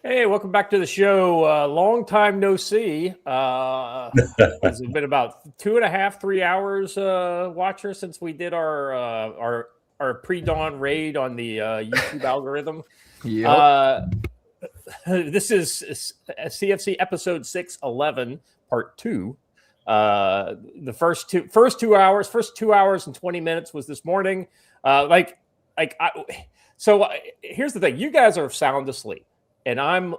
Hey, welcome back to the show. Long time no see. It's been about 2.5, 3 hours, Watcher, since we did our pre-dawn raid on the YouTube algorithm. Yep. This is CFC episode 611, part 2. The first 2 hours and 20 minutes was this morning. Here's the thing: you guys are sound asleep. And I'm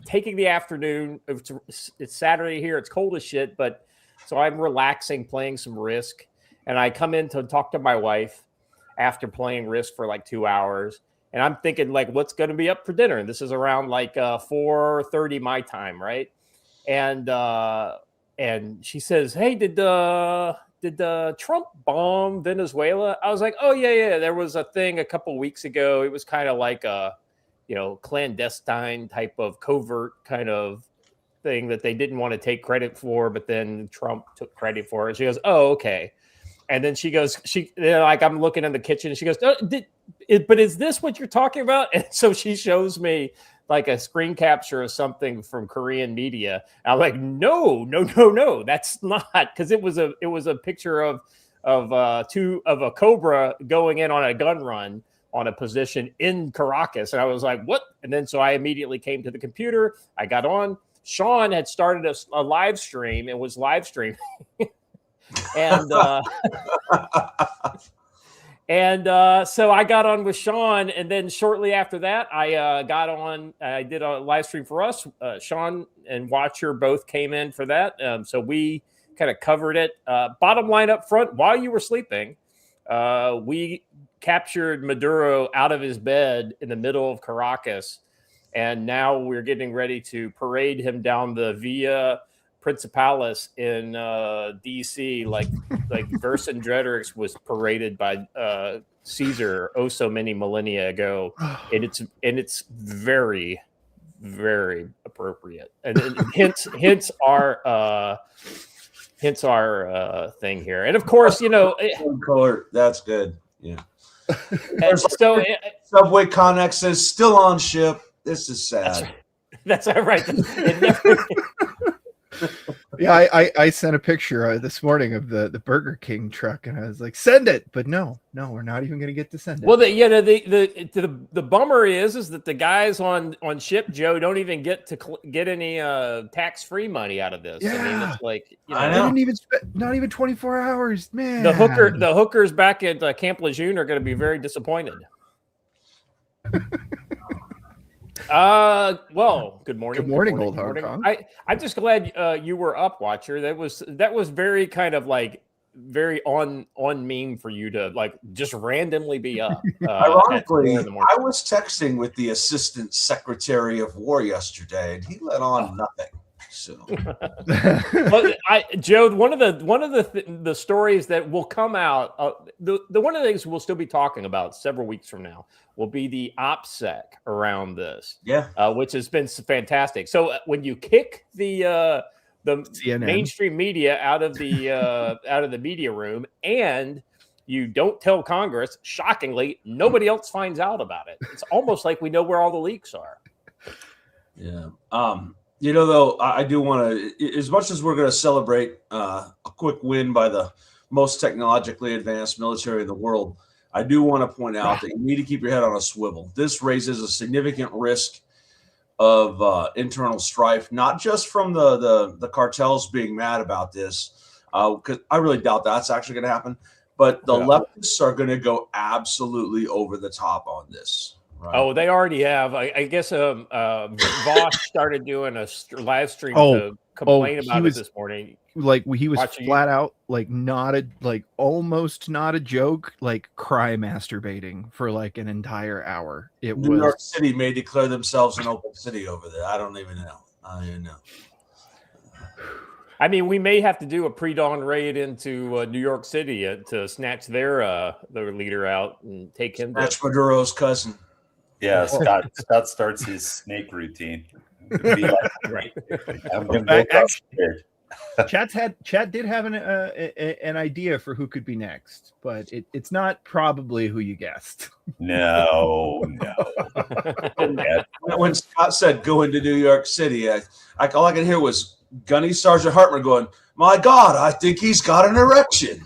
taking the afternoon. It's Saturday here. It's cold as shit, but so I'm relaxing, playing some Risk. And I come in to talk to my wife after playing Risk for like 2 hours. And I'm thinking, like, what's going to be up for dinner? And this is around like 4:30 my time, right? And she says, "Hey, did Trump bomb Venezuela?" I was like, "Oh yeah. There was a thing a couple weeks ago. It was kind of like a clandestine type of covert kind of thing that they didn't want to take credit for, but then Trump took credit for it." She goes, "Oh, okay." And then she goes, I'm looking in the kitchen and she goes, but is this what you're talking about? And so she shows me like a screen capture of something from Korean media. And I'm like, no, that's not, because it was a picture of a Cobra going in on a gun run on a position in Caracas. And I was like, what? And then so I immediately came to the computer. I got on. Sean had started a live stream and was live streaming. So I got on with Sean. And then shortly after that, I got on. I did a live stream for us. Sean and Watcher both came in for that. So we kind of covered it. Bottom line up front, while you were sleeping, we captured Maduro out of his bed in the middle of Caracas, and now we're getting ready to parade him down the Via Principalis in DC, like Vercingetorix was paraded by Caesar so many millennia ago, and it's very, very appropriate, and hence our thing here, and of course, color. That's good. Yeah. So Subway Connex says still on ship. This is sad. That's right. Yeah, I sent a picture this morning of the Burger King truck, and I was like, "Send it," but no, we're not even going to get to send it. Well, the bummer is that the guys on Ship Joe don't even get to get any tax-free money out of this. Yeah. I mean, it's like I didn't even not even 24 hours, man. The hookers back at Camp Lejeune are going to be very disappointed. Well, good morning. Good morning, old Hong Kong. I'm just glad you were up, Watcher. That was very kind of like very on meme for you to like just randomly be up. Ironically, I was texting with the Assistant Secretary of War yesterday, and he let on nothing. So, but Joe, one of the stories that will come out, the one of the things we'll still be talking about several weeks from now will be the OPSEC around this, which has been fantastic. So when you kick the CNN. Mainstream media out of the media room, and you don't tell Congress, shockingly, nobody else finds out about it. It's almost like we know where all the leaks are. Yeah. Though, I do want to, as much as we're going to celebrate a quick win by the most technologically advanced military in the world, I do want to point out that you need to keep your head on a swivel. This raises a significant risk of internal strife, not just from the cartels being mad about this, because I really doubt that's actually going to happen, but the leftists are going to go absolutely over the top on this. Right. Oh, they already have. I guess Vosh started doing a live stream to complain about it this morning. Like he was flat out almost not a joke, like cry masturbating for like an entire hour. New York City may declare themselves an open city over there. I don't even know. I mean, we may have to do a pre-dawn raid into New York City to snatch their leader out and take him. Snatch Maduro's cousin. Yeah, Scott starts his snake routine. Chat did have an idea for who could be next, but it's not probably who you guessed. No. Yeah. When Scott said go into New York City, all I could hear was Gunny Sergeant Hartman going, "My God, I think he's got an erection."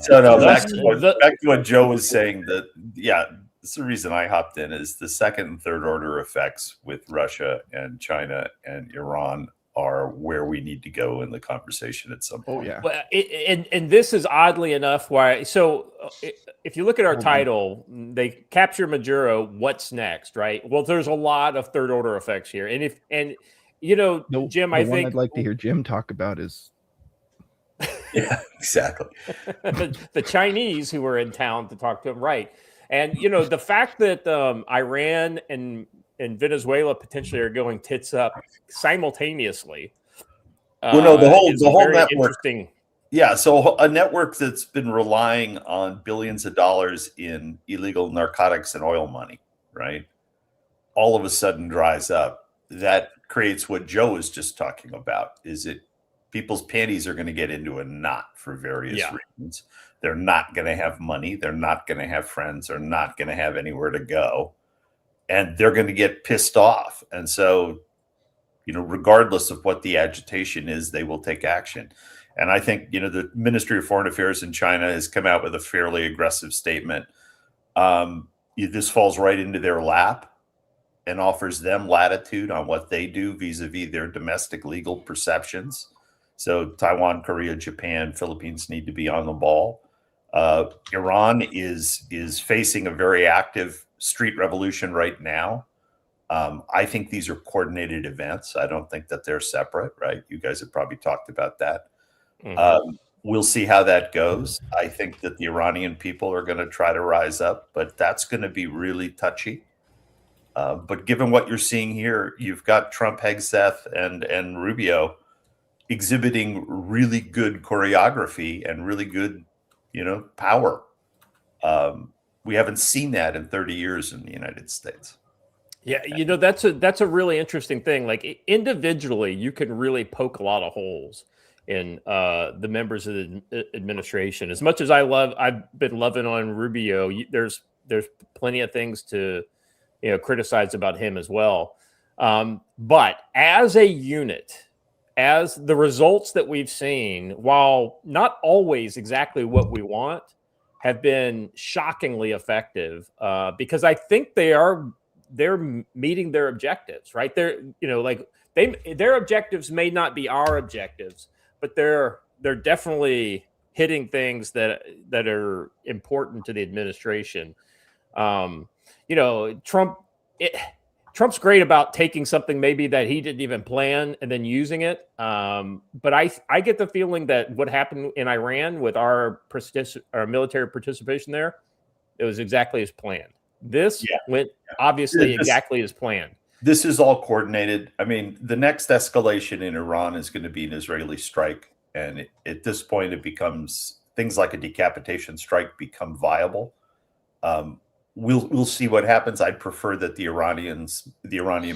So no, That's- back to what Joe was saying. That that's the reason I hopped in is the second and third order effects with Russia and China and Iran are where we need to go in the conversation at some point. Oh yeah. Well, and this is oddly enough why. So if you look at our title, they capture Maduro. What's next, right? Well, there's a lot of third order effects here, and Jim, I think I'd like to hear Jim talk about is Yeah, exactly. the Chinese who were in town to talk to him, right? And the fact that Iran and Venezuela potentially are going tits up simultaneously. Well, no, the whole network. Interesting. Yeah, so a network that's been relying on billions of dollars in illegal narcotics and oil money, right? All of a sudden dries up. That creates what Joe was just talking about. Is it people's panties are going to get into a knot for various reasons. They're not going to have money. They're not going to have friends. They're not going to have anywhere to go. And they're going to get pissed off. And so, regardless of what the agitation is, they will take action. And I think, the Ministry of Foreign Affairs in China has come out with a fairly aggressive statement. This falls right into their lap and offers them latitude on what they do vis-a-vis their domestic legal perceptions. So Taiwan, Korea, Japan, Philippines need to be on the ball. Iran is facing a very active street revolution right now. I think these are coordinated events. I don't think that they're separate, right? You guys have probably talked about that. Mm-hmm. We'll see how that goes. I think that the Iranian people are going to try to rise up, but that's going to be really touchy. But given what you're seeing here, you've got Trump, Hegseth, and Rubio exhibiting really good choreography and really good, power. We haven't seen that in 30 years in the United States. Yeah, that's a really interesting thing. Like individually, you can really poke a lot of holes in the members of the administration. As much as I've been loving on Rubio, there's plenty of things to criticize about him as well. But as a unit, as the results that we've seen, while not always exactly what we want, have been shockingly effective because I think they're meeting their objectives, right? Their objectives may not be our objectives, but they're definitely hitting things that are important to the administration. Trump's great about taking something maybe that he didn't even plan and then using it. But I get the feeling that what happened in Iran with our military participation there, it was exactly as planned. This went obviously exactly as planned. This is all coordinated. I mean, the next escalation in Iran is going to be an Israeli strike. And at this point, it becomes things like a decapitation strike become viable. We'll see what happens. I'd prefer that the Iranian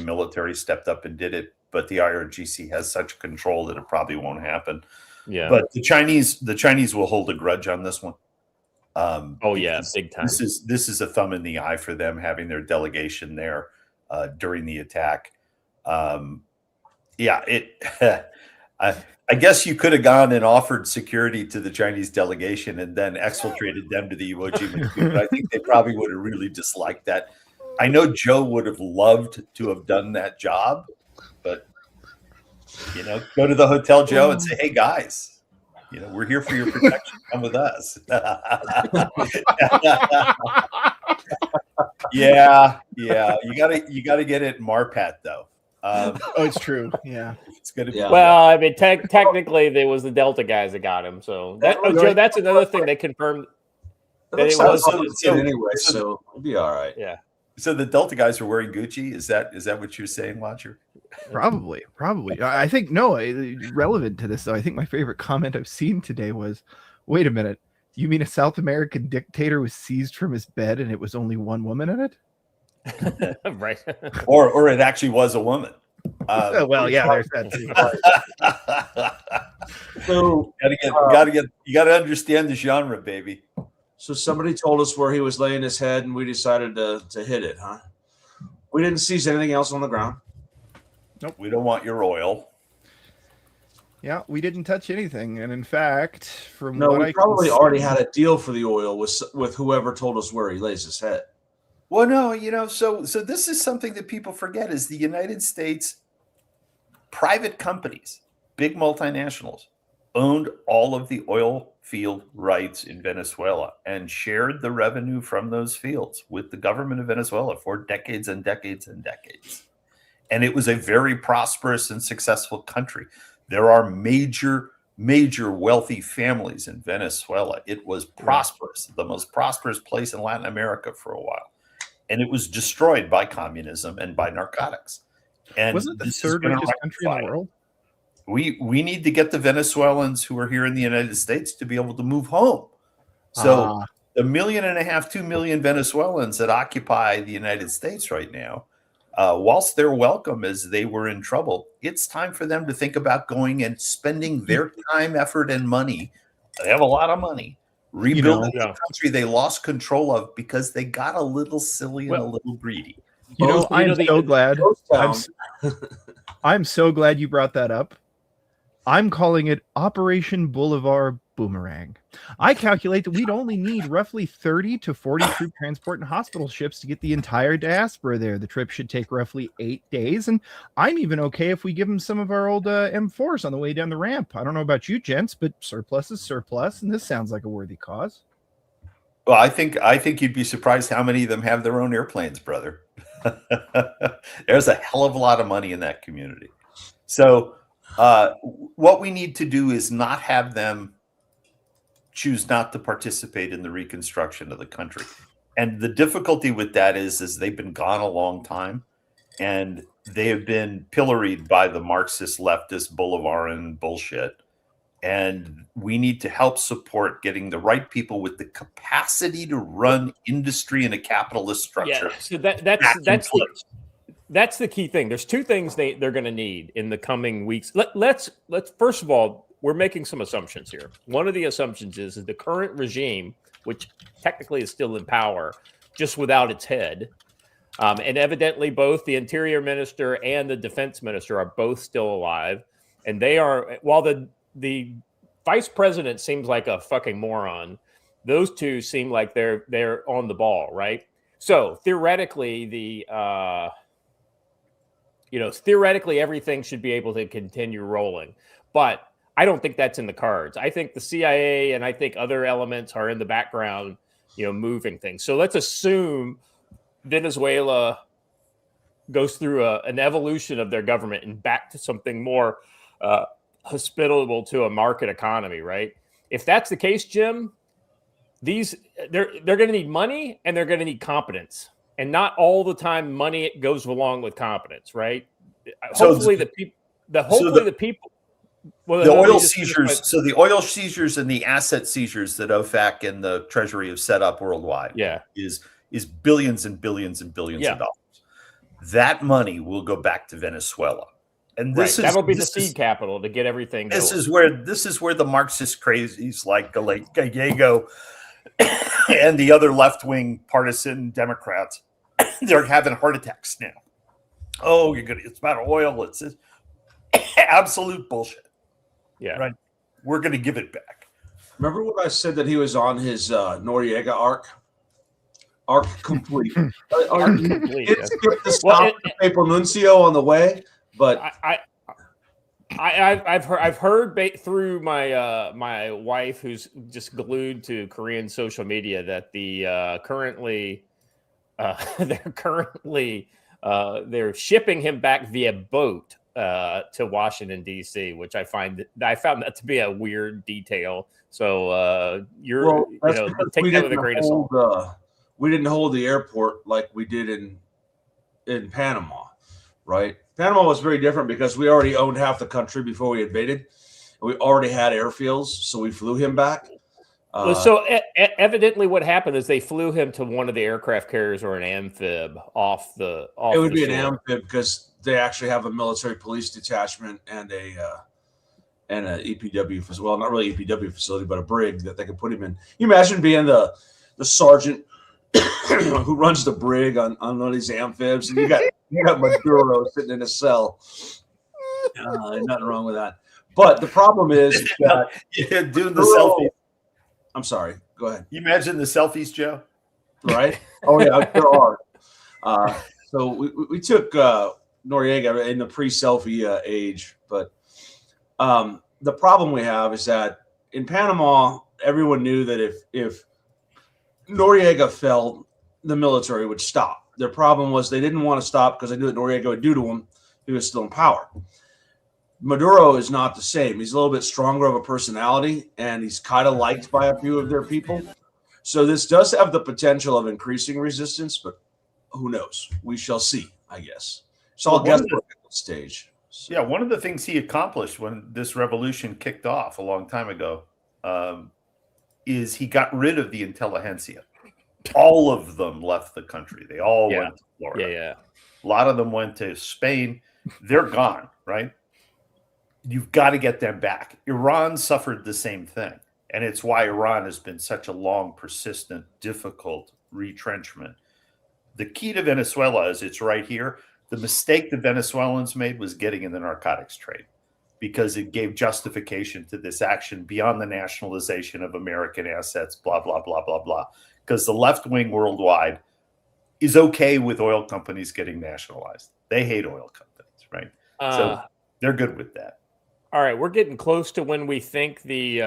military stepped up and did it, but the IRGC has such control that it probably won't happen. Yeah. But the Chinese will hold a grudge on this one. Big time. This is a thumb in the eye for them having their delegation there during the attack. I guess you could have gone and offered security to the Chinese delegation and then exfiltrated them to the Iwo Jima, but I think they probably would have really disliked that. I know Joe would have loved to have done that job, but go to the hotel, Joe, and say, "Hey guys, we're here for your protection. Come with us." Yeah. You gotta get it Marpat though. It's true. Yeah, it's gonna be. Well, I mean, technically, there was the Delta guys that got him. So Joe, that's another thing they confirmed. That it was anyway, so it'll be all right. Yeah. So the Delta guys are wearing Gucci. Is that what you're saying, Watcher? Probably. I think relevant to this though. I think my favorite comment I've seen today was, "Wait a minute, you mean a South American dictator was seized from his bed and it was only one woman in it?" Right. or it actually was a woman. Well, yeah, there's that too. So you gotta understand the genre, baby. So somebody told us where he was laying his head, and we decided to hit it, huh? We didn't seize anything else on the ground. Nope. We don't want your oil. Yeah, we didn't touch anything, and in fact, from No, what we I probably can already see- had a deal for the oil with whoever told us where he lays his head. Well, no, so this is something that people forget is the United States private companies, big multinationals, owned all of the oil field rights in Venezuela and shared the revenue from those fields with the government of Venezuela for decades and decades and decades. And it was a very prosperous and successful country. There are major wealthy families in Venezuela. It was prosperous, the most prosperous place in Latin America for a while. And it was destroyed by communism and by narcotics. And wasn't it the third richest country in the world? We need to get the Venezuelans who are here in the United States to be able to move home. So the 1.5 million, 2 million Venezuelans that occupy the United States right now, whilst they're welcome as they were in trouble, it's time for them to think about going and spending their time, effort, and money. They have a lot of money. Rebuilding the country they lost control of because they got a little silly and a little greedy. I'm so glad. I'm so glad you brought that up. I'm calling it Operation Boulevard Boomerang. I calculate that we'd only need roughly 30 to 40 troop transport and hospital ships to get the entire diaspora there. The trip should take roughly 8 days, and I'm even okay if we give them some of our old M4s on the way down the ramp. I don't know about you gents, but surplus is surplus, and this sounds like a worthy cause. Well, I think you'd be surprised how many of them have their own airplanes, brother. There's a hell of a lot of money in that community. So what we need to do is not have them choose not to participate in the reconstruction of the country. And the difficulty with that is they've been gone a long time, and they have been pilloried by the Marxist leftist Bolivarian bullshit. And we need to help support getting the right people with the capacity to run industry in a capitalist structure. Yeah, so that's the key thing. There's two things they're going to need in the coming weeks. Let's first of all, we're making some assumptions here. One of the assumptions is the current regime, which technically is still in power, just without its head, and evidently both the Interior Minister and the Defense Minister are both still alive, and they are, while the Vice President seems like a fucking moron, those two seem like they're on the ball, right? So theoretically, theoretically everything should be able to continue rolling, but I don't think that's in the cards. I think the CIA and I think other elements are in the background, moving things. So let's assume Venezuela goes through an evolution of their government and back to something more hospitable to a market economy, right? If that's the case, Jim, they're going to need money and they're going to need competence, and not all the time money goes along with competence, right? Hopefully the people. Well, the oil seizures. So the oil seizures and the asset seizures that OFAC and the Treasury have set up worldwide, is billions and billions and billions of dollars. That money will go back to Venezuela, and that'll be the seed capital to get everything going. This is where the Marxist crazies like Gallego and the other left-wing partisan Democrats, they're having heart attacks now. Oh, it's about oil. It's absolute bullshit. Yeah. Right. We're going to give it back. Remember what I said that he was on his Noriega arc? Arc complete. Arc complete. It's to stop the Papal Nuncio on the way, but I've heard through my wife, who's just glued to Korean social media, that they're shipping him back via boat to Washington D.C., which I found that to be a weird detail. So take that with a grain of salt. We didn't hold the airport like we did in Panama, right? Panama was very different because we already owned half the country before we invaded. We already had airfields, so we flew him back. So evidently, what happened is they flew him to one of the aircraft carriers or an amphib off the. It would be shore. an amphib because they actually have a military police detachment and a EPW facility. Well, not really EPW facility, but a brig that they could put him in. You imagine being the sergeant who runs the brig on one of these amphibs, and you got Maduro sitting in a cell. Nothing wrong with that. But the problem is that doing the selfies. I'm sorry. Go ahead. You imagine the selfies, Joe? Right? Oh yeah, there are. So we took Noriega in the pre-selfie age, but the problem we have is that in Panama, everyone knew that if Noriega fell, the military would stop. Their problem was they didn't want to stop because they knew what Noriega would do to him. He was still in power. Maduro is not the same. He's a little bit stronger of a personality, and he's kind of liked by a few of their people. So this does have the potential of increasing resistance, but who knows? We shall see, I guess. It's all guesswork at this stage. So. Yeah, one of the things he accomplished when this revolution kicked off a long time ago is he got rid of the intelligentsia. All of them left the country. They all went to Florida. Yeah. A lot of them went to Spain. They're gone, right? You've got to get them back. Iran suffered the same thing. And it's why Iran has been such a long, persistent, difficult retrenchment. The key to Venezuela is it's right here. The mistake the Venezuelans made was getting in the narcotics trade because it gave justification to this action beyond the nationalization of American assets, blah, blah, blah, blah, blah. Because the left wing worldwide is okay with oil companies getting nationalized. They hate oil companies, right? So they're good with that. All right, we're getting close to when we think the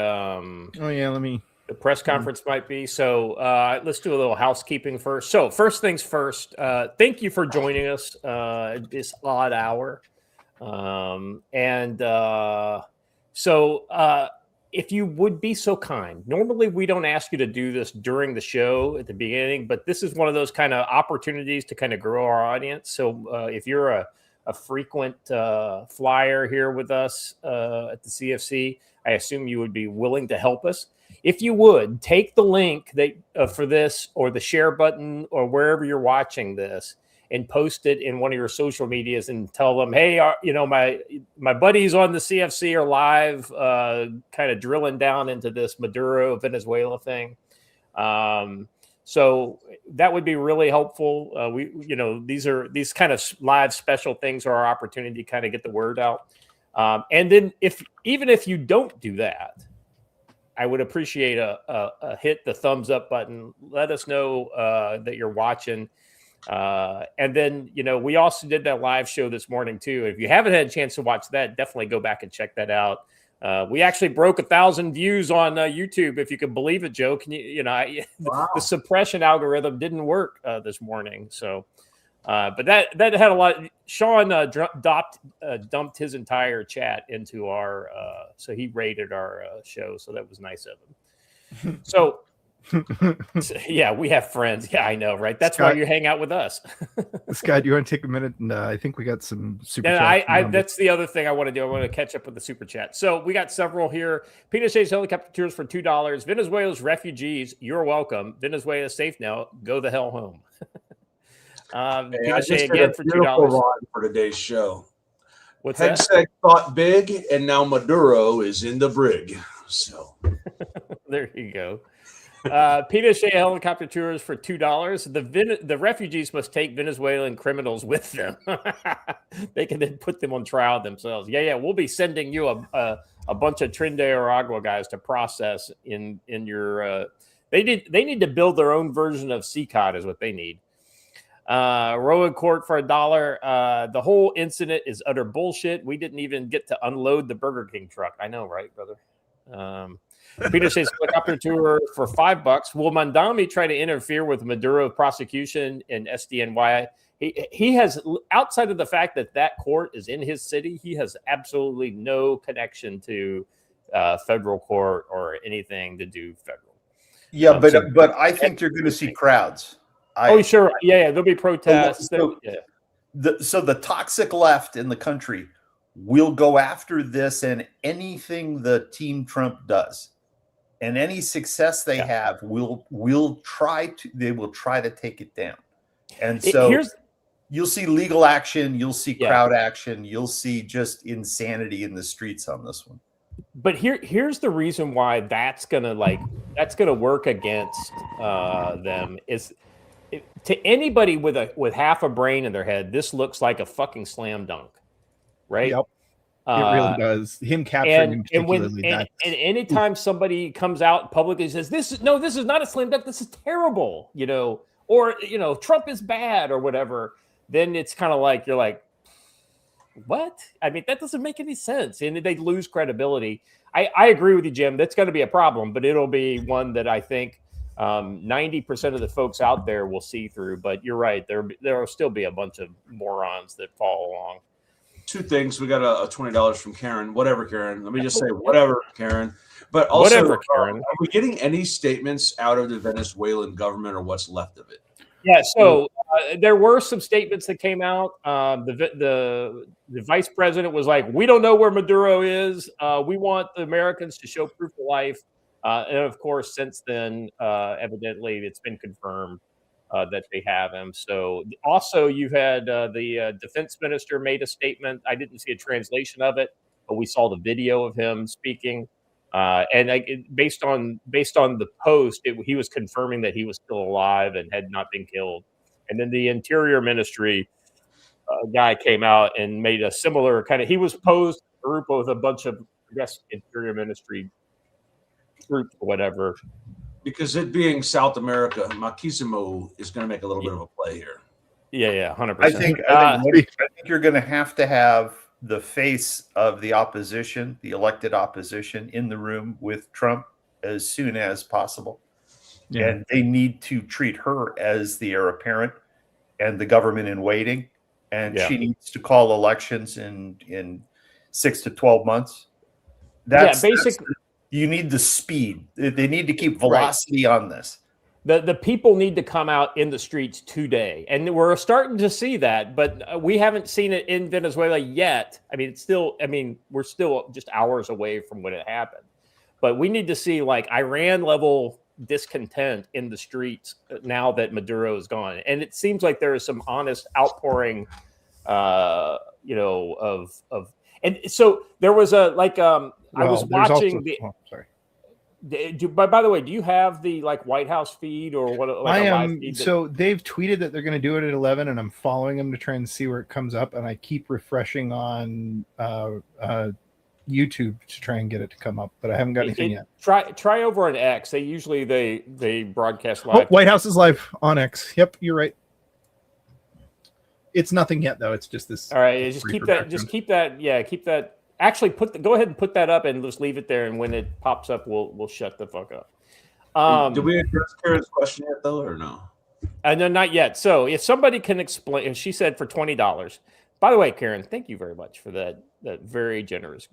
the press conference might be. So let's do a little housekeeping first. So first things first, thank you for joining us at this odd hour. If you would be so kind, normally we don't ask you to do this during the show at the beginning, but this is one of those kind of opportunities to kind of grow our audience. So if you're a frequent flyer here with us at the CFC, I assume you would be willing to help us. If you would, take the link that for this or the share button or wherever you're watching this and post it in one of your social medias and tell them, hey, my buddies on the CFC are live, kind of drilling down into this Maduro Venezuela thing. So that would be really helpful. These kind of live special things are our opportunity to kind of get the word out. And then even if you don't do that, I would appreciate a hit the thumbs up button. Let us know that you're watching. And then, we also did that live show this morning too. If you haven't had a chance to watch that, definitely go back and check that out. We actually broke 1,000 views on YouTube, if you can believe it, Joe. Can wow. The suppression algorithm didn't work this morning. So, but that had a lot. Sean dumped his entire chat into our, so he rated our show. So that was nice of him. So yeah, we have friends. Yeah, I know, right? That's Scott, why you hang out with us. Scott, you want to take a minute? And I think we got some super chats. That's the other thing I want to do. I want to catch up with the super chat. So we got several here. Peter Shay's helicopter tours for $2. Venezuela's refugees, you're welcome. Venezuela safe now. Go the hell home. Peter Shay again for $2 for today's show. What's that? Hegseg thought big, and now Maduro is in the brig. So there you go. Peter Shea helicopter tours for $2. The refugees must take Venezuelan criminals with them. They can then put them on trial themselves. Yeah. We'll be sending you a bunch of Trinidad or Agua guys to process in your. They need to build their own version of CCOT is what they need. Rowan Court for $1. The whole incident is utter bullshit. We didn't even get to unload the Burger King truck. I know, right, brother? Peter says helicopter tour for $5. Will Mandami try to interfere with Maduro prosecution and SDNY? He has, outside of the fact that court is in his city, he has absolutely no connection to federal court or anything to do federal. Yeah, but I think you're going to see crowds. Sure. Yeah, there'll be protests. So the toxic left in the country will go after this and anything the Team Trump does. and any success they have they will try to take it down. And so you'll see legal action, you'll see crowd action, you'll see just insanity in the streets on this one. But here's the reason why that's gonna work against them is to anybody with half a brain in their head, this looks like a fucking slam dunk, right? Yep. It really does. Him capturing him particularly. And anytime somebody comes out publicly and says, this is not a slam dunk, this is terrible, or Trump is bad or whatever, then it's kind of like you're like, what? I mean, that doesn't make any sense. And they lose credibility. I agree with you, Jim. That's going to be a problem, but it'll be one that I think 90% of the folks out there will see through. But you're right. There will still be a bunch of morons that follow along. Two things. We got a $20 from Karen. Whatever, Karen. Let me just say, whatever, Karen. But also, whatever, Karen. Are we getting any statements out of the Venezuelan government or what's left of it? Yeah, so there were some statements that came out. The vice president was like, "We don't know where Maduro is. We want the Americans to show proof of life." And of course, since then, evidently, it's been confirmed that they have him. So also, you've had the defense minister made a statement. I didn't see a translation of it, but we saw the video of him speaking. Based on the post, he was confirming that he was still alive and had not been killed. And then the Interior Ministry guy came out and made a similar kind of. He was posed a group with a bunch of, I guess, Interior Ministry groups or whatever. Because it being South America, Machismo is going to make a little bit of a play here. Yeah, 100%. I think you're going to have the face of the opposition, the elected opposition, in the room with Trump as soon as possible. Yeah. And they need to treat her as the heir apparent and the government in waiting. And she needs to call elections in 6 to 12 months. You need the speed. They need to keep velocity on this. The people need to come out in the streets today. And we're starting to see that, but we haven't seen it in Venezuela yet. I mean, we're still just hours away from when it happened. But we need to see like Iran level discontent in the streets now that Maduro is gone. And it seems like there is some honest outpouring, and so there was I was watching by the way, do you have the White House feed or what? I am. So they've tweeted that they're going to do it at 11, and I'm following them to try and see where it comes up. And I keep refreshing on YouTube to try and get it to come up, but I haven't got anything yet. Try over on X. They broadcast live. White House is live on X. Yep, you're right. It's nothing yet though. It's just this. All right, keep that. Yeah, keep that. Actually, go ahead and put that up and just leave it there. And when it pops up, we'll shut the fuck up. Did we address Karen's question yet, though, or no? No, not yet. So if somebody can explain, she said for $20. By the way, Karen, thank you very much for that very generous.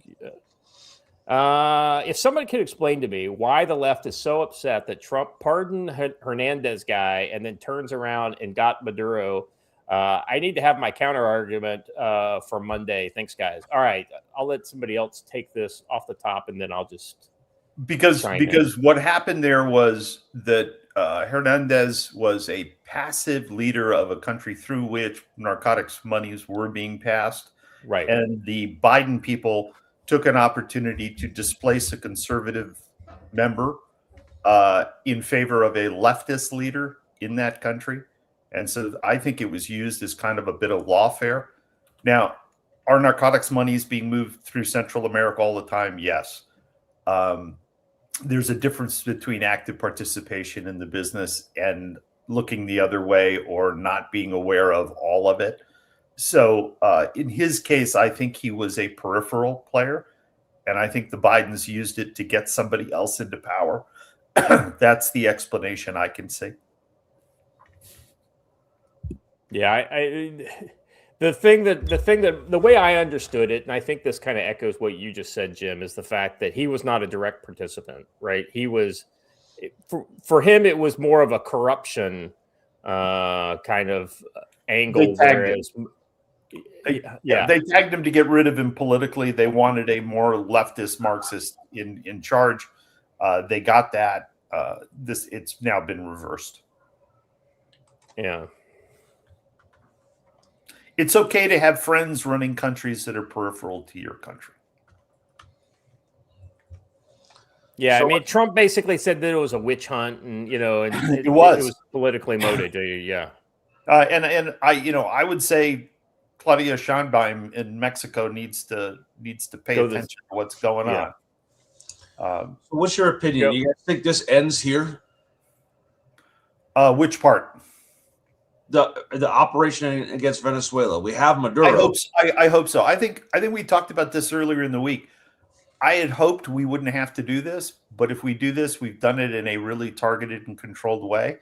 If somebody could explain to me why the left is so upset that Trump pardoned Hernandez guy and then turns around and got Maduro. I need to have my counter argument for Monday. Thanks, guys. All right, I'll let somebody else take this off the top, and then I'll just because what happened there was that Hernandez was a passive leader of a country through which narcotics monies were being passed, right? And the Biden people took an opportunity to displace a conservative member in favor of a leftist leader in that country. And so I think it was used as kind of a bit of lawfare. Now, are narcotics monies being moved through Central America all the time? Yes. There's a difference between active participation in the business and looking the other way or not being aware of all of it. So in his case, I think he was a peripheral player. And I think the Bidens used it to get somebody else into power. That's the explanation I can see. Yeah, the way I understood it, and I think this kind of echoes what you just said, Jim, is the fact that he was not a direct participant, right? He was, for him, it was more of a corruption kind of angle. They tagged him to get rid of him politically. They wanted a more leftist Marxist in charge. They got that. It's now been reversed. Yeah. It's okay to have friends running countries that are peripheral to your country. Yeah, So I mean, Trump basically said that it was a witch hunt, and It was. it was politically motivated. Yeah, And I would say Claudia Sheinbaum in Mexico needs to pay attention to what's going on. So what's your opinion? Yep. You guys think this ends here? Which part? The operation against Venezuela. We have Maduro. I hope so. I think we talked about this earlier in the week. I had hoped we wouldn't have to do this, but if we do this, we've done it in a really targeted and controlled way.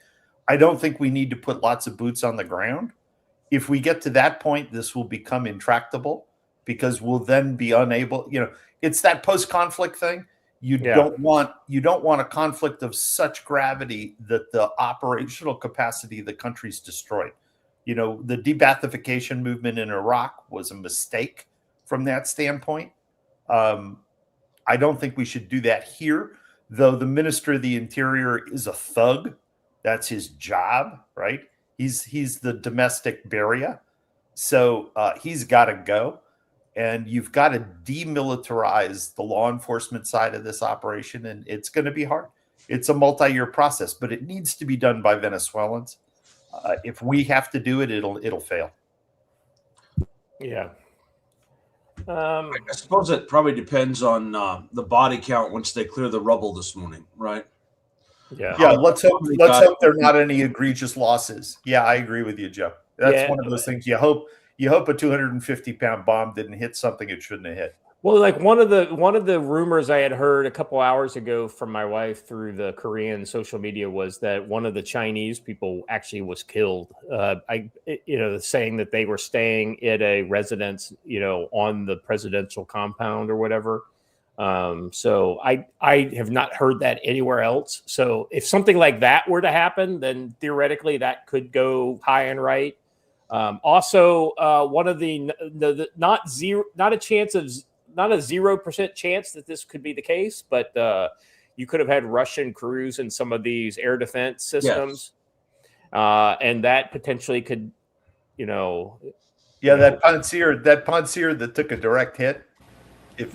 I don't think we need to put lots of boots on the ground. If we get to that point, this will become intractable because we'll then be unable. It's that post-conflict thing. You don't want a conflict of such gravity that the operational capacity of the country's destroyed. The de-Baathification movement in Iraq was a mistake from that standpoint. I don't think we should do that here, though the Minister of the Interior is a thug. That's his job, right? He's the domestic barrier. So he's got to go. And you've got to demilitarize the law enforcement side of this operation, and it's going to be hard. It's a multi-year process, but it needs to be done by Venezuelans. If we have to do it, it'll fail. yeah. I suppose it probably depends on the body count once they clear the rubble this morning, right? Yeah. Let's hope there are not any egregious losses. Yeah, I agree with you, Joe. That's one of those things you hope a 250-pound bomb didn't hit something it shouldn't have hit. Well, like one of the rumors I had heard a couple hours ago from my wife through the Korean social media was that one of the Chinese people actually was killed. Saying that they were staying at a residence, on the presidential compound or whatever. So I have not heard that anywhere else. So if something like that were to happen, then theoretically that could go high and right. Also, one of the not a 0% chance that this could be the case, but you could have had Russian crews in some of these air defense systems, and that potentially could, that Pantsir that took a direct hit. If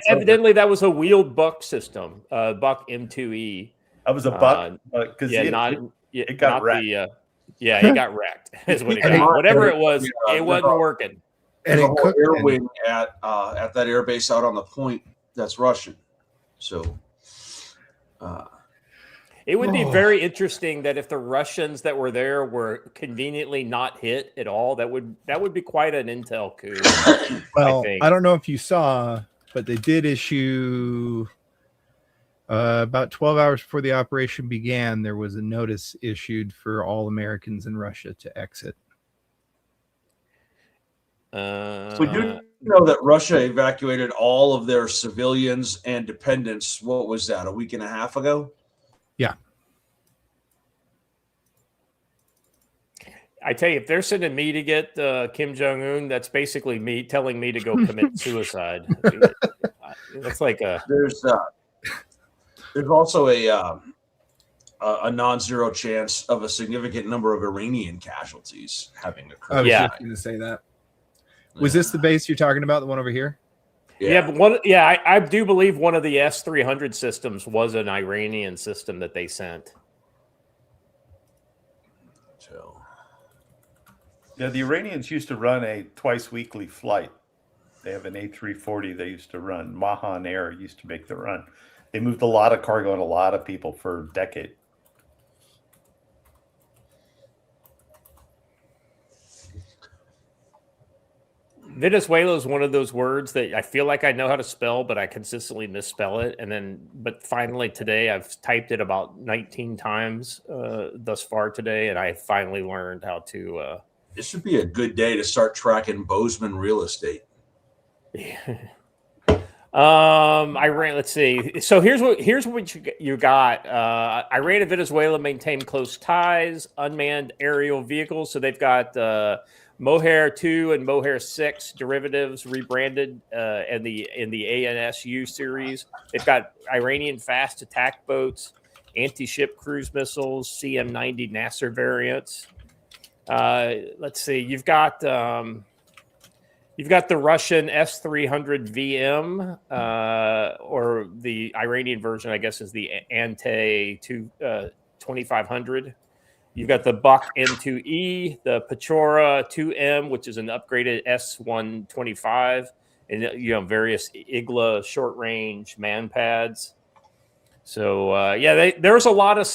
evidently that was a wheeled Buck system, Buck M2E. That was a Buck because it got wrecked. It got wrecked. Is what it got. Whatever it was, it wasn't working. And a whole air wing at that air base out on the point that's Russian. So it would be very interesting that if the Russians that were there were conveniently not hit at all, that would be quite an intel coup. Well, I don't know if you saw, but they did issue about 12 hours before the operation began, there was a notice issued for all Americans in Russia to exit. We do know that Russia evacuated all of their civilians and dependents. What was that, a week and a half ago? Yeah. I tell you, if they're sending me to get Kim Jong-un, that's basically me telling me to go commit suicide. That's like There's also a non-zero chance of a significant number of Iranian casualties having occurred. I was just going to say that. Was this the base you're talking about, the one over here? But I do believe one of the S-300 systems was an Iranian system that they sent. Yeah, the Iranians used to run a twice weekly flight. They have an A340 they used to run. Mahan Air used to make the run. They moved a lot of cargo and a lot of people for a decade. Venezuela is one of those words that I feel like I know how to spell, but I consistently misspell it. But finally today, I've typed it about 19 times thus far today, and I finally learned how to. This would be a good day to start tracking Bozeman real estate. Iran. Let's see. So here's what you got. Iran and Venezuela maintain close ties. Unmanned aerial vehicles. So they've got Mohair 2 and Mohair 6 derivatives rebranded in the ANSU series. They've got Iranian fast attack boats, anti-ship cruise missiles, CM-90 Nasser variants. Let's see. You've got the Russian S-300 VM, or the Iranian version, I guess, is the Ante 2500. You've got the Buck M2E, the Pechora 2M, which is an upgraded S125, and various Igla short-range man pads. So there's a lot of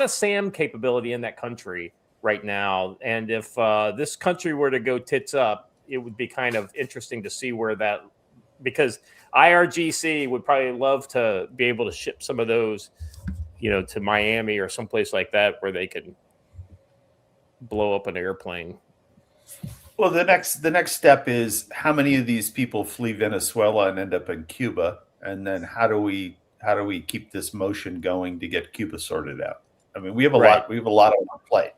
SAM capability in that country right now, and if this country were to go tits up, it would be kind of interesting to see where that, because IRGC would probably love to be able to ship some of those, to Miami or someplace like that where they can blow up an airplane. Well, the next step is how many of these people flee Venezuela and end up in Cuba, and then how do we keep this motion going to get Cuba sorted out? I mean, we have a lot on our plate.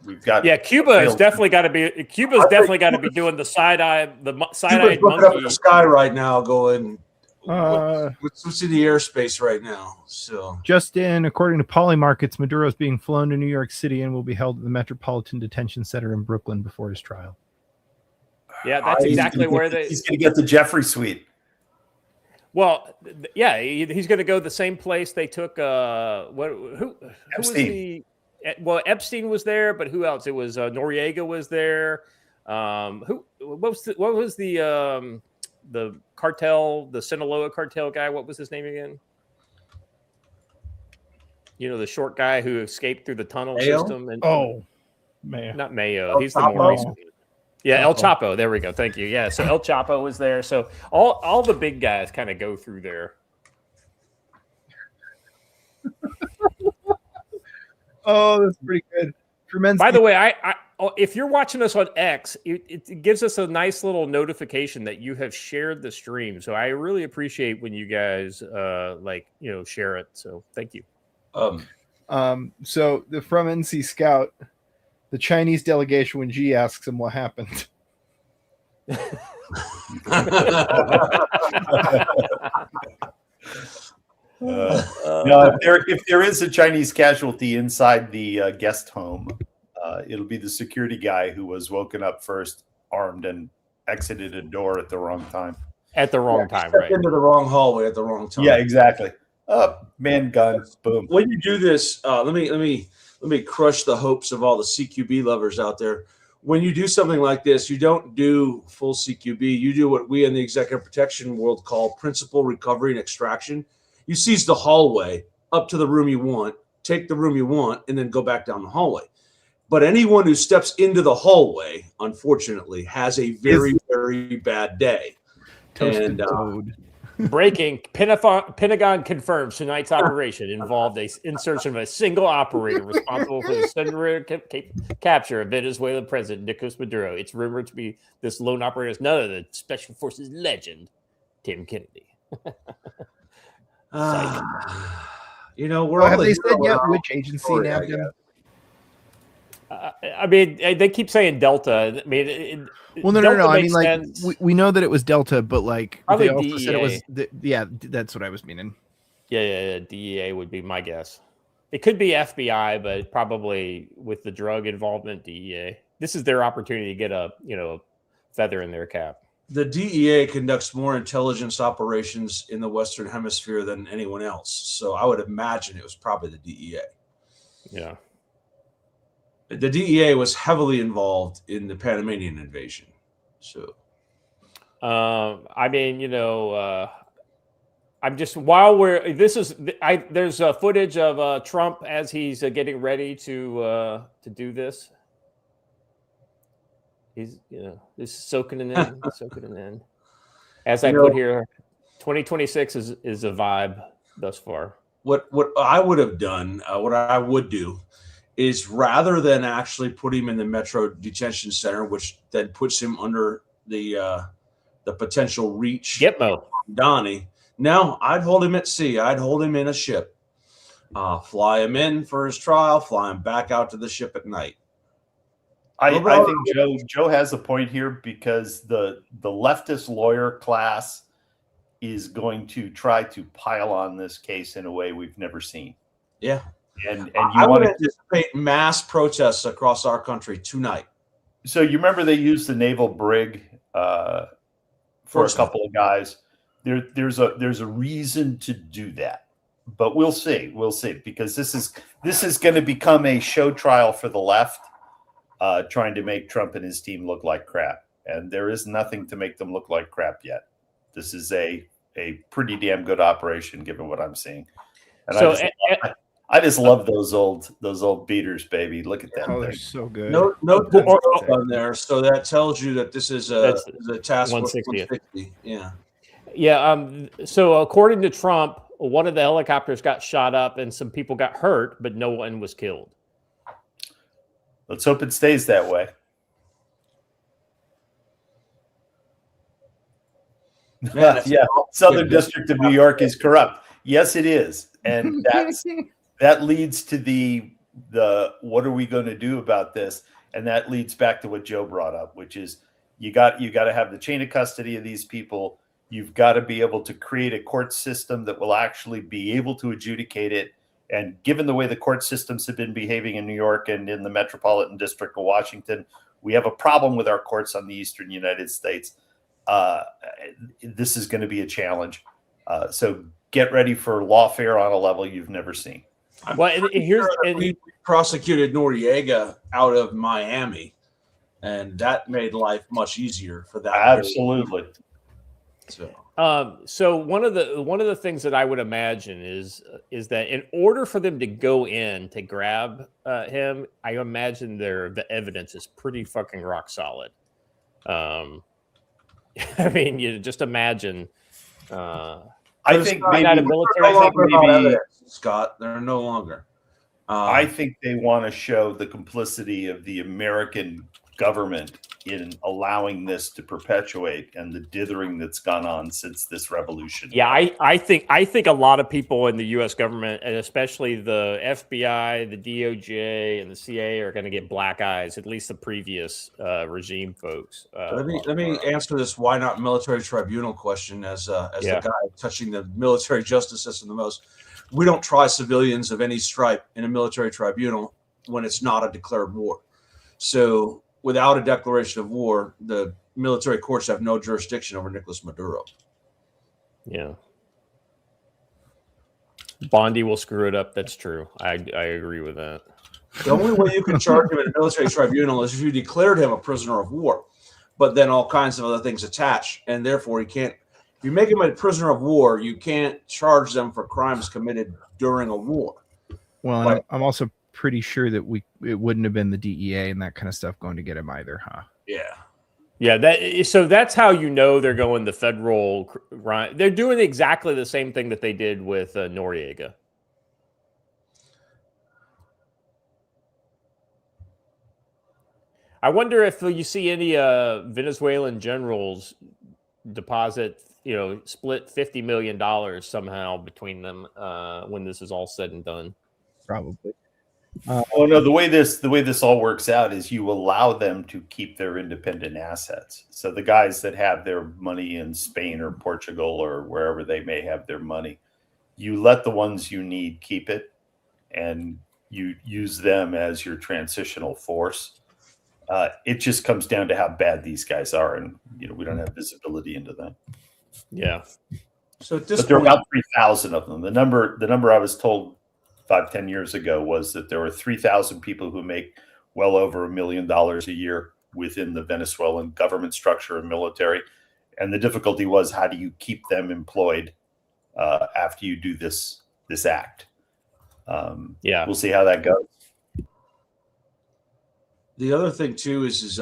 We've got Cuba's definitely got to be doing the side-eye Cuba's looking up at the sky right now, going, what's in the airspace right now? So just in, according to Polymarkets, Maduro is being flown to New York City and will be held at the Metropolitan Detention Center in Brooklyn before his trial. Yeah, that's exactly where he's going to get the Jeffrey suite. Well, yeah, he's going to go the same place they took. Who Epstein. Well, Epstein was there, but who else? It was Noriega was there. What was the cartel, the Sinaloa cartel guy? What was his name again? The short guy who escaped through the tunnel system. And Mayo. Not Mayo. He's the more recent. Yeah, El Chapo. There we go. Thank you. Yeah, so El Chapo was there. So all the big guys kind of go through there. Oh, that's pretty good. By the way, I if you're watching us on X, it gives us a nice little notification that you have shared the stream. So I really appreciate when you guys share it. So thank you. So from NC Scout, the Chinese delegation, when Xi asks him what happened. If there is a Chinese casualty inside the guest home, it'll be the security guy who was woken up first, armed, and exited a door at the wrong time. At the wrong time, right? Into the wrong hallway at the wrong time. Yeah, exactly. Man, gun, boom. When you do this, let me crush the hopes of all the CQB lovers out there. When you do something like this, you don't do full CQB. You do what we in the executive protection world call principal recovery and extraction. You seize the hallway up to the room you want, take the room you want, and then go back down the hallway. But anyone who steps into the hallway, unfortunately, has a very, very bad day. Toasted toad. Breaking, Pentagon confirms tonight's operation involved a insertion of a single operator responsible for the sudden capture of Venezuelan President Nicolas Maduro. It's rumored to be this lone operator is none of the Special Forces legend, Tim Kennedy. Have they said yet which agency nabbed him? I mean, they keep saying Delta. I mean, no. I mean, like we know that it was Delta, but like probably they also DEA. said it was. That's what I was meaning. Yeah. DEA would be my guess. It could be FBI, but probably with the drug involvement, DEA. This is their opportunity to get a feather in their cap. The DEA conducts more intelligence operations in the Western Hemisphere than anyone else. So I would imagine it was probably the DEA. Yeah. The DEA was heavily involved in the Panamanian invasion. So, I'm just there's footage of Trump as he's getting ready to do this. He's this is soaking it in. As I put here, 2026 is a vibe thus far. What I would have done, what I would do, is rather than actually put him in the Metro Detention Center, which then puts him under the potential reach Gitmo. Donnie. No, I'd hold him at sea. I'd hold him in a ship. Fly him in for his trial, fly him back out to the ship at night. I think Joe has a point here, because the leftist lawyer class is going to try to pile on this case in a way we've never seen. Yeah. And I would anticipate mass protests across our country tonight. So you remember they used the naval brig for a couple of guys. There's a reason to do that, but we'll see, because this is going to become a show trial for the left, trying to make Trump and his team look like crap, and there is nothing to make them look like crap yet. This is a pretty damn good operation, given what I'm seeing. And so I just love those old beaters, baby. Look at that. Oh, they're so good. No on there, so that tells you that this is a task 160. Yeah. Yeah. So according to Trump, one of the helicopters got shot up and some people got hurt, but no one was killed. Let's hope it stays that way. Man, yeah, Southern District of New York is corrupt. Yes, it is, and that leads to the what are we going to do about this? And that leads back to what Joe brought up, which is you got to have the chain of custody of these people. You've got to be able to create a court system that will actually be able to adjudicate it. And given the way the court systems have been behaving in New York and in the Metropolitan District of Washington, we have a problem with our courts on the Eastern United States. This is going to be a challenge. So get ready for lawfare on a level you've never seen. Well, we prosecuted Noriega out of Miami, and that made life much easier for that. Absolutely. So one of the things that I would imagine is that in order for them to go in to grab him, I imagine the evidence is pretty fucking rock solid. I mean, you just imagine. I think maybe Scott, they're no longer. I think they want to show the complicity of the American government in allowing this to perpetuate and the dithering that's gone on since this revolution. Yeah, I think a lot of people in the U.S. government, and especially the FBI, the DOJ, and the CIA, are going to get black eyes. At least the previous regime folks. Let me answer this "why not military tribunal" question as the guy touching the military justice system the most. We don't try civilians of any stripe in a military tribunal when it's not a declared war. So without a declaration of war, the military courts have no jurisdiction over Nicolas Maduro. Yeah. Bondi will screw it up. That's true. I agree with that. The only way you can charge him in a military tribunal is if you declared him a prisoner of war, but then all kinds of other things attach, and therefore he can't. If you make him a prisoner of war, you can't charge them for crimes committed during a war. Well, and I'm also pretty sure that it wouldn't have been the DEA and that kind of stuff going to get him either, huh? Yeah. So that's how you know they're going the federal. They're doing exactly the same thing that they did with Noriega. I wonder if you see any Venezuelan generals deposit, split $50 million somehow between them when this is all said and done. Probably. No, the way this all works out is you allow them to keep their independent assets. So the guys that have their money in Spain or Portugal or wherever they may have their money, you let the ones you need keep it, and you use them as your transitional force. It just comes down to how bad these guys are, and we don't have visibility into them. Yeah. So at this but there are about 3,000 of them. The number I was told 5-10 years ago was that there were 3,000 people who make well over $1 million a year within the Venezuelan government structure and military. And the difficulty was, how do you keep them employed after you do this act? We'll see how that goes. The other thing too is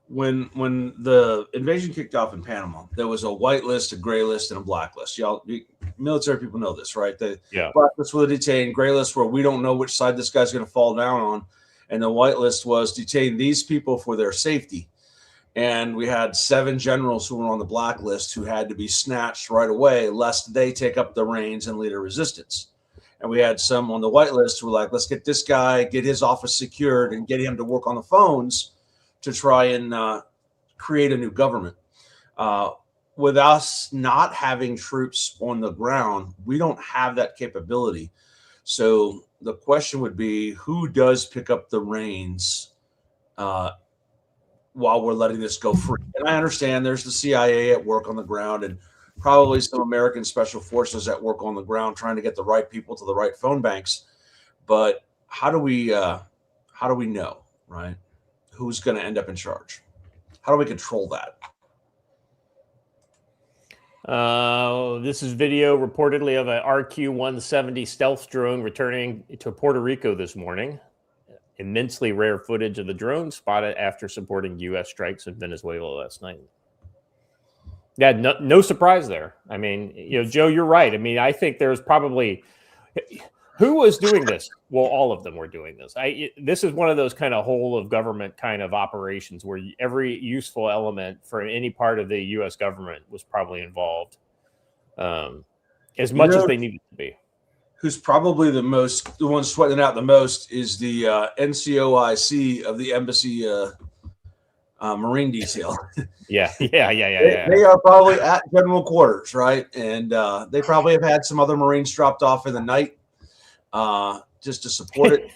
when the invasion kicked off in Panama, there was a white list, a gray list, and a black list. Y'all, military people know this, right? The black list were detained, gray list where we don't know which side this guy's going to fall down on, and the white list was detain these people for their safety. And we had 7 generals who were on the black list who had to be snatched right away, lest they take up the reins and lead a resistance. And we had some on the whitelist who were like, let's get this guy, get his office secured, and get him to work on the phones to try and create a new government. With us not having troops on the ground, we don't have that capability. So the question would be, who does pick up the reins while we're letting this go free? And I understand there's the CIA at work on the ground and probably some American special forces at work on the ground trying to get the right people to the right phone banks. But how do we know, right? Who's going to end up in charge? How do we control that? This is video reportedly of an RQ-170 stealth drone returning to Puerto Rico this morning. Immensely rare footage of the drone spotted after supporting U.S. strikes in Venezuela last night. Yeah, no surprise there. I mean, Joe, you're right. I mean, I think there's probably who was doing this. Well, all of them were doing this. This is one of those kind of whole of government kind of operations where every useful element for any part of the U.S. government was probably involved, as much as they needed to be. Who's probably the one sweating it out the most is the NCOIC of the embassy Marine detail. Yeah. They are probably at general quarters, right? And they probably have had some other Marines dropped off in the night just to support it.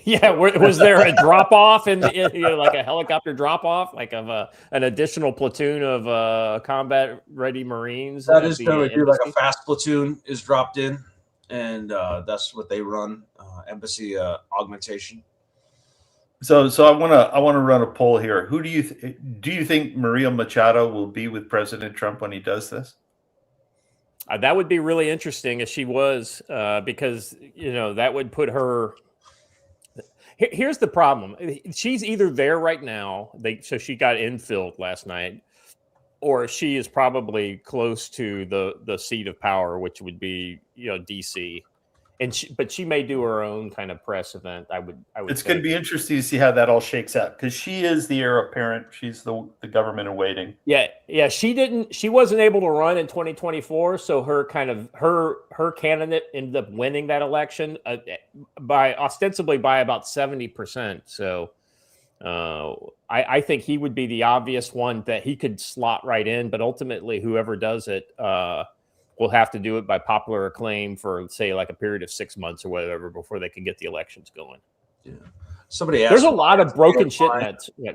Yeah, was there a drop off in like a helicopter drop off, like of an additional platoon of combat ready Marines? That is going to do like a fast platoon is dropped in, and that's what they run, embassy augmentation. So I want to run a poll here. Who do you think Maria Machado will be with President Trump when he does this? That would be really interesting if she was, because that would put her. Here's the problem: she's either there right now, so she got infilled last night, or she is probably close to the seat of power, which would be DC. But she may do her own kind of press event. I would. It's going to be interesting to see how that all shakes out, because she is the heir apparent. She's the government in waiting. Yeah. She wasn't able to run in 2024, so her candidate ended up winning that election ostensibly by about 70%. So I think he would be the obvious one that he could slot right in. But ultimately, whoever does it. Will have to do it by popular acclaim for, say, like a period of 6 months or whatever before they can get the elections going. Yeah. Somebody asked. There's a lot of broken shit in that. Yeah,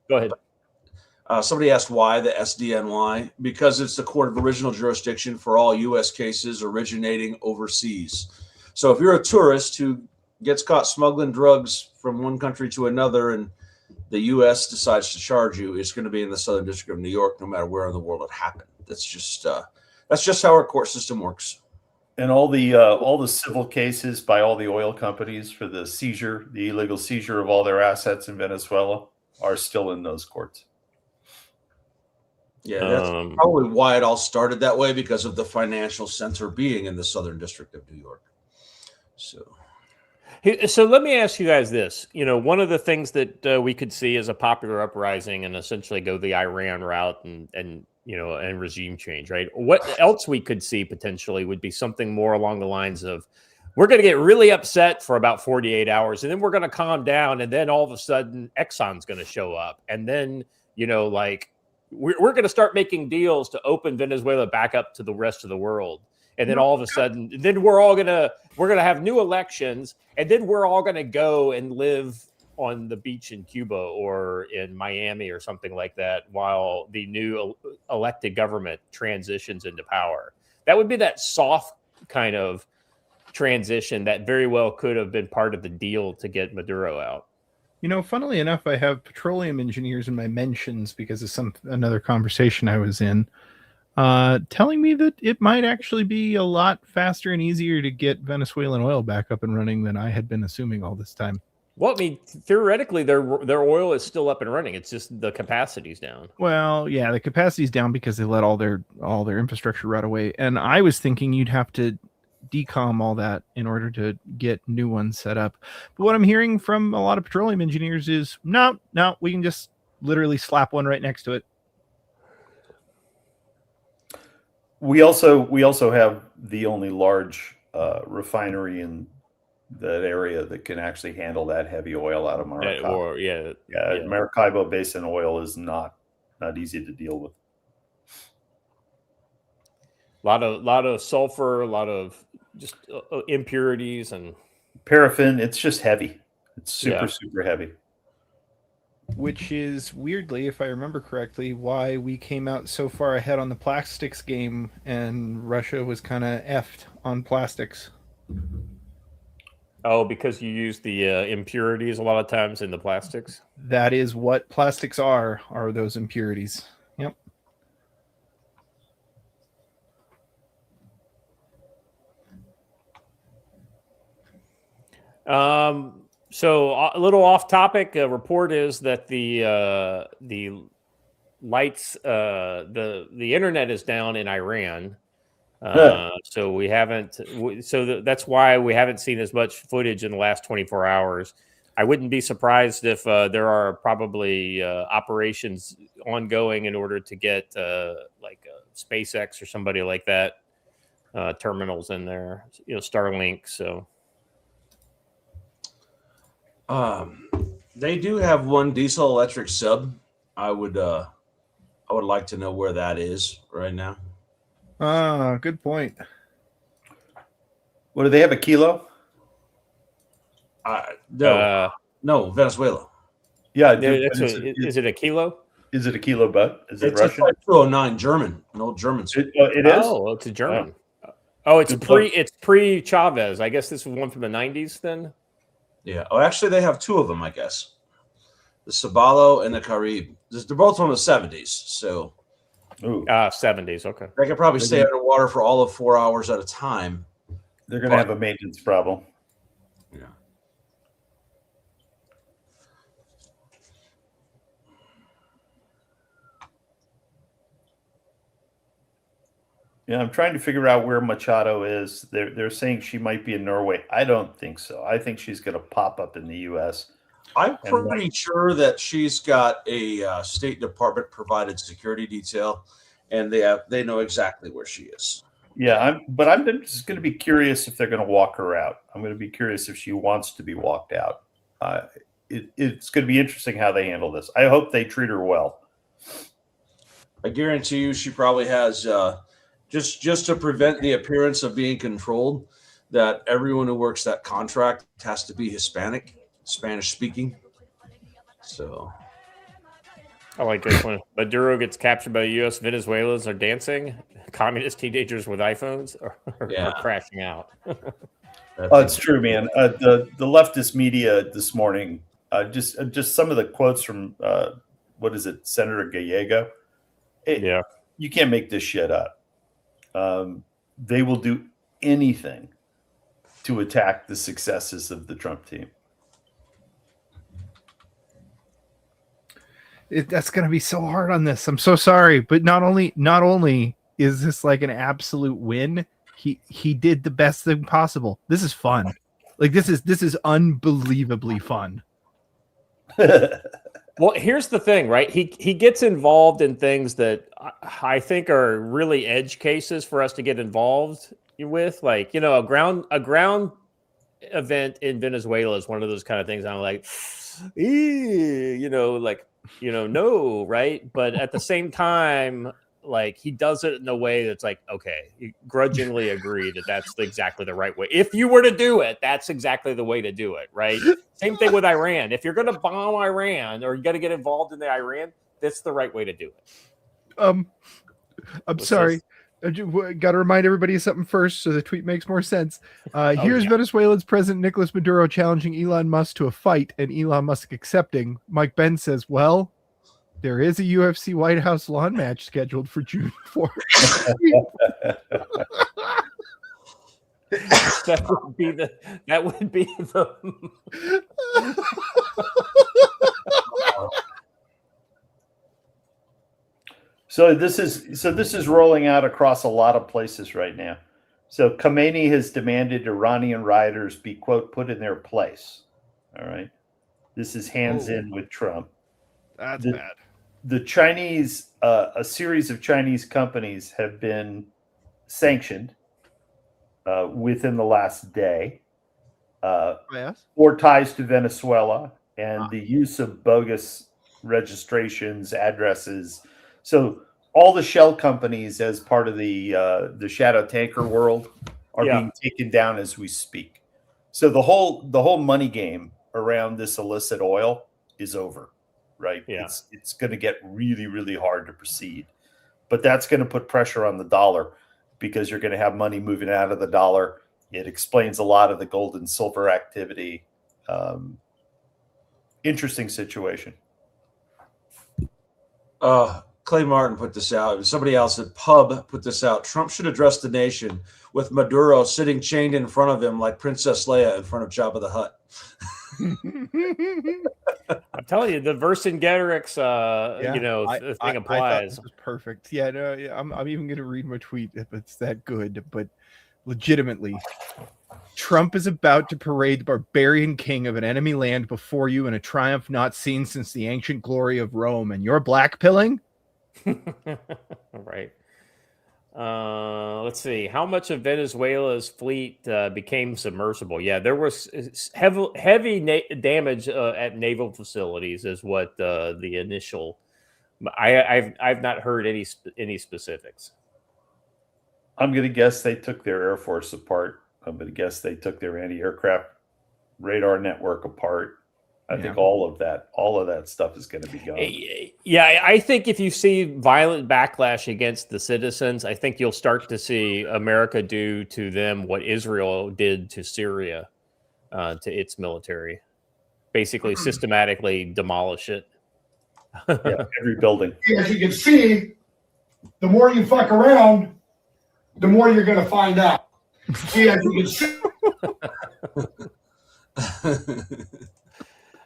go ahead. Somebody asked why the SDNY, because it's the court of original jurisdiction for all U.S. cases originating overseas. So if you're a tourist who gets caught smuggling drugs from one country to another and the U.S. decides to charge you, it's going to be in the Southern District of New York, no matter where in the world it happened. That's just how our court system works. And all the civil cases by all the oil companies for the illegal seizure of all their assets in Venezuela are still in those courts. Yeah, that's probably why it all started that way, because of the financial center being in the Southern District of New York. So let me ask you guys this. One of the things that we could see is a popular uprising and essentially go the Iran route and regime change, right? What else we could see potentially would be something more along the lines of, we're going to get really upset for about 48 hours, and then we're going to calm down, and then all of a sudden Exxon's going to show up, and then we're going to start making deals to open Venezuela back up to the rest of the world, and then all of a sudden, then we're going to have new elections, and then we're all going to go and live on the beach in Cuba or in Miami or something like that while the new elected government transitions into power. That would be that soft kind of transition that very well could have been part of the deal to get Maduro out. Funnily enough, I have petroleum engineers in my mentions because of another conversation I was in, telling me that it might actually be a lot faster and easier to get Venezuelan oil back up and running than I had been assuming all this time. Well, I mean, theoretically, their oil is still up and running. It's just the capacity's down. Well, yeah, the capacity's down because they let all their infrastructure rot away. And I was thinking you'd have to decom all that in order to get new ones set up. But what I'm hearing from a lot of petroleum engineers is, no, we can just literally slap one right next to it. We also have the only large refinery in that area that can actually handle that heavy oil out of Maracaibo. Maracaibo Basin oil is not easy to deal with. A lot of sulfur, a lot of just impurities and paraffin. It's just heavy. It's super heavy. Which is weirdly, if I remember correctly, why we came out so far ahead on the plastics game and Russia was kind of effed on plastics. Oh, because you use the impurities a lot of times in the plastics? That is what plastics are those impurities. Yep. So a little off topic. A report is that the lights, the internet is down in Iran. So we haven't. That's why we haven't seen as much footage in the last 24 hours. I wouldn't be surprised if there are probably operations ongoing in order to get SpaceX or somebody like that terminals in there. Starlink. So. They do have one diesel electric sub. I would like to know where that is right now. Good point. What do they have, a kilo? No, Venezuela. Yeah, is it a kilo? Is it a kilo, bud? Is it it's Russian? Like 209 German, an old German. It is. Oh, it's a German. It's pre Chavez. I guess this was one from the 90s then. Yeah. Oh, actually, they have two of them, I guess. The Sabalo and the Carib. They're both from the 70s, so. 70s. Okay. They could probably stay underwater for all of 4 hours at a time. They're going to have a maintenance problem. Yeah. Yeah, I'm trying to figure out where Machado is. They're saying she might be in Norway. I don't think so. I think she's going to pop up in the U.S. I'm pretty sure that she's got a State Department provided security detail, and they know exactly where she is. Yeah, I'm just going to be curious if they're going to walk her out. I'm going to be curious if she wants to be walked out. It's going to be interesting how they handle this. I hope they treat her well. I guarantee you, she probably has. Just to prevent the appearance of being controlled, that everyone who works that contract has to be Hispanic, Spanish speaking. So I like this one. Maduro gets captured by the U.S. Venezuelans are dancing. Communist teenagers with iPhones are crashing out. It's true, man. The leftist media this morning, just some of the quotes from what is it, Senator Gallego? You can't make this shit up. They will do anything to attack the successes of the Trump team. That's going to be so hard on this. I'm so sorry, but not only is this like an absolute win, he did the best thing possible. This is fun. Like this is unbelievably fun. Well, here's the thing, right? He gets involved in things that I think are really edge cases for us to get involved with. Like, a ground event in Venezuela is one of those kind of things. I'm like, no, right? But at the same time, like he does it in a way that's like, okay, you grudgingly agree that that's exactly the right way. If you were to do it, that's exactly the way to do it, right? Same thing with Iran. If you're going to bomb Iran or you got to get involved in the Iran, that's the right way to do it. I'm sorry. I got to remind everybody of something first so the tweet makes more sense. Here's Venezuela's President Nicolas Maduro challenging Elon Musk to a fight and Elon Musk accepting. Mike Ben says, well, there is a UFC White House lawn match scheduled for June 4th. That would be the So this is rolling out across a lot of places right now. So Khamenei has demanded Iranian rioters be, quote, put in their place. All right. This is hands in with Trump. That's bad. The Chinese, a series of Chinese companies have been sanctioned within the last day, Yes. or ties to Venezuela, and the use of bogus registrations, addresses. So all the shell companies, as part of the shadow tanker world, are being taken down as we speak. So the whole money game around this illicit oil is over, right? Yeah. It's going to get really, really hard to proceed, but that's going to put pressure on the dollar because you're going to have money moving out of the dollar. It explains a lot of the gold and silver activity. Interesting situation. Clay Martin put this out. Somebody else at Pub put this out. Trump should address the nation with Maduro sitting chained in front of him like Princess Leia in front of Jabba the Hutt. I'm telling you, the Vercingetorix, thing applies. I thought this was perfect. Yeah, no, yeah, I'm even going to read my tweet if it's that good. But legitimately, Trump is about to parade the barbarian king of an enemy land before you in a triumph not seen since the ancient glory of Rome, and you're blackpilling? Right. Let's see. How much of Venezuela's fleet became submersible? Yeah, there was heavy damage at naval facilities, is what the initial. I've not heard any specifics. I'm going to guess they took their Air Force apart. I'm going to guess they took their anti-aircraft radar network apart. I think all of that stuff is going to be gone. Yeah, I think if you see violent backlash against the citizens, I think you'll start to see America do to them what Israel did to Syria, to its military. Basically, systematically demolish it. Yeah, every building. As you can see, the more you fuck around, the more you're going to find out. See, as you can see.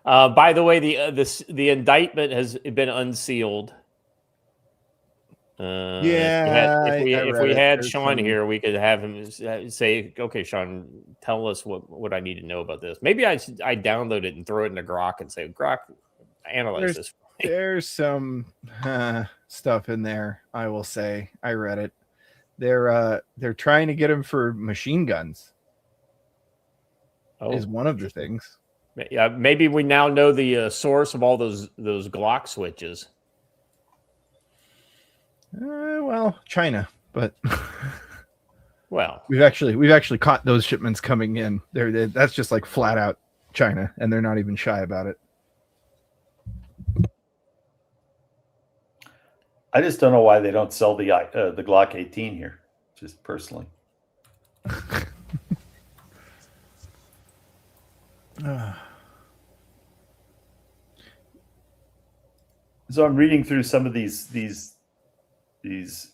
By the way, the indictment has been unsealed. If we had Sean here, we could have him say, "Okay, Sean, tell us what I need to know about this." Maybe I download it and throw it into Grok and say, "Grok, analyze this." There's some stuff in there. I will say, I read it. They're trying to get him for machine guns. Is one of the things. Yeah, maybe we now know the source of all those Glock switches. Well, China, but well, we've actually caught those shipments coming in. That's just like flat out China, and they're not even shy about it. I just don't know why they don't sell the Glock 18 here, just personally. So I'm reading through some of these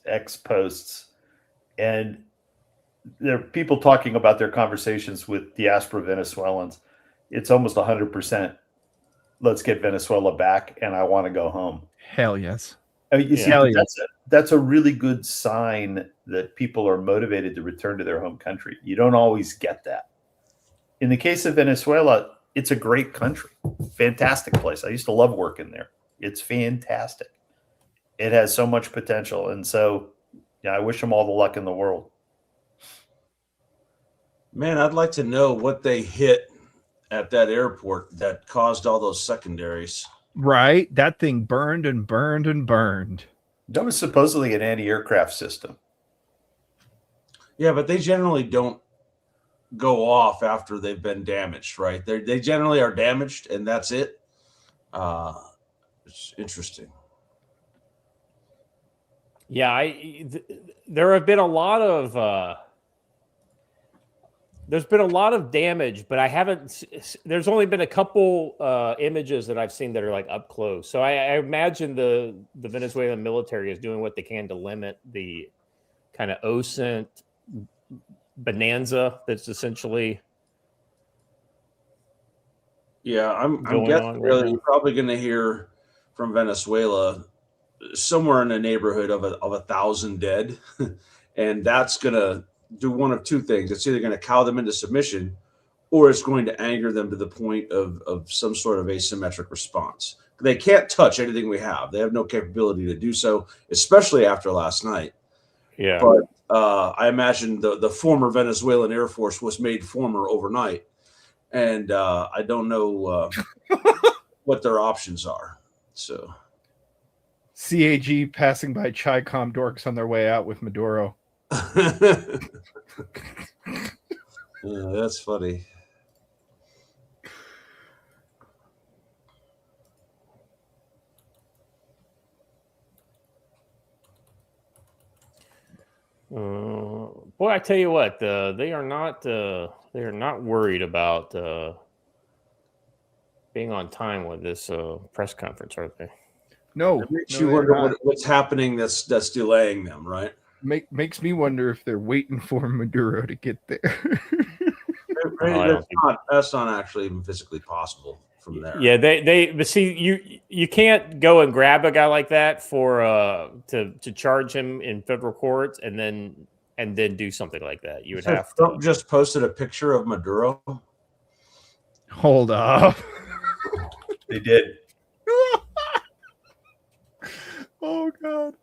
X posts, and there are people talking about their conversations with diaspora Venezuelans. It's almost 100%. Let's get Venezuela back, and I want to go home. Hell yes. I mean, you see, that's a really good sign that people are motivated to return to their home country. You don't always get that. In the case of Venezuela, it's a great country, fantastic place. I used to love working there. It's fantastic. It has so much potential. And so, yeah, I wish them all the luck in the world. Man, I'd like to know what they hit at that airport that caused all those secondaries. Right? That thing burned and burned and burned. That was supposedly an anti-aircraft system. Yeah, but they generally don't go off after they've been damaged, right? They generally are damaged, and that's it. It's interesting. Yeah, there have been a lot of there's been a lot of damage, but I haven't. There's only been a couple images that I've seen that are like up close. So I imagine the Venezuelan military is doing what they can to limit the kind of OSINT bonanza that's essentially. Yeah, I'm guessing really you're probably going to hear from Venezuela somewhere in the neighborhood of 1,000 dead, and that's going to do one of two things. It's either going to cow them into submission, or it's going to anger them to the point of some sort of asymmetric response. They can't touch anything we have. They have no capability to do so, especially after last night. Yeah. But I imagine the former Venezuelan Air Force was made former overnight, and I don't know what their options are. So, CAG passing by Chi-Com dorks on their way out with Maduro. that's funny. Boy, I tell you what, they are not worried about being on time with this press conference, are they? No, It makes no, you they're wonder not. what's happening that's delaying them, right? Makes me wonder if they're waiting for Maduro to get there. That's not actually even physically possible from there. Yeah, but see, you can't go and grab a guy like that for to charge him in federal courts and then do something like that. You would So have to. Trump just posted a picture of Maduro. Hold up. They did. Oh God.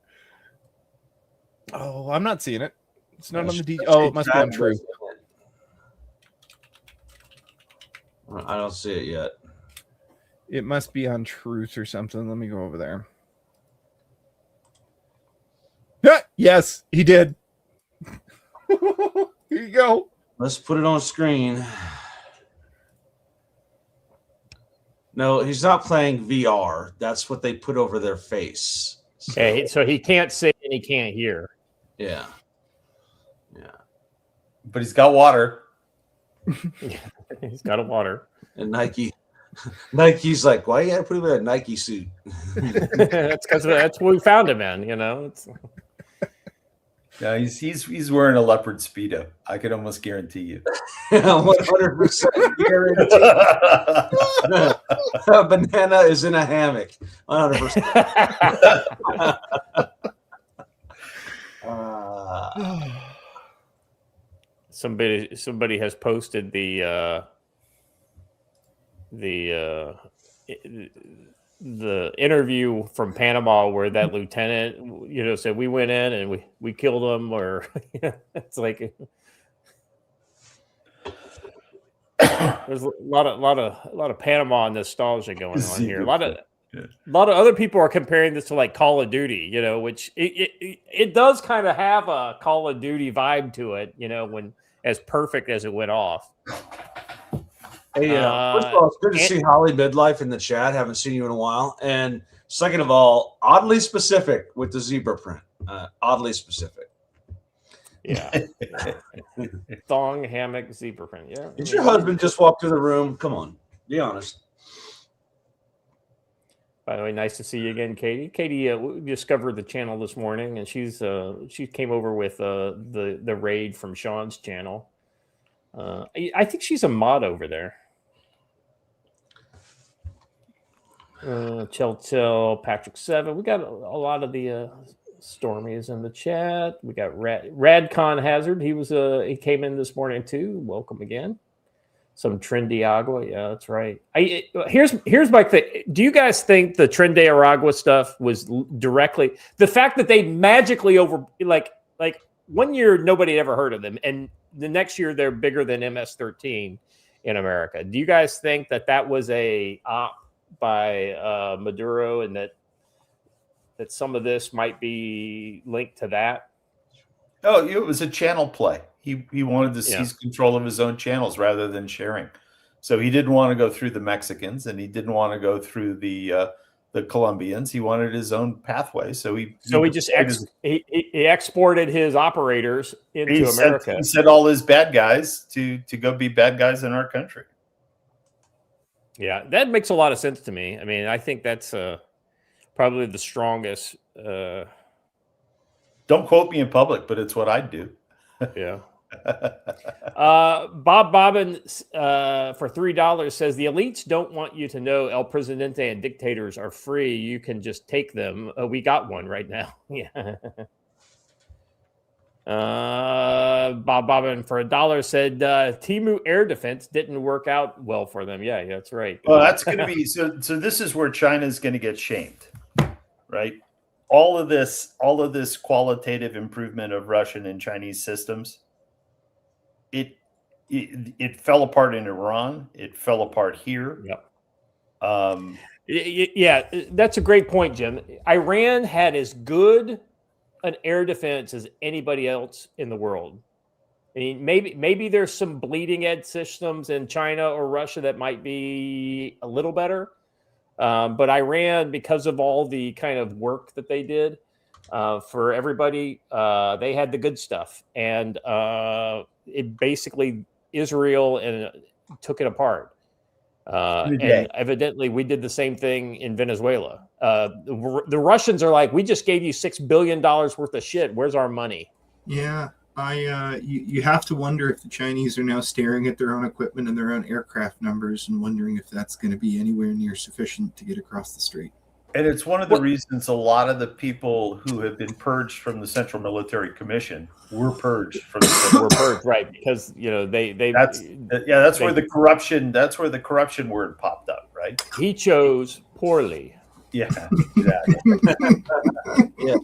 Oh, I'm not seeing it. It's not on the DJ. Oh, it must be on True. I don't see it yet. It must be on Truth or something. Let me go over there. Yeah, yes, he did. Here you go. Let's put it on screen. No, he's not playing VR. That's what they put over their face. Okay, so he can't see and he can't hear. Yeah. But he's got water. He's got a water. And Nike's like, why you gotta put him in a Nike suit? That's because that's what we found him in. Yeah, he's wearing a leopard Speedo. I could almost guarantee you. 100% guarantee. A banana is in a hammock. 100%. Somebody has posted the interview from Panama where that lieutenant, said we went in and we killed him, or it's like there's a lot of Panama nostalgia going on here. A lot of other people are comparing this to like Call of Duty, which it does kind of have a Call of Duty vibe to it, when as perfect as it went off. Hey, first of all, it's good to see Holly Midlife in the chat. Haven't seen you in a while. And second of all, oddly specific with the zebra print. Oddly specific. Yeah. Thong, hammock, zebra print. Yeah. Did your husband just walk through the room? Come on, be honest. By the way, nice to see you again, Katie. Katie we discovered the channel this morning, and she came over with the raid from Sean's channel. I think she's a mod over there. Chell, Patrick 7. We got a lot of the Stormies in the chat. We got Radcon Hazard. He came in this morning too. Welcome again. Some Trendy Agua. Yeah, that's right. Here's my thing. Do you guys think the Trendy Aragua stuff was directly the fact that they magically like 1 year nobody had ever heard of them, and the next year they're bigger than MS-13 in America? Do you guys think that was a op by Maduro, and that some of this might be linked to that? Oh, it was a channel play. He wanted to seize control of his own channels rather than sharing. So he didn't want to go through the Mexicans, and he didn't want to go through the Colombians. He wanted his own pathway. So he exported his operators into America. He said all his bad guys to go be bad guys in our country. Yeah, that makes a lot of sense to me. I mean, I think that's probably the strongest. Don't quote me in public, but it's what I'd do. Yeah. Bob Bobbin for $3 says the elites don't want you to know El Presidente and dictators are free. You can just take them. We got one right now. Yeah. Bob Bobbin for $1 said Timu air defense didn't work out well for them. Yeah, that's right. Well, that's going to be so. This is where China's going to get shamed, right? all of this qualitative improvement of Russian and Chinese systems, it fell apart in Iran. It fell apart here. Yep. Yeah, that's a great point, Jim. Iran had as good an air defense as anybody else in the world. I mean, maybe there's some bleeding edge systems in China or Russia that might be a little better. But Iran, because of all the kind of work that they did for everybody, they had the good stuff. And it basically, Israel and took it apart. And evidently we did the same thing in Venezuela. The Russians are like, we just gave you $6 billion worth of shit. Where's our money? Yeah. You have to wonder if the Chinese are now staring at their own equipment and their own aircraft numbers and wondering if that's going to be anywhere near sufficient to get across the strait. And it's one of the reasons a lot of the people who have been purged from the Central Military Commission were purged from the were purged, right? Because that's where the corruption word popped up, right? He chose poorly. Yeah, exactly. Yeah.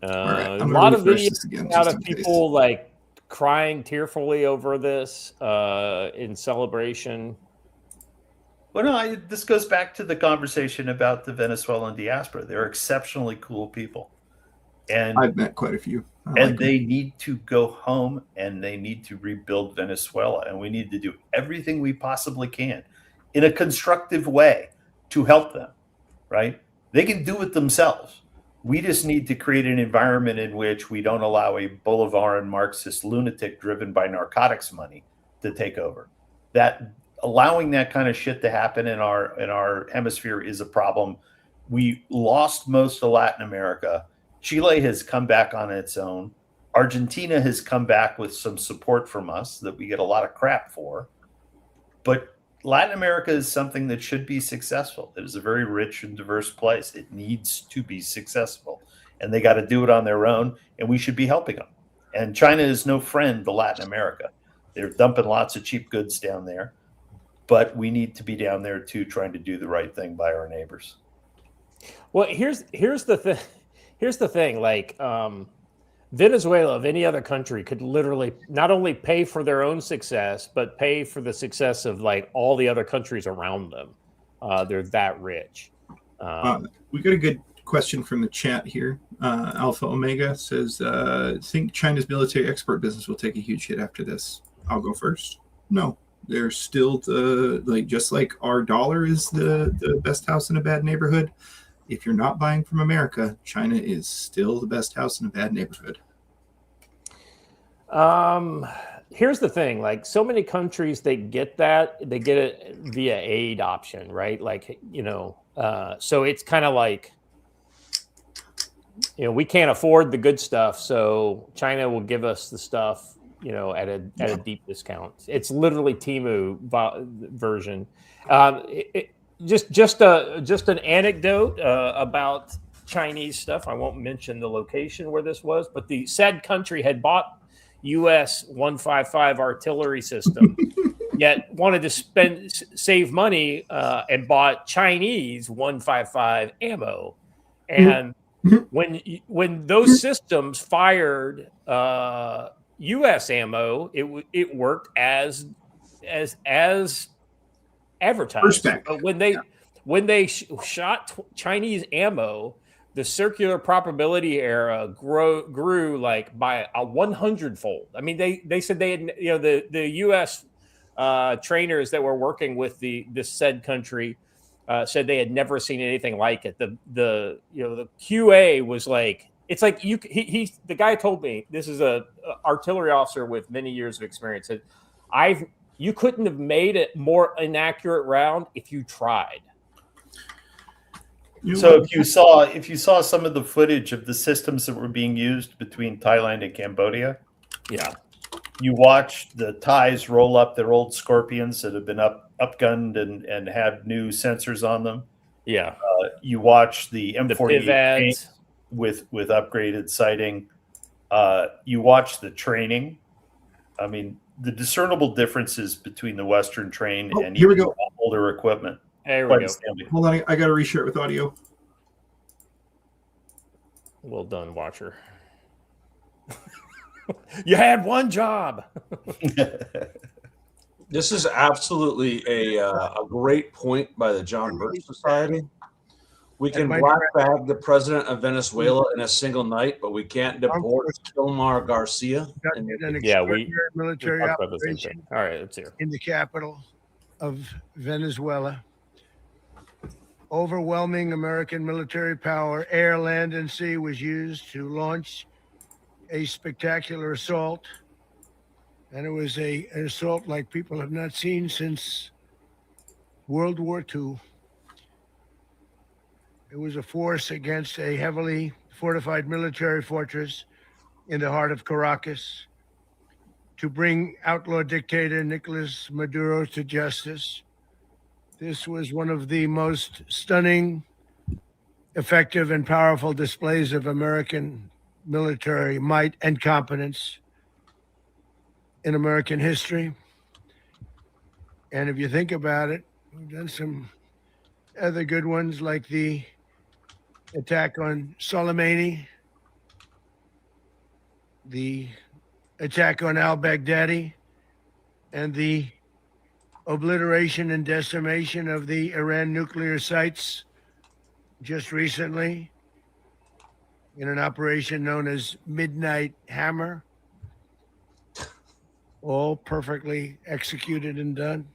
Right, a lot of videos out of people like crying tearfully over this in celebration. Well, no, this goes back to the conversation about the Venezuelan diaspora. They're exceptionally cool people. And I've met quite a few. They need to go home and they need to rebuild Venezuela. And we need to do everything we possibly can in a constructive way to help them, right? They can do it themselves. We just need to create an environment in which we don't allow a Bolivarian Marxist lunatic driven by narcotics money to take over. That allowing that kind of shit to happen in our hemisphere is a problem. We lost most of Latin America. Chile has come back on its own. Argentina has come back with some support from us that we get a lot of crap for. But Latin America is something that should be successful. It is a very rich and diverse place. It needs to be successful. And they got to do it on their own, and we should be helping them. And China is no friend to Latin America. They're dumping lots of cheap goods down there. But we need to be down there, too, trying to do the right thing by our neighbors. Well, here's the thing. Here's the thing. Like Venezuela, of any other country, could literally not only pay for their own success, but pay for the success of like all the other countries around them. They're that rich. We got a good question from the chat here. Alpha Omega says, think China's military export business will take a huge hit after this. I'll go first. No. They're still just like our dollar is the best house in a bad neighborhood. If you're not buying from America, China is still the best house in a bad neighborhood. Here's the thing: like so many countries, they get it via aid option, right? Like so it's kind of like we can't afford the good stuff, so China will give us the stuff. At a deep discount. It's literally Temu version. Just an anecdote about Chinese stuff. I won't mention the location where this was, but the said country had bought U.S. 155 artillery system, yet wanted to save money and bought Chinese 155 ammo. And when those systems fired U.S. ammo, it worked as advertised. But when they shot Chinese ammo, the circular probability era grew like by a 100-fold. I mean, they said they had the U.S. Trainers that were working with this said country said they had never seen anything like it. The QA was like. It's like the guy told me, this is a artillery officer with many years of experience, said, you couldn't have made a more inaccurate round if you tried. So if you saw some of the footage of the systems that were being used between Thailand and Cambodia, yeah, you watch the Thais roll up their old Scorpions that have been upgunned and have new sensors on them. Yeah, you watch the M48 with upgraded sighting. You watch the training. I mean, the discernible differences between the Western train and here we go. older equipment. There we Quite go. a Stanley. Hold on, I got to reshare it with audio. Well done, Watcher. You had one job. This is absolutely a great point by the John Birch Society. We can black bag the president of Venezuela in a single night, but we can't deport Kilmar Garcia. Yeah, we military talked about this thing. operation All right, let's hear. in the capital of Venezuela. Overwhelming American military power, air, land, and sea, was used to launch a spectacular assault. And it was an assault like people have not seen since World War II. It was a force against a heavily fortified military fortress in the heart of Caracas to bring outlaw dictator Nicolas Maduro to justice. This was one of the most stunning, effective, and powerful displays of American military might and competence in American history. And if you think about it, we've done some other good ones like the attack on Soleimani, the attack on al-Baghdadi, and the obliteration and decimation of the Iran nuclear sites just recently in an operation known as Midnight Hammer. All perfectly executed and done.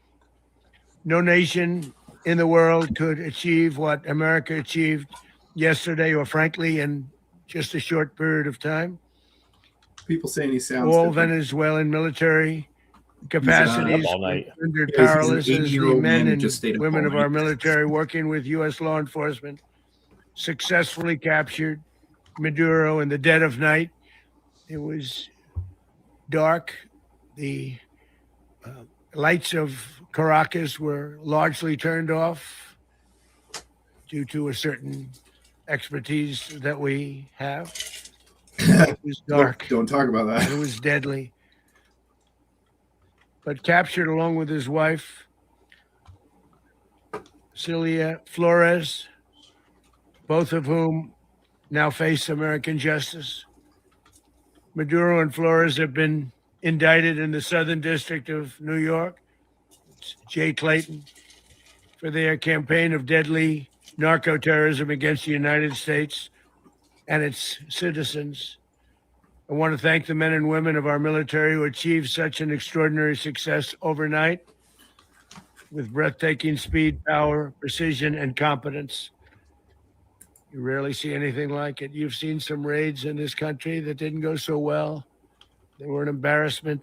No nation in the world could achieve what America achieved yesterday, or frankly, in just a short period of time. People saying he sounds All different. Venezuelan military capacities all night. rendered Yeah, he's an powerless as the 80-year-old man men who and just stayed up women all of our night. military working with U.S. law enforcement successfully captured Maduro in the dead of night. It was dark. The lights of Caracas were largely turned off due to a certain expertise that we have. It was dark. Don't talk about that. It was deadly. But captured along with his wife, Celia Flores, both of whom now face American justice. Maduro and Flores have been indicted in the Southern District of New York. It's Jay Clayton, for their campaign of deadly narco-terrorism against the United States and its citizens. I want to thank the men and women of our military who achieved such an extraordinary success overnight with breathtaking speed, power, precision, and competence. You rarely see anything like it. You've seen some raids in this country that didn't go so well. They were an embarrassment.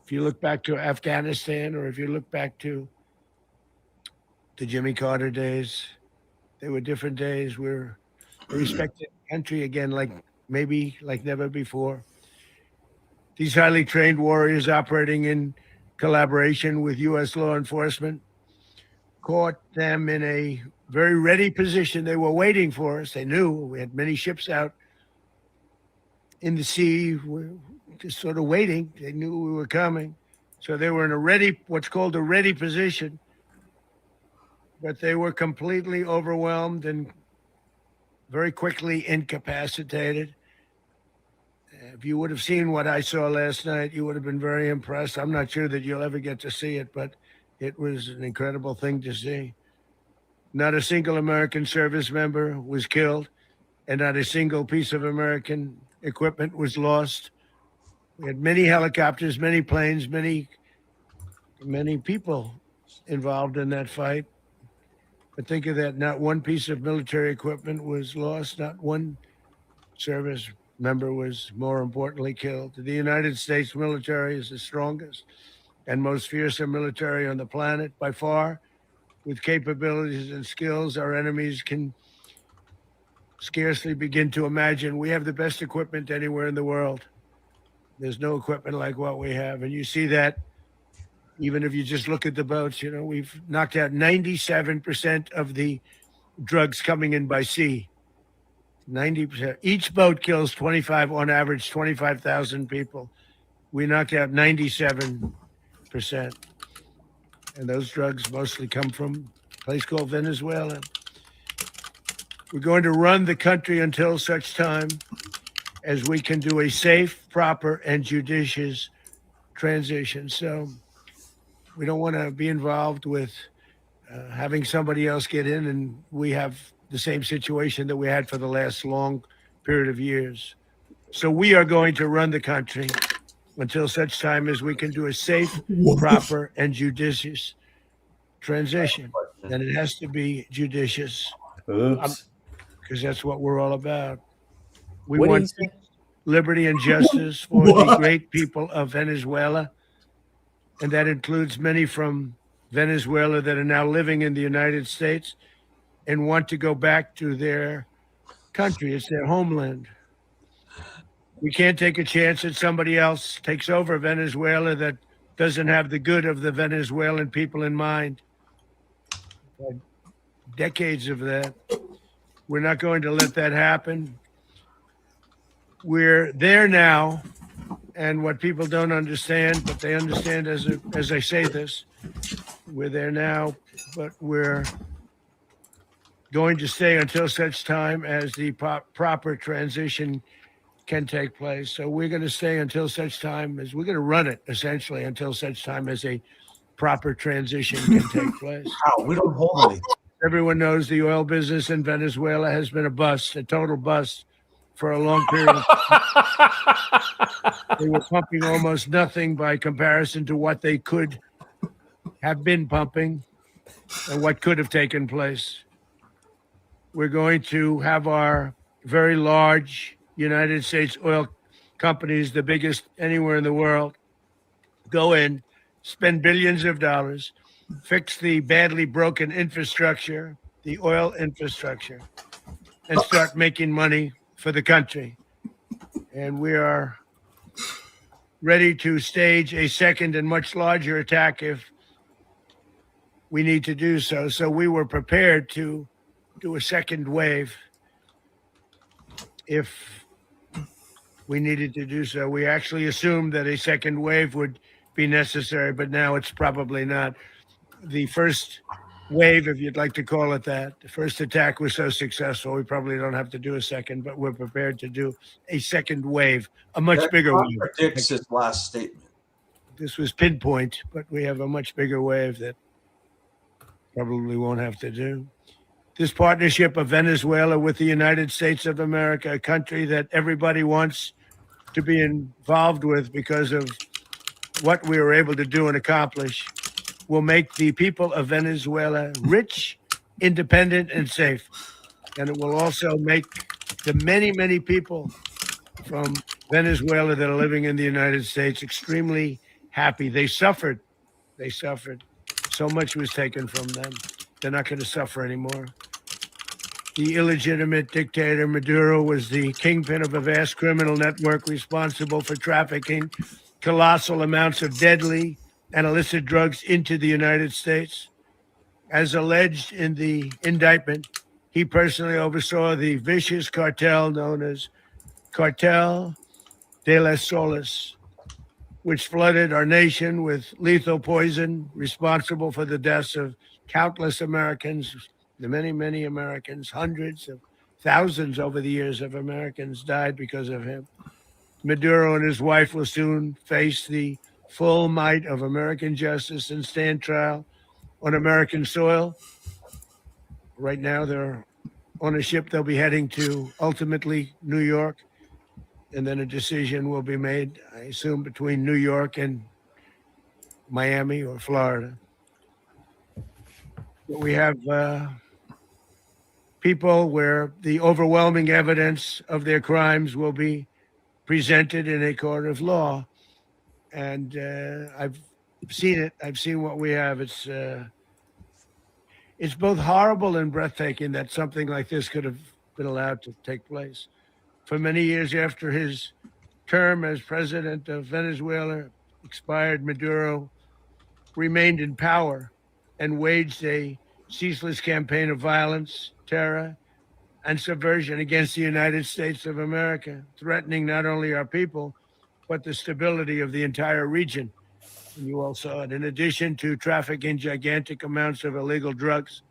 If you look back to Afghanistan, or if you look back to the Jimmy Carter days, they were different days. We're a respected country again, like never before. These highly trained warriors operating in collaboration with U.S. law enforcement caught them in a very ready position. They were waiting for us. They knew we had many ships out in the sea, just sort of waiting. They knew we were coming. So they were in what's called a ready position, but they were completely overwhelmed and very quickly incapacitated. If you would have seen what I saw last night, you would have been very impressed. I'm not sure that you'll ever get to see it, but it was an incredible thing to see. Not a single American service member was killed, and not a single piece of American equipment was lost. We had many helicopters, many planes, many people involved in that fight. But think of that, not one piece of military equipment was lost, not one service member was, more importantly, killed. The United States military is the strongest and most fearsome military on the planet by far, with capabilities and skills our enemies can scarcely begin to imagine. We have the best equipment anywhere in the world. There's no equipment like what we have. And you see that even if you just look at the boats. You know, we've knocked out 97% of the drugs coming in by sea. 90%. Each boat kills on average, 25,000 people. We knocked out 97%. And those drugs mostly come from place called Venezuela. We're going to run the country until such time as we can do a safe, proper, and judicious transition. So we don't want to be involved with having somebody else get in, and we have the same situation that we had for the last long period of years. So we are going to run the country until such time as we can do a safe, proper, and judicious transition. And it has to be judicious. Oops. Because that's what we're all about. We What do you want think? liberty and justice for the great people of Venezuela. And that includes many from Venezuela that are now living in the United States and want to go back to their country. It's their homeland. We can't take a chance that somebody else takes over Venezuela that doesn't have the good of the Venezuelan people in mind. Decades of that. We're not going to let that happen. We're there now, and what people don't understand, but they understand as I say this, we're there now, but we're going to stay until such time as the proper transition can take place. So we're going to stay until such time as we're going to run it, essentially, until such time as a proper transition can take place. Wow, we don't hold any. Everyone knows the oil business in Venezuela has been a bust, a total bust for a long period of time. They were pumping almost nothing by comparison to what they could have been pumping and what could have taken place. We're going to have our very large United States oil companies, the biggest anywhere in the world, go in, spend billions of dollars, fix the badly broken infrastructure, the oil infrastructure, and start making money for the country. And we are ready to stage a second and much larger attack if we need to do so. So we were prepared to do a second wave if we needed to do so. We actually assumed that a second wave would be necessary, but now it's probably not. The first wave, if you'd like to call it that, the first attack was so successful, we probably don't have to do a second, but we're prepared to do a second wave, a much bigger wave. Contradicts his last statement. This was pinpoint, but we have a much bigger wave that probably won't have to do. This partnership of Venezuela with the United States of America, a country that everybody wants to be involved with because of what we were able to do and accomplish, will make the people of Venezuela rich, independent, and safe. And it will also make the many, many people from Venezuela that are living in the United States extremely happy. They suffered. They suffered. So much was taken from them. They're not going to suffer anymore. The illegitimate dictator Maduro was the kingpin of a vast criminal network responsible for trafficking colossal amounts of deadly and illicit drugs into the United States. As alleged in the indictment, he personally oversaw the vicious cartel known as Cartel de las Solas, which flooded our nation with lethal poison, responsible for the deaths of countless Americans, the many, many Americans, hundreds of thousands over the years of Americans died because of him. Maduro and his wife will soon face the full might of American justice and stand trial on American soil. Right now, they're on a ship. They'll be heading to ultimately New York, and then a decision will be made, I assume, between New York and Miami or Florida. But we have people where the overwhelming evidence of their crimes will be presented in a court of law. And I've seen it. I've seen what we have. It's both horrible and breathtaking that something like this could have been allowed to take place. For many years after his term as president of Venezuela expired, Maduro remained in power and waged a ceaseless campaign of violence, terror, and subversion against the United States of America, threatening not only our people, but the stability of the entire region. And you all saw it. In addition to trafficking gigantic amounts of illegal drugs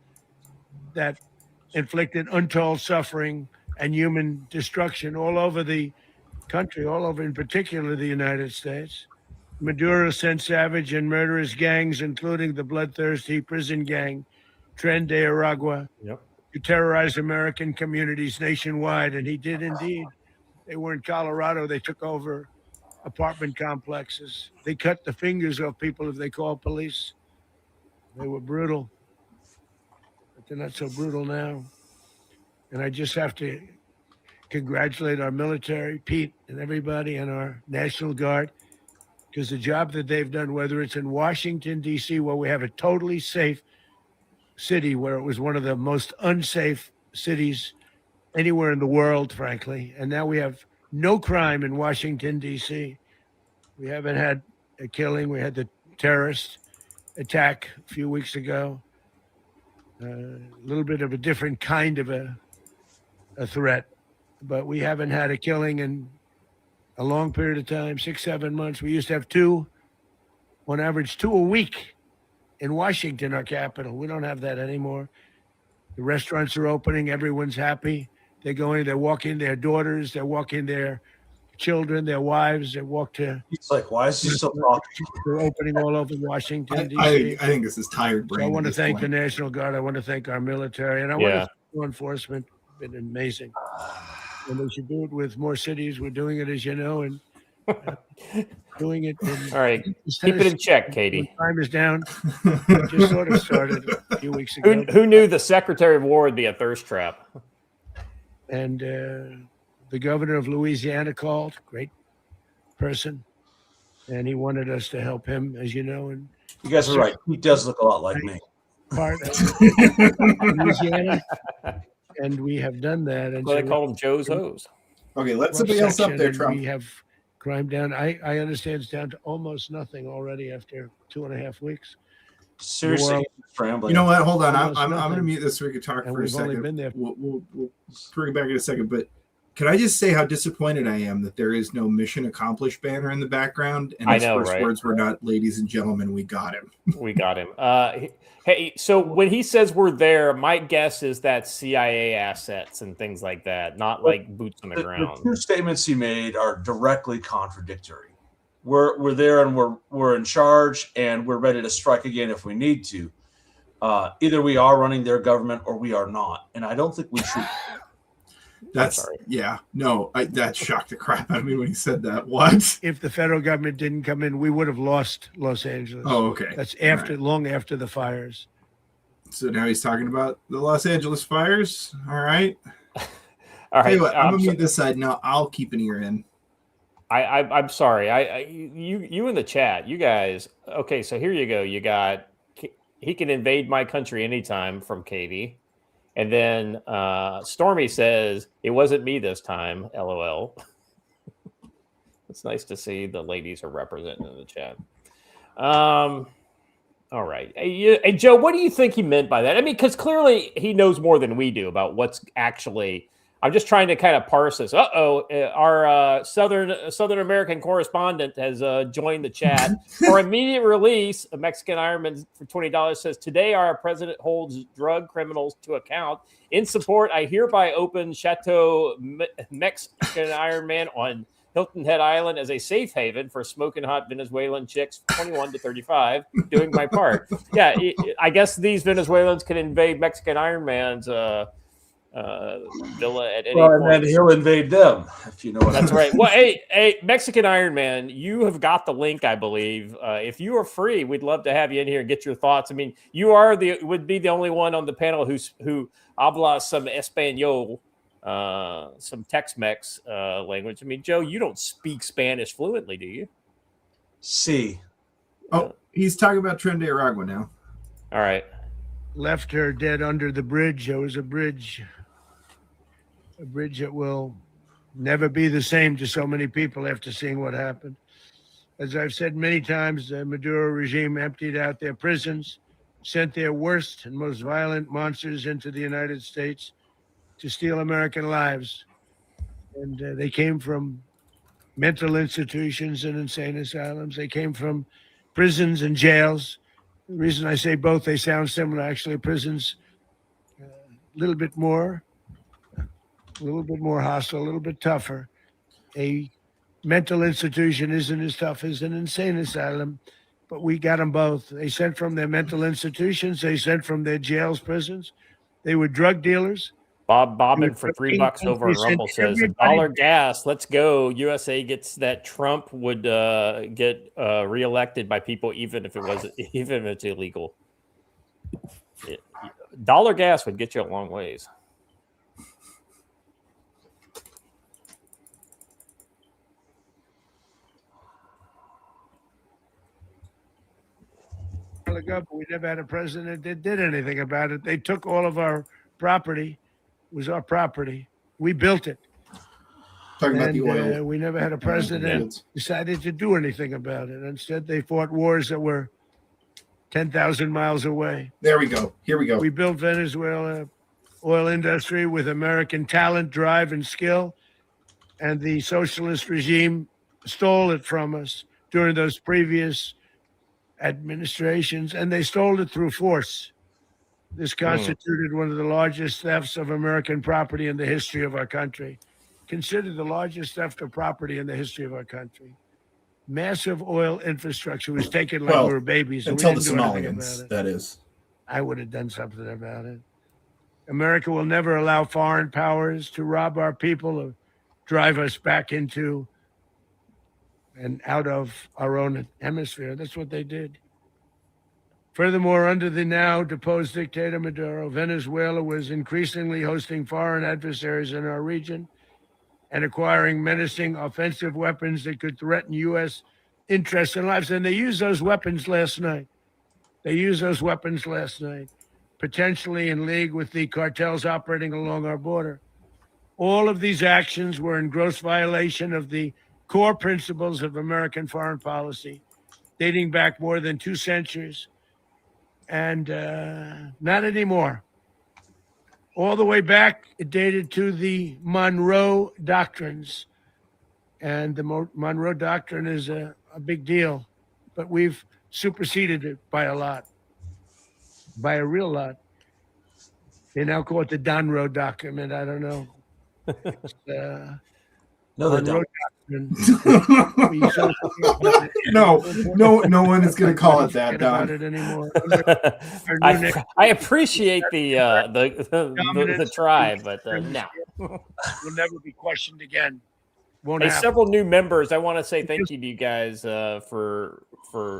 that inflicted untold suffering and human destruction all over the country, all over, in particular, the United States. Maduro sent savage and murderous gangs, including the bloodthirsty prison gang, Tren de Aragua, Yep. to terrorize American communities nationwide. And he did indeed. They were in Colorado. They took over apartment complexes. They cut the fingers off people if they called police. They were brutal, but they're not so brutal now. And I just have to congratulate our military, Pete, and everybody, and our National Guard, because the job that they've done, whether it's in Washington, D.C., where we have a totally safe city, where it was one of the most unsafe cities anywhere in the world, frankly, and now we have no crime in Washington, D.C. We haven't had a killing. We had the terrorist attack a few weeks ago. A little bit of a different kind of a threat, but we haven't had a killing in a long period of time, 6-7 months. We used to have two, on average, 2 a week in Washington, our capital. We don't have that anymore. The restaurants are opening. Everyone's happy. They're going, they're walking their daughters, they're walking their children, their wives. They walk to. He's like, why is he still talking? They're opening all over Washington, I D.C. think this is tired brain. So I want to at this thank the point. National Guard. I want to thank our military, and I want to thank law enforcement. Been amazing, and we should do it with more cities. We're doing it, as you know, and doing it. All right, keep it in check, Katie. Time is down. Just sort of started a few weeks ago. Who knew the Secretary of War would be a thirst trap? And the governor of Louisiana called, great person, and he wanted us to help him, as you know. And You guys are right. He does look a lot like me. part of Louisiana, and we have done that. And Well, they call him Joe's Hose. Okay, let somebody else up there, and Trump. we have crime down. I understand it's down to almost nothing already after 2.5 weeks. Seriously, Well, scrambling. You know what? Hold on. I'm Almost going to nothing. mute this so we can talk And for a we've only second. been there. We'll bring it back in a second. But can I just say how disappointed I am that there is no mission accomplished banner in the background? And I his know, first right? words were not, ladies and gentlemen, we got him. We got him. Hey, so when he says we're there, my guess is that CIA assets and things like that, not like boots on the The ground. two statements he made are directly contradictory. We're there and we're in charge and we're ready to strike again if we need to. Either we are running their government or we are not, and I don't think we should. That's that shocked the crap out of me when he said that. What? If the federal government didn't come in, we would have lost Los Angeles. Oh, okay. That's All after, right. long after the fires. So now he's talking about the Los Angeles fires. All right. All Tell right, you what, I'm gonna mute this side now. I'll keep an ear in. I'm sorry. You in the chat, you guys. Okay, so here you go. You got he can invade my country anytime from Katie, and then Stormy says it wasn't me this time. LOL. It's nice to see the ladies are represented in the chat. All right. Hey, Joe, what do you think he meant by that? I mean, because clearly he knows more than we do about what's actually. I'm just trying to kind of parse this. Our Southern American correspondent has joined the chat. For immediate release, a Mexican Ironman for $20 says, today our president holds drug criminals to account. In support, I hereby open Chateau Mexican Ironman on Hilton Head Island as a safe haven for smoking hot Venezuelan chicks 21 to 35, doing my part. Yeah, I guess these Venezuelans can invade Mexican Ironman's villa at any point. And then he'll invade them, if you know what That's I mean. right. Well, hey, Mexican Ironman, you have got the link, I believe. If you are free, we'd love to have you in here and get your thoughts. I mean, you would be the only one on the panel who habla some Espanol, some Tex-Mex language. I mean, Joe, you don't speak Spanish fluently, do you? See. Oh, he's talking about Tren de Aragua now. All right. Left her dead under the bridge. There was a bridge that will never be the same to so many people after seeing what happened. As I've said many times, the Maduro regime emptied out their prisons, sent their worst and most violent monsters into the United States to steal American lives. And they came from mental institutions and insane asylums. They came from prisons and jails. The reason I say both, they sound similar. Actually, prisons little bit more hostile, a little bit tougher. A mental institution isn't as tough as an insane asylum, but we got them both. They sent from their mental institutions. They sent from their jails, prisons. They were drug dealers. Bobbin for $3 over in Rumble says $1 gas. Let's go. USA gets that Trump would get reelected by people even if it's illegal. $1 gas would get you a long ways. But we never had a president that did anything about it. They took all of our property. It was our property. We built it. Talking about the oil. We never had a president decided to do anything about it. Instead, they fought wars that were 10,000 miles away. There we go. Here we go. We built Venezuela oil industry with American talent, drive, and skill. And the socialist regime stole it from us during those previous administrations, and they stole it through force. This constituted one of the largest thefts of American property in the history of our country. Considered the largest theft of property in the history of our country. Massive oil infrastructure was taken like we were babies. Until the Somalians, that is. I would have done something about it. America will never allow foreign powers to rob our people or drive us back into and out of our own hemisphere. That's what they did. Furthermore, under the now deposed dictator Maduro, Venezuela was increasingly hosting foreign adversaries in our region and acquiring menacing offensive weapons that could threaten U.S. interests and lives. And they used those weapons last night. Potentially in league with the cartels operating along our border. All of these actions were in gross violation of the core principles of American foreign policy, dating back more than 2 centuries, and not anymore. All the way back, it dated to the Monroe Doctrines, and the Monroe Doctrine is a big deal, but we've superseded it by a lot, by a real lot. They now call it the Monroe Document. I don't know. No, they don't. No one is going to call it that. I appreciate the try, but no. Will never be questioned again. Several new members. I want to say thank you to you guys for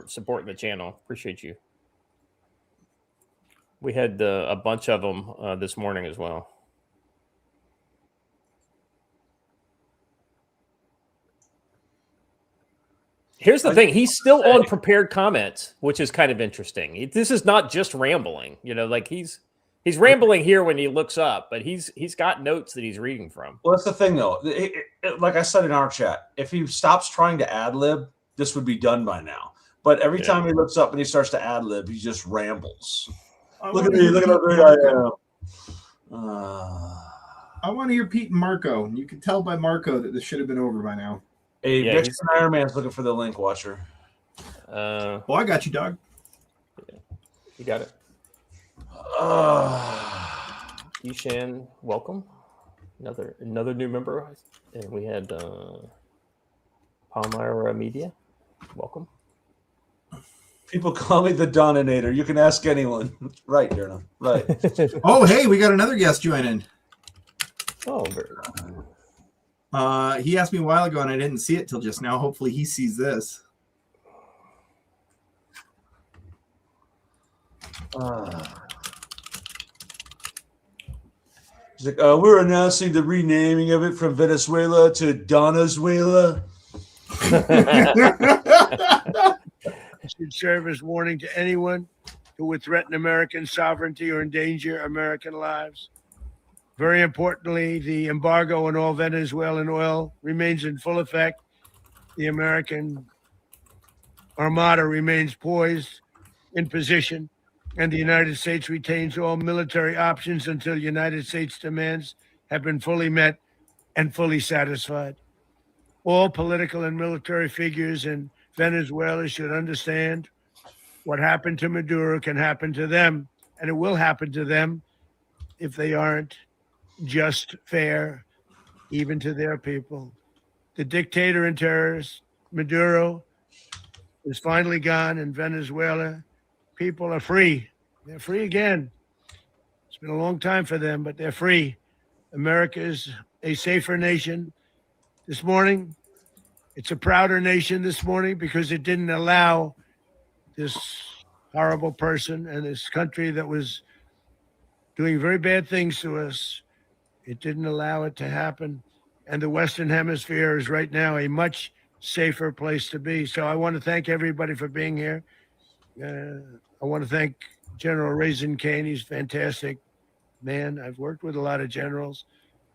supporting the channel. Appreciate you. We had a bunch of them this morning as well. Here's the thing. He's still on prepared comments, which is kind of interesting. This is not just rambling, like he's rambling here when he looks up, but he's got notes that he's reading from. Well, that's the thing, though. Like I said in our chat, if he stops trying to ad lib, this would be done by now. But every time he looks up and he starts to ad lib, he just rambles. Look at me. Look at how great I am. I want to hear Pete and Marco. You can tell by Marco that this should have been over by now. Hey, Vixen Iron Man's looking for the link, Watcher. I got you, dog. Yeah, you got it. Yushan, welcome. Another new member. And we had Palmyra Media. Welcome. People call me the Doninator. You can ask anyone. Right, Derna. Right. Oh, hey, we got another guest joining. Oh, very good. He asked me a while ago, and I didn't see it till just now. Hopefully, he sees this. He's like, we're announcing the renaming of it from Venezuela to Donazuela. Should serve as warning to anyone who would threaten American sovereignty or endanger American lives. Very importantly, the embargo on all Venezuelan oil remains in full effect. The American Armada remains poised in position, and the United States retains all military options until United States demands have been fully met and fully satisfied. All political and military figures in Venezuela should understand what happened to Maduro can happen to them, and it will happen to them if they aren't just, fair, even to their people. The dictator and terrorist, Maduro, is finally gone in Venezuela. People are free. They're free again. It's been a long time for them, but they're free. America is a safer nation this morning. It's a prouder nation this morning because it didn't allow this horrible person and this country that was doing very bad things to us. It didn't allow it to happen. And the Western Hemisphere is right now a much safer place to be. So I want to thank everybody for being here. I want to thank General Raisin Kane. He's a fantastic man. I've worked with a lot of generals.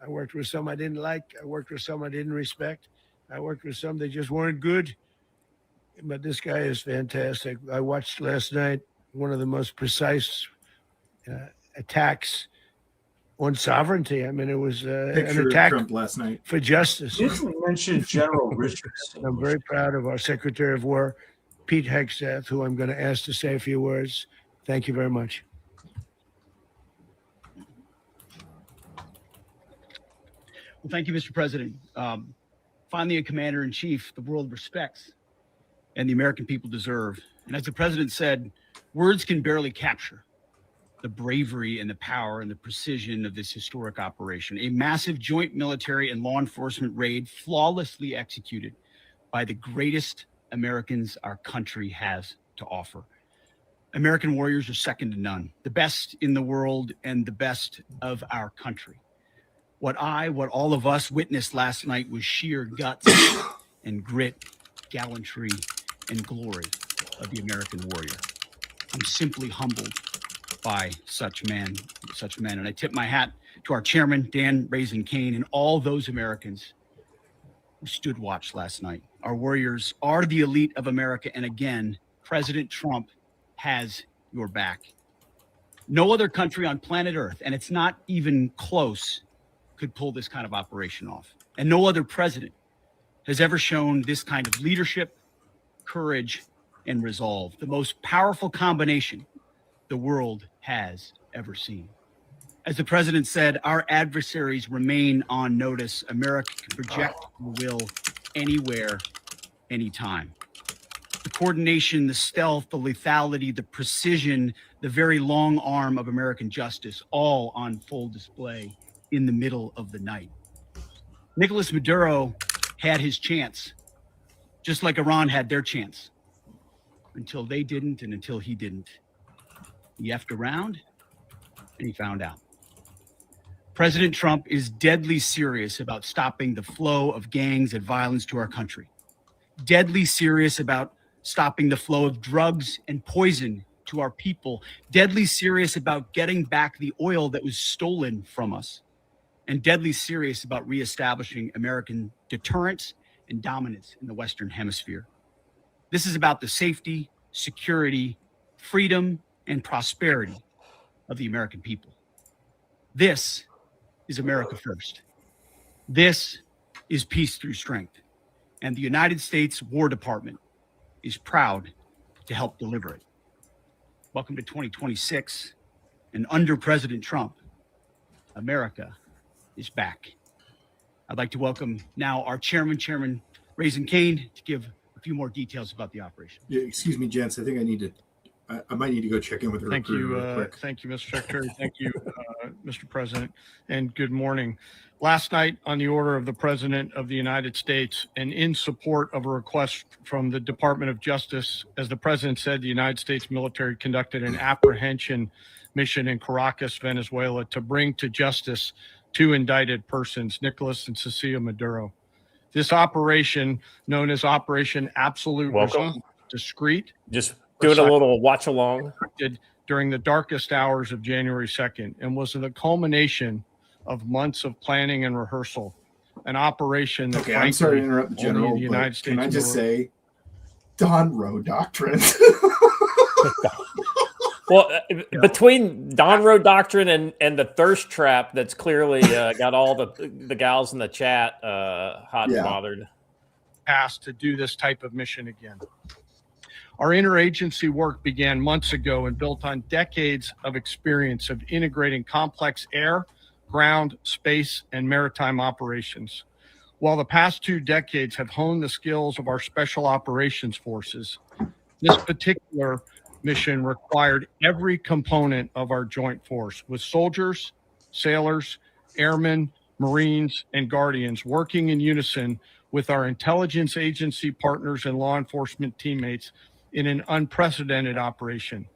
I worked with some I didn't like. I worked with some I didn't respect. I worked with some that just weren't good. But this guy is fantastic. I watched last night one of the most precise attacks on sovereignty. I mean, it was an attack Trump last night for justice. You didn't mention General Richardson. I'm very proud of our Secretary of War, Pete Hegseth, who I'm going to ask to say a few words. Thank you very much. Well, thank you, Mr. President. Finally, a commander-in-chief the world respects and the American people deserve. And as the president said, words can barely capture the bravery and the power and the precision of this historic operation. A massive joint military and law enforcement raid flawlessly executed by the greatest Americans our country has to offer. American warriors are second to none, the best in the world and the best of our country. What all of us witnessed last night was sheer guts and grit, gallantry, and glory of the American warrior. I'm simply humbled by such men. And I tip my hat to our chairman, Dan Raisin Kane, and all those Americans who stood watch last night. Our warriors are the elite of America. And again, President Trump has your back. No other country on planet Earth, and it's not even close, could pull this kind of operation off. And no other president has ever shown this kind of leadership, courage, and resolve. The most powerful combination the world has ever seen. As the president said, our adversaries remain on notice. America can project the will anywhere, anytime. The coordination, the stealth, the lethality, the precision, the very long arm of American justice, all on full display in the middle of the night. Nicolas Maduro had his chance, just like Iran had their chance, until they didn't and until he didn't. He effed around and he found out. President Trump is deadly serious about stopping the flow of gangs and violence to our country. Deadly serious about stopping the flow of drugs and poison to our people. Deadly serious about getting back the oil that was stolen from us. And deadly serious about reestablishing American deterrence and dominance in the Western Hemisphere. This is about the safety, security, freedom, and prosperity of the American people. This is America first. This is peace through strength. And the United States War Department is proud to help deliver it. Welcome to 2026. And under President Trump, America is back. I'd like to welcome now our Chairman Raisin Kane, to give a few more details about the operation. Yeah, excuse me, gents. I think I might need to go check in with the recruiter real quick. Thank you, Mr. Secretary. Thank you, Mr. President, and good morning. Last night, on the order of the President of the United States and in support of a request from the Department of Justice, as the President said, the United States military conducted an apprehension mission in Caracas, Venezuela, to bring to justice two indicted persons, Nicolas and Cecilia Maduro. This operation, known as Operation Absolute Resolve, discreet, Just doing a little watch along, during the darkest hours of January 2nd, and was the culmination of months of planning and rehearsal. An operation that, okay, I'm sorry to interrupt the general, the United States can I just say, Don Roe doctrine. Well, between Don Roe doctrine and the thirst trap, that's clearly got all the gals in the chat hot and bothered. Asked to do this type of mission again. Our interagency work began months ago and built on decades of experience of integrating complex air, ground, space, and maritime operations. While the past 2 decades have honed the skills of our special operations forces, this particular mission required every component of our joint force, with soldiers, sailors, airmen, Marines, and Guardians working in unison with our intelligence agency partners and law enforcement teammates in an unprecedented operation.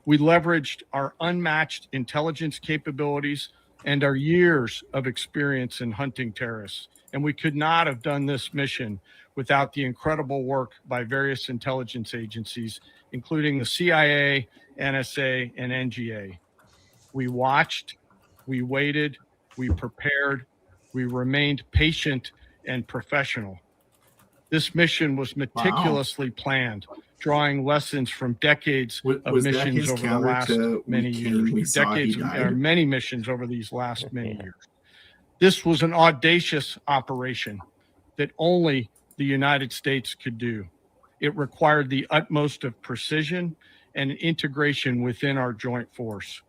We leveraged our unmatched intelligence capabilities and our years of experience in hunting terrorists. And we could not have done this mission without the incredible work by various intelligence agencies, including the CIA, NSA, and NGA. We watched, we waited, we prepared, we remained patient and professional. This mission was meticulously planned, drawing lessons from decades of missions over the last many years, many missions over these last many years. This was an audacious operation that only the United States could do. It required the utmost of precision and integration within our joint force.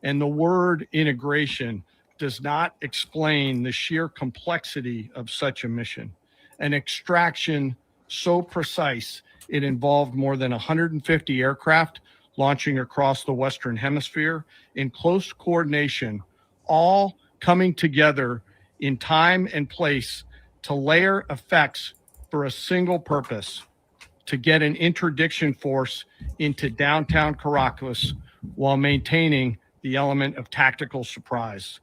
And the word integration does not explain the sheer complexity of such a mission. An extraction so precise, it involved more than 150 aircraft launching across the Western Hemisphere in close coordination, all coming together in time and place to layer effects for a single purpose, to get an interdiction force into downtown Caracas while maintaining the element of tactical surprise.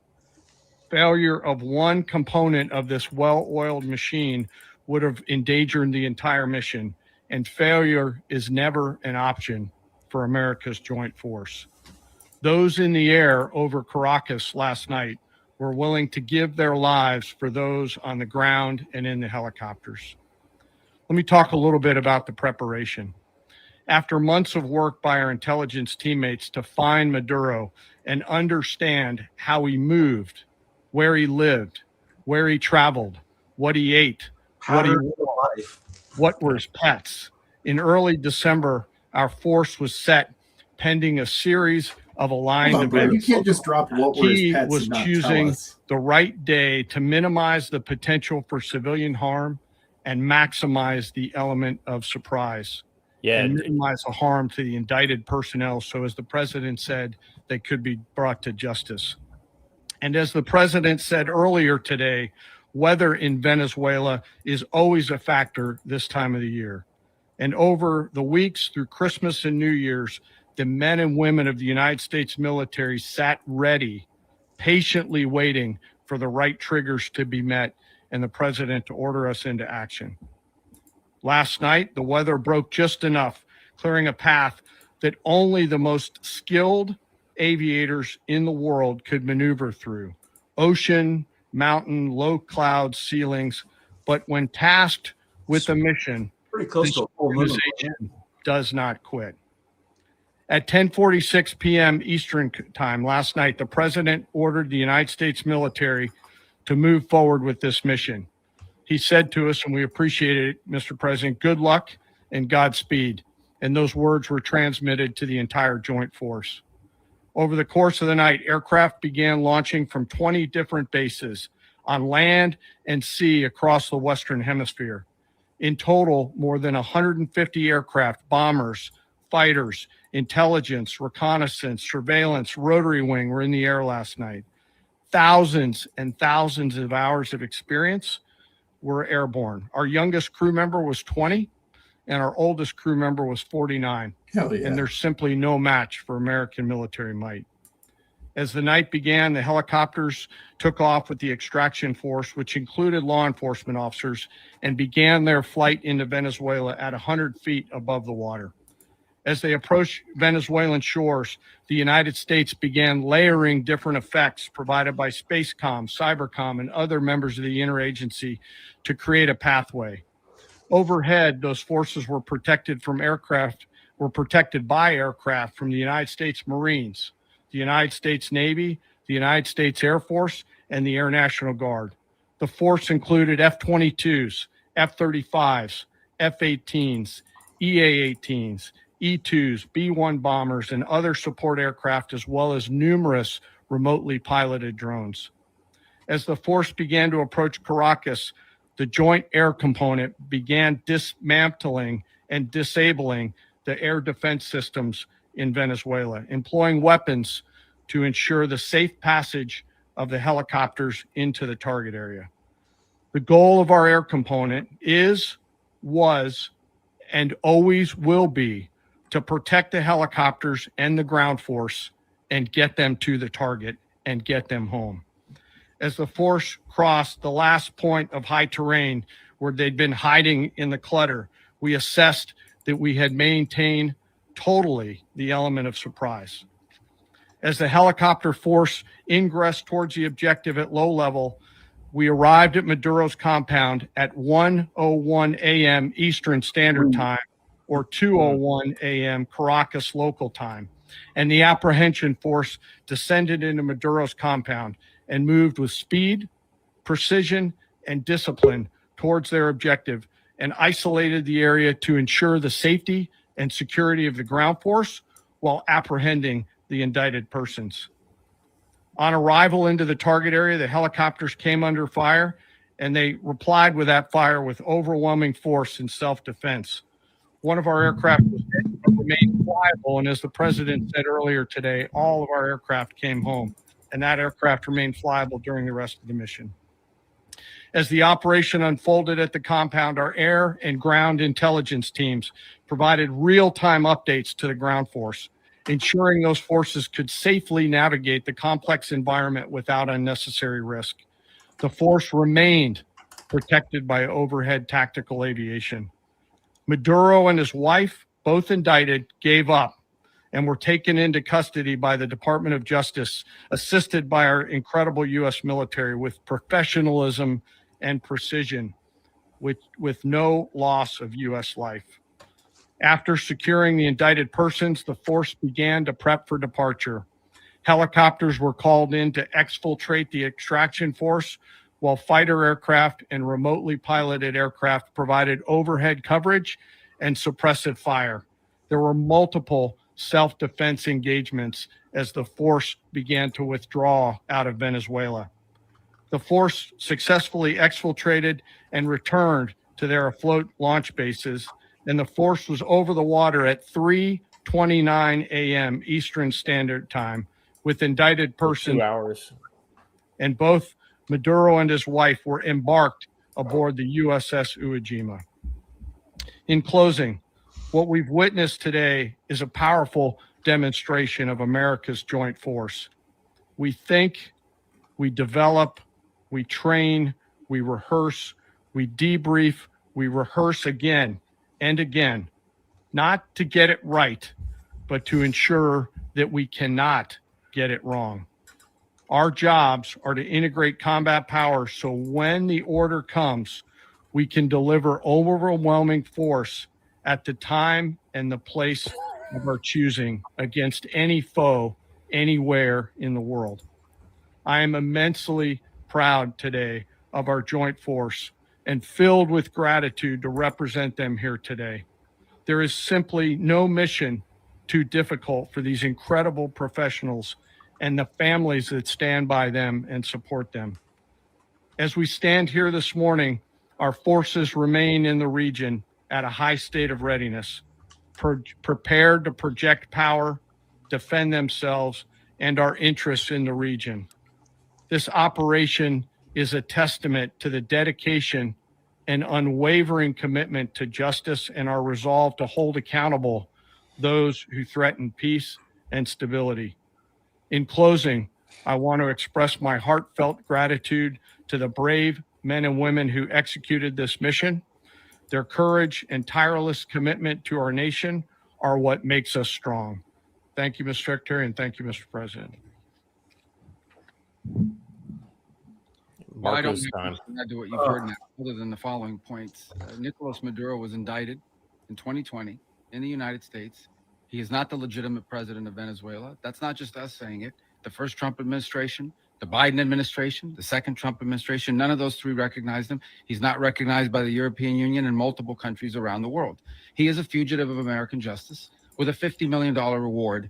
Failure of one component of this well-oiled machine would have endangered the entire mission, and failure is never an option for America's joint force. Those in the air over Caracas last night were willing to give their lives for those on the ground and in the helicopters. Let me talk a little bit about the preparation. After months of work by our intelligence teammates to find Maduro and understand how he moved, where he lived, where he traveled, what he ate, what were his pets. In early December, our force was set pending a series of aligned events. You can't just drop what were his pets. He was choosing the right day to minimize the potential for civilian harm and maximize the element of surprise. And minimize the harm to the indicted personnel. So as the president said, they could be brought to justice. And as the president said earlier today, weather in Venezuela is always a factor this time of the year. And over the weeks through Christmas and New Year's, the men and women of the United States military sat ready, patiently waiting for the right triggers to be met and the president to order us into action. Last night, the weather broke just enough, clearing a path that only the most skilled aviators in the world could maneuver through. Ocean, mountain, low cloud ceilings. But when tasked with a mission, this organization does not quit. At 10:46 p.m. Eastern time last night, the president ordered the United States military to move forward with this mission. He said to us, and we appreciate it, Mr. President, good luck and Godspeed. And those words were transmitted to the entire joint force. Over the course of the night, aircraft began launching from 20 different bases on land and sea across the Western Hemisphere. In total, more than 150 aircraft, bombers, fighters, intelligence, reconnaissance, surveillance, rotary wing were in the air last night. Thousands and thousands of hours of experience were airborne. Our youngest crew member was 20, and our oldest crew member was 49. Hell yeah. And there's simply no match for American military might. As the night began, the helicopters took off with the extraction force, which included law enforcement officers, and began their flight into Venezuela at 100 feet above the water. As they approached Venezuelan shores, the United States began layering different effects provided by Spacecom, Cybercom, and other members of the interagency to create a pathway. Overhead, those forces were protected by aircraft from the United States Marines, the United States Navy, the United States Air Force, and the Air National Guard. The force included F-22s, F-35s, F-18s, EA-18s, E-2s, B-1 bombers, and other support aircraft, as well as numerous remotely piloted drones. As the force began to approach Caracas, the Joint Air Component began dismantling and disabling the air defense systems in Venezuela, employing weapons to ensure the safe passage of the helicopters into the target area. The goal of our air component is, was, and always will be to protect the helicopters and the ground force and get them to the target and get them home. As the force crossed the last point of high terrain where they'd been hiding in the clutter, we assessed that we had maintained totally the element of surprise. As the helicopter force ingressed towards the objective at low level, we arrived at Maduro's compound at 1:01 a.m. Eastern Standard Time, or 2:01 a.m. Caracas local time, and the apprehension force descended into Maduro's compound and moved with speed, precision, and discipline towards their objective and isolated the area to ensure the safety and security of the ground force while apprehending the indicted persons. On arrival into the target area, the helicopters came under fire, and they replied with that fire with overwhelming force in self-defense. One of our aircraft was hit but remained flyable, and as the president said earlier today, all of our aircraft came home, and that aircraft remained flyable during the rest of the mission. As the operation unfolded at the compound, our air and ground intelligence teams provided real-time updates to the ground force, ensuring those forces could safely navigate the complex environment without unnecessary risk. The force remained protected by overhead tactical aviation. Maduro and his wife, both indicted, gave up and were taken into custody by the Department of Justice, assisted by our incredible U.S. military with professionalism and precision, with no loss of U.S. life. After securing the indicted persons, the force began to prep for departure. Helicopters were called in to exfiltrate the extraction force, while fighter aircraft and remotely piloted aircraft provided overhead coverage and suppressive fire. There were multiple self-defense engagements as the force began to withdraw out of Venezuela. The force successfully exfiltrated and returned to their afloat launch bases, and the force was over the water at 3:29 a.m. Eastern Standard Time with indicted persons. 2 hours. And both Maduro and his wife were embarked aboard the USS Iwo Jima. In closing, what we've witnessed today is a powerful demonstration of America's joint force. We think, we develop, we train, we rehearse, we debrief, we rehearse again and again, not to get it right, but to ensure that we cannot get it wrong. Our jobs are to integrate combat power so when the order comes, we can deliver overwhelming force at the time and the place of our choosing against any foe anywhere in the world. I am immensely proud today of our joint force and filled with gratitude to represent them here today. There is simply no mission too difficult for these incredible professionals and the families that stand by them and support them. As we stand here this morning, our forces remain in the region at a high state of readiness, prepared to project power, defend themselves, and our interests in the region. This operation is a testament to the dedication and unwavering commitment to justice and our resolve to hold accountable those who threaten peace and stability. In closing, I want to express my heartfelt gratitude to the brave men and women who executed this mission. Their courage and tireless commitment to our nation are what makes us strong. Thank you, Mr. Secretary, and thank you, Mr. President. Well, I don't Marco's time. add to what you've heard now, other than the following points. Nicolas Maduro was indicted in 2020 in the United States. He is not the legitimate president of Venezuela. That's not just us saying it. The first Trump administration The Biden administration, the second Trump administration, none of those three recognized him. He's not recognized by the European Union and multiple countries around the world. He is a fugitive of American justice with a $50 million reward,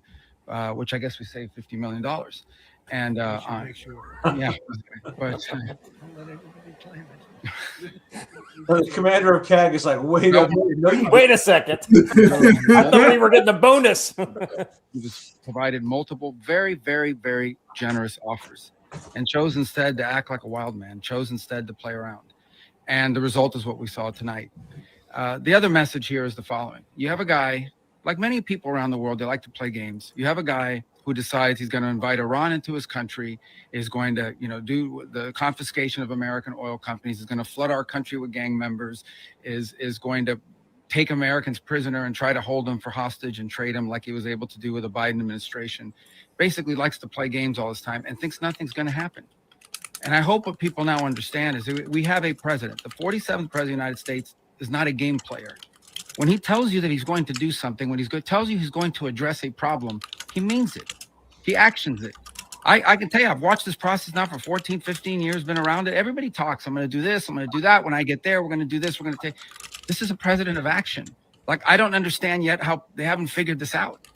which I guess we saved $50 million. And yeah, but The commander of CAG is like, wait a second. I thought we were getting a bonus. He was provided multiple very, very, very generous offers and chose instead to act like a wild man, chose instead to play around. And the result is what we saw tonight. The other message here is the following. You have a guy, like many people around the world, they like to play games. You have a guy who decides he's going to invite Iran into his country, is going to, do the confiscation of American oil companies, is going to flood our country with gang members, is going to take Americans prisoner and try to hold them for hostage and trade them like he was able to do with the Biden administration. Basically likes to play games all this time and thinks nothing's going to happen. And I hope what people now understand is that we have a president. The 47th president of the United States is not a game player. When he tells you that he's going to do something, when tells you he's going to address a problem, he means it. He actions it. I can tell you, I've watched this process now for 14, 15 years, been around it. Everybody talks. I'm going to do this. I'm going to do that. When I get there, we're going to do this. We're going to take. This is a president of action. Like, I don't understand yet how they haven't figured this out.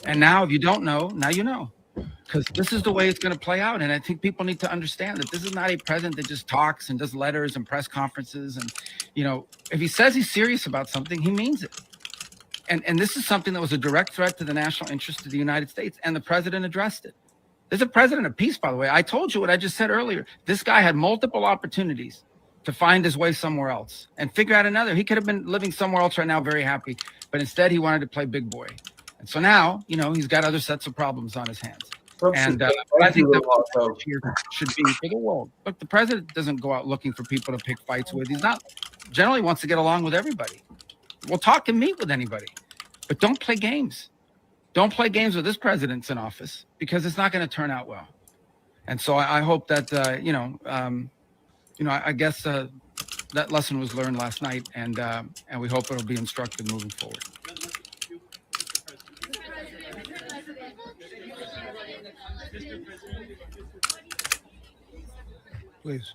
And now, if you don't know, now you know. Because this is the way it's going to play out. And I think people need to understand that this is not a president that just talks and does letters and press conferences. And, if he says he's serious about something, he means it. And this is something that was a direct threat to the national interest of the United States. And the president addressed it. There's a president of peace, by the way. I told you what I just said earlier. This guy had multiple opportunities to find his way somewhere else and figure out another. He could have been living somewhere else right now, very happy. But instead, he wanted to play big boy. And so now, he's got other sets of problems on his hands. And I think that here should be for the world. Look, the president doesn't go out looking for people to pick fights with. He's not generally wants to get along with everybody. We'll talk and meet with anybody, but don't play games. Don't play games with this president's in office because it's not going to turn out well. And so I hope that I guess that lesson was learned last night, and we hope it'll be instructive moving forward. Please.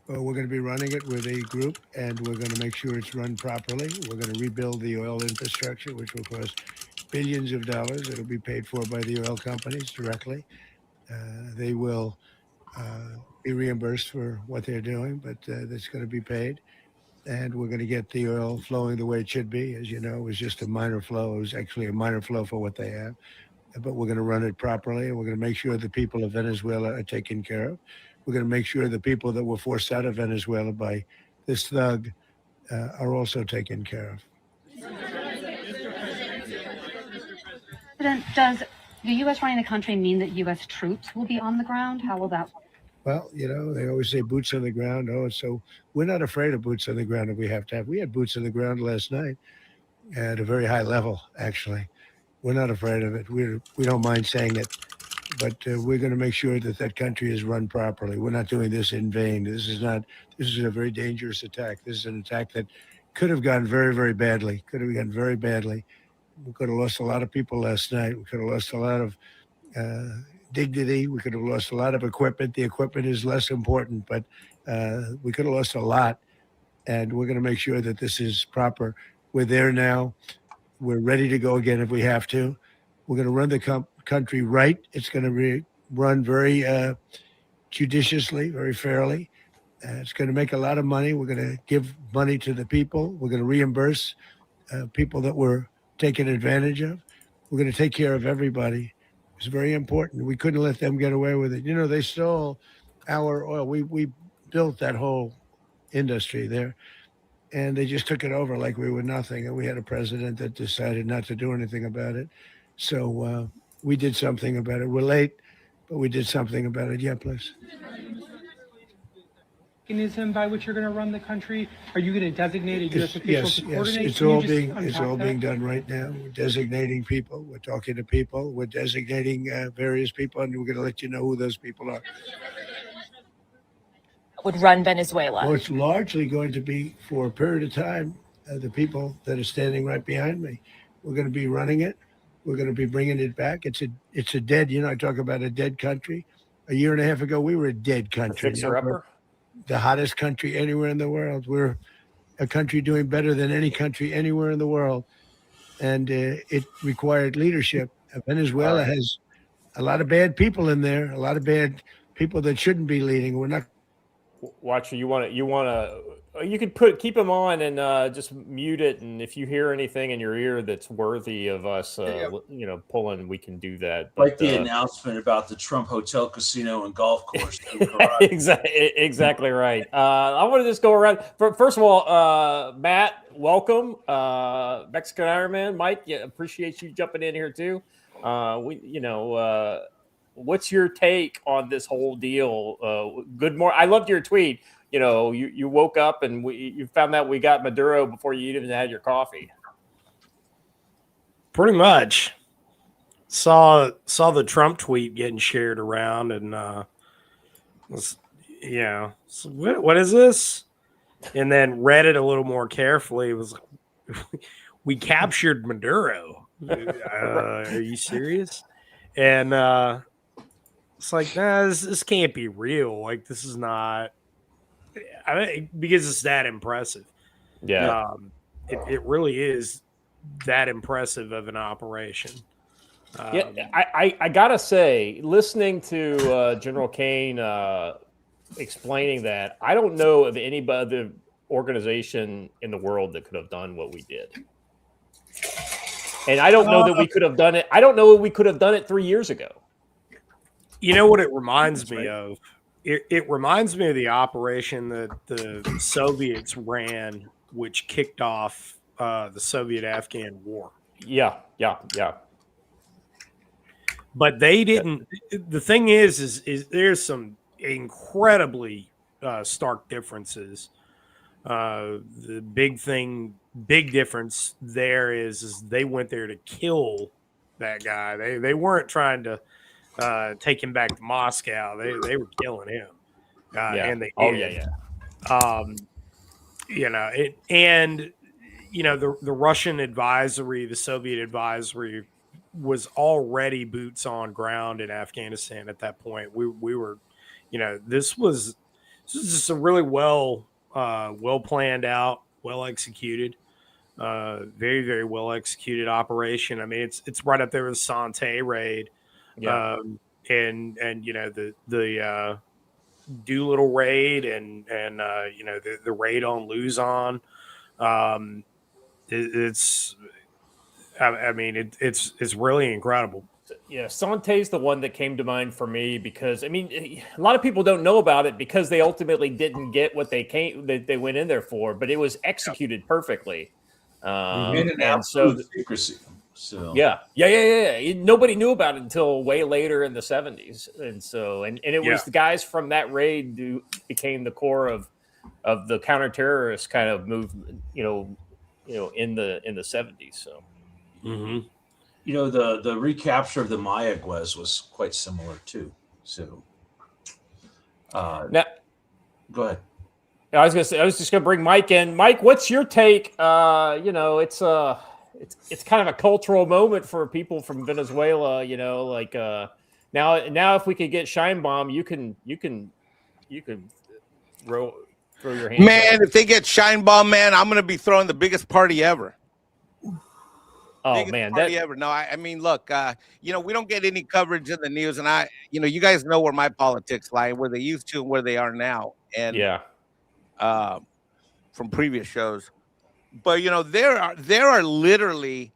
Well, we're going to be running it with a group, and we're going to make sure it's run properly. We're going to rebuild the oil infrastructure, which will cost billions of dollars. It'll be paid for by the oil companies directly. They will be reimbursed for what they're doing, but that's going to be paid. And we're going to get the oil flowing the way it should be. As you know, it was just a minor flow. It was actually a minor flow for what they have. But we're going to run it properly, and we're going to make sure the people of Venezuela are taken care of. We're going to make sure the people that were forced out of Venezuela by this thug are also taken care of. President, does the U.S. running the country mean that U.S. troops will be on the ground? How will that work? Well, they always say boots on the ground. So we're not afraid of boots on the ground if we have to have. We had boots on the ground last night at a very high level, actually. We're not afraid of it. We don't mind saying it, but we're going to make sure that that country is run properly. We're not doing this in vain. This is a very dangerous attack. This is an attack that could have gone very, very badly. Could have gone very badly. We could have lost a lot of people last night. We could have lost a lot of dignity. We could have lost a lot of equipment. The equipment is less important, but we could have lost a lot. And we're going to make sure that this is proper. We're there now. We're ready to go again if we have to. We're going to run the country right. It's going to be run very judiciously, very fairly. It's going to make a lot of money. We're going to give money to the people. We're going to reimburse people that were taken advantage of. We're going to take care of everybody. It's very important. We couldn't let them get away with it. They stole our oil. We built that whole industry there. And they just took it over like we were nothing. And we had a president that decided not to do anything about it. So we did something about it. We're late, but we did something about it. Yeah, please. Mechanism by which you're going to run the country? Are you going to designate a U.S. official to coordinate? Yes. It's all being done right now. We're designating people. We're talking to people. We're designating various people, and we're going to let you know who those people are. Would run Venezuela? Well, it's largely going to be for a period of time, the people that are standing right behind me. We're going to be running it. We're going to be bringing it back. It's a dead. I talk about a dead country. A year and a half ago, we were a dead country. Fixer-upper? The hottest country anywhere in the world. We're a country doing better than any country anywhere in the world, and it required leadership. Venezuela has a lot of bad people in there, a lot of bad people that shouldn't be leading. We're not. Watcher, you could keep them on and just mute it, and if you hear anything in your ear that's worthy of us, pulling, we can do that. But, like the announcement about the Trump Hotel, Casino, and Golf Course. exactly right. I want to just go around. First of all, Matt, welcome, Mexican Ironman. Mike, appreciate you jumping in here too. What's your take on this whole deal? Good morning. I loved your tweet. You woke up and you found out we got Maduro before you even had your coffee. Pretty much. Saw the Trump tweet getting shared around, and so what is this? And then read it a little more carefully. It was like, we captured Maduro. Are you serious? And it's like, nah, this can't be real. Like, this is not. Because it's that impressive. Yeah. It really is that impressive of an operation. I gotta say, listening to General Kane explaining that, I don't know of any other organization in the world that could have done what we did. And I don't know that we could have done it. I don't know if we could have done it 3 years ago. You know what it reminds me of? It reminds me of the operation that the Soviets ran, which kicked off the Soviet-Afghan war. Yeah. But they didn't. The thing is there's some incredibly stark differences. The big difference there is they went there to kill that guy. They weren't trying to take him back to Moscow. They were killing him. And they did. The Russian advisory, the Soviet advisory was already boots on ground in Afghanistan at that point. We were, this was just a really well planned out, well executed, very, very well executed operation. I mean, it's right up there with the Sante raid. Yeah. And the Doolittle raid and the raid on Luzon. It's really incredible. Yeah, Sante's the one that came to mind for me because a lot of people don't know about it because they ultimately didn't get what they went in there for, but it was executed perfectly. And so secrecy. So yeah. Nobody knew about it until way later in the 70s, and it was the guys from that raid who became the core of the counterterrorist kind of movement, in the 70s. So, the recapture of the Mayaguez was quite similar too. So, now, go ahead. I was just gonna bring Mike in. Mike, what's your take? It's kind of a cultural moment for people from Venezuela, now if we could get Sheinbaum, you can throw your hands. Man, up. if they get Sheinbaum, man, I'm going to be throwing the biggest party ever. Ever. No, I mean, look, we don't get any coverage in the news, and you guys know where my politics lie, where they used to and where they are now. And from previous shows. But there are literally,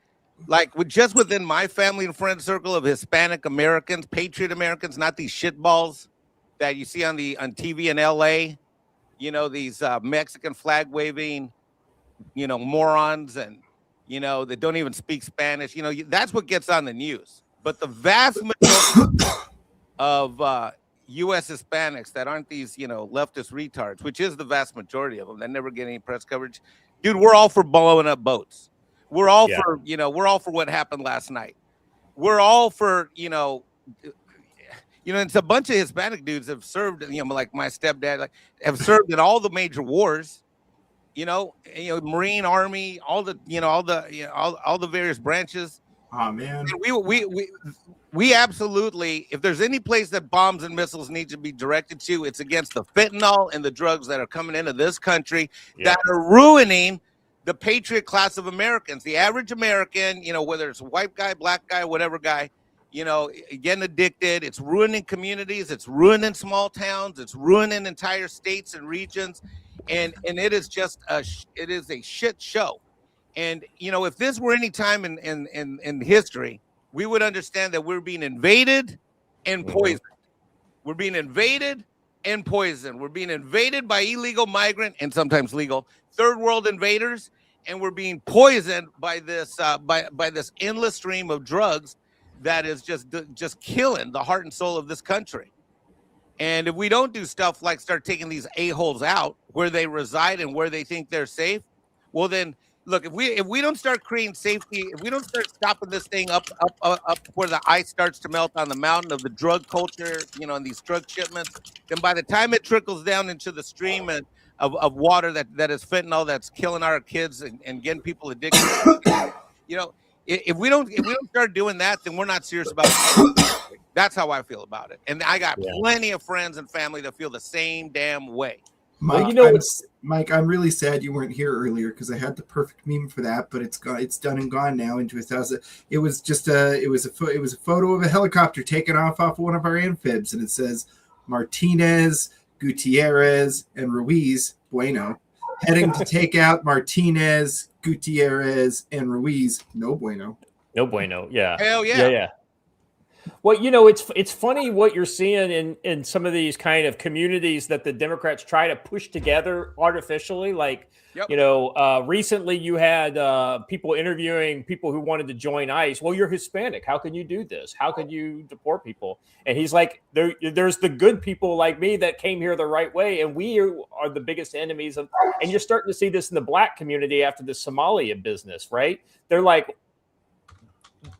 like, just within my family and friend circle of Hispanic Americans, patriot Americans, not these shitballs that you see on TV in LA, these Mexican flag waving, morons, and that don't even speak Spanish. That's what gets on the news. But the vast majority of U.S. Hispanics that aren't these leftist retards, which is the vast majority of them, that never get any press coverage. Dude, we're all for blowing up boats. We're all for, we're all for what happened last night. We're all for, it's a bunch of Hispanic dudes have served, like my stepdad, have served in all the major wars, Marine, Army, all the various branches. Oh man. And we absolutely, if there's any place that bombs and missiles need to be directed to, it's against the fentanyl and the drugs that are coming into this country that are ruining the patriot class of Americans. The average American, whether it's a white guy, black guy, whatever guy, getting addicted. It's ruining communities. It's ruining small towns. It's ruining entire states and regions. And it is just it is a shit show. And, if this were any time in history, we would understand that we're being invaded and poisoned. We're being invaded and poisoned. We're being invaded by illegal migrant and sometimes legal third world invaders. And we're being poisoned by this by this endless stream of drugs that is just killing the heart and soul of this country. And if we don't do stuff like start taking these a-holes out where they reside and where they think they're safe, well then, look, if we don't start creating safety, if we don't start stopping this thing up where the ice starts to melt on the mountain of the drug culture, and these drug shipments, then by the time it trickles down into the stream of water that is fentanyl, that's killing our kids and getting people addicted, if we don't start doing that, then we're not serious about it. That's how I feel about it. And I got plenty of friends and family that feel the same damn way. Mike, Mike, I'm really sad you weren't here earlier because I had the perfect meme for that, but it's gone. It's done and gone now into 1,000. It was just a photo of a helicopter taken off one of our amphibs, and it says Martinez, Gutierrez, and Ruiz Bueno heading to take out Martinez, Gutierrez, and Ruiz. No bueno. No bueno. Yeah. Hell yeah. Yeah. Well, it's funny what you're seeing in some of these kind of communities that the Democrats try to push together artificially. Like, recently you had people interviewing people who wanted to join ICE. Well, you're Hispanic. How can you do this? How can you deport people? And he's like, there's the good people like me that came here the right way, and we are the biggest enemies of. And you're starting to see this in the black community after the Somalia business, right? They're like.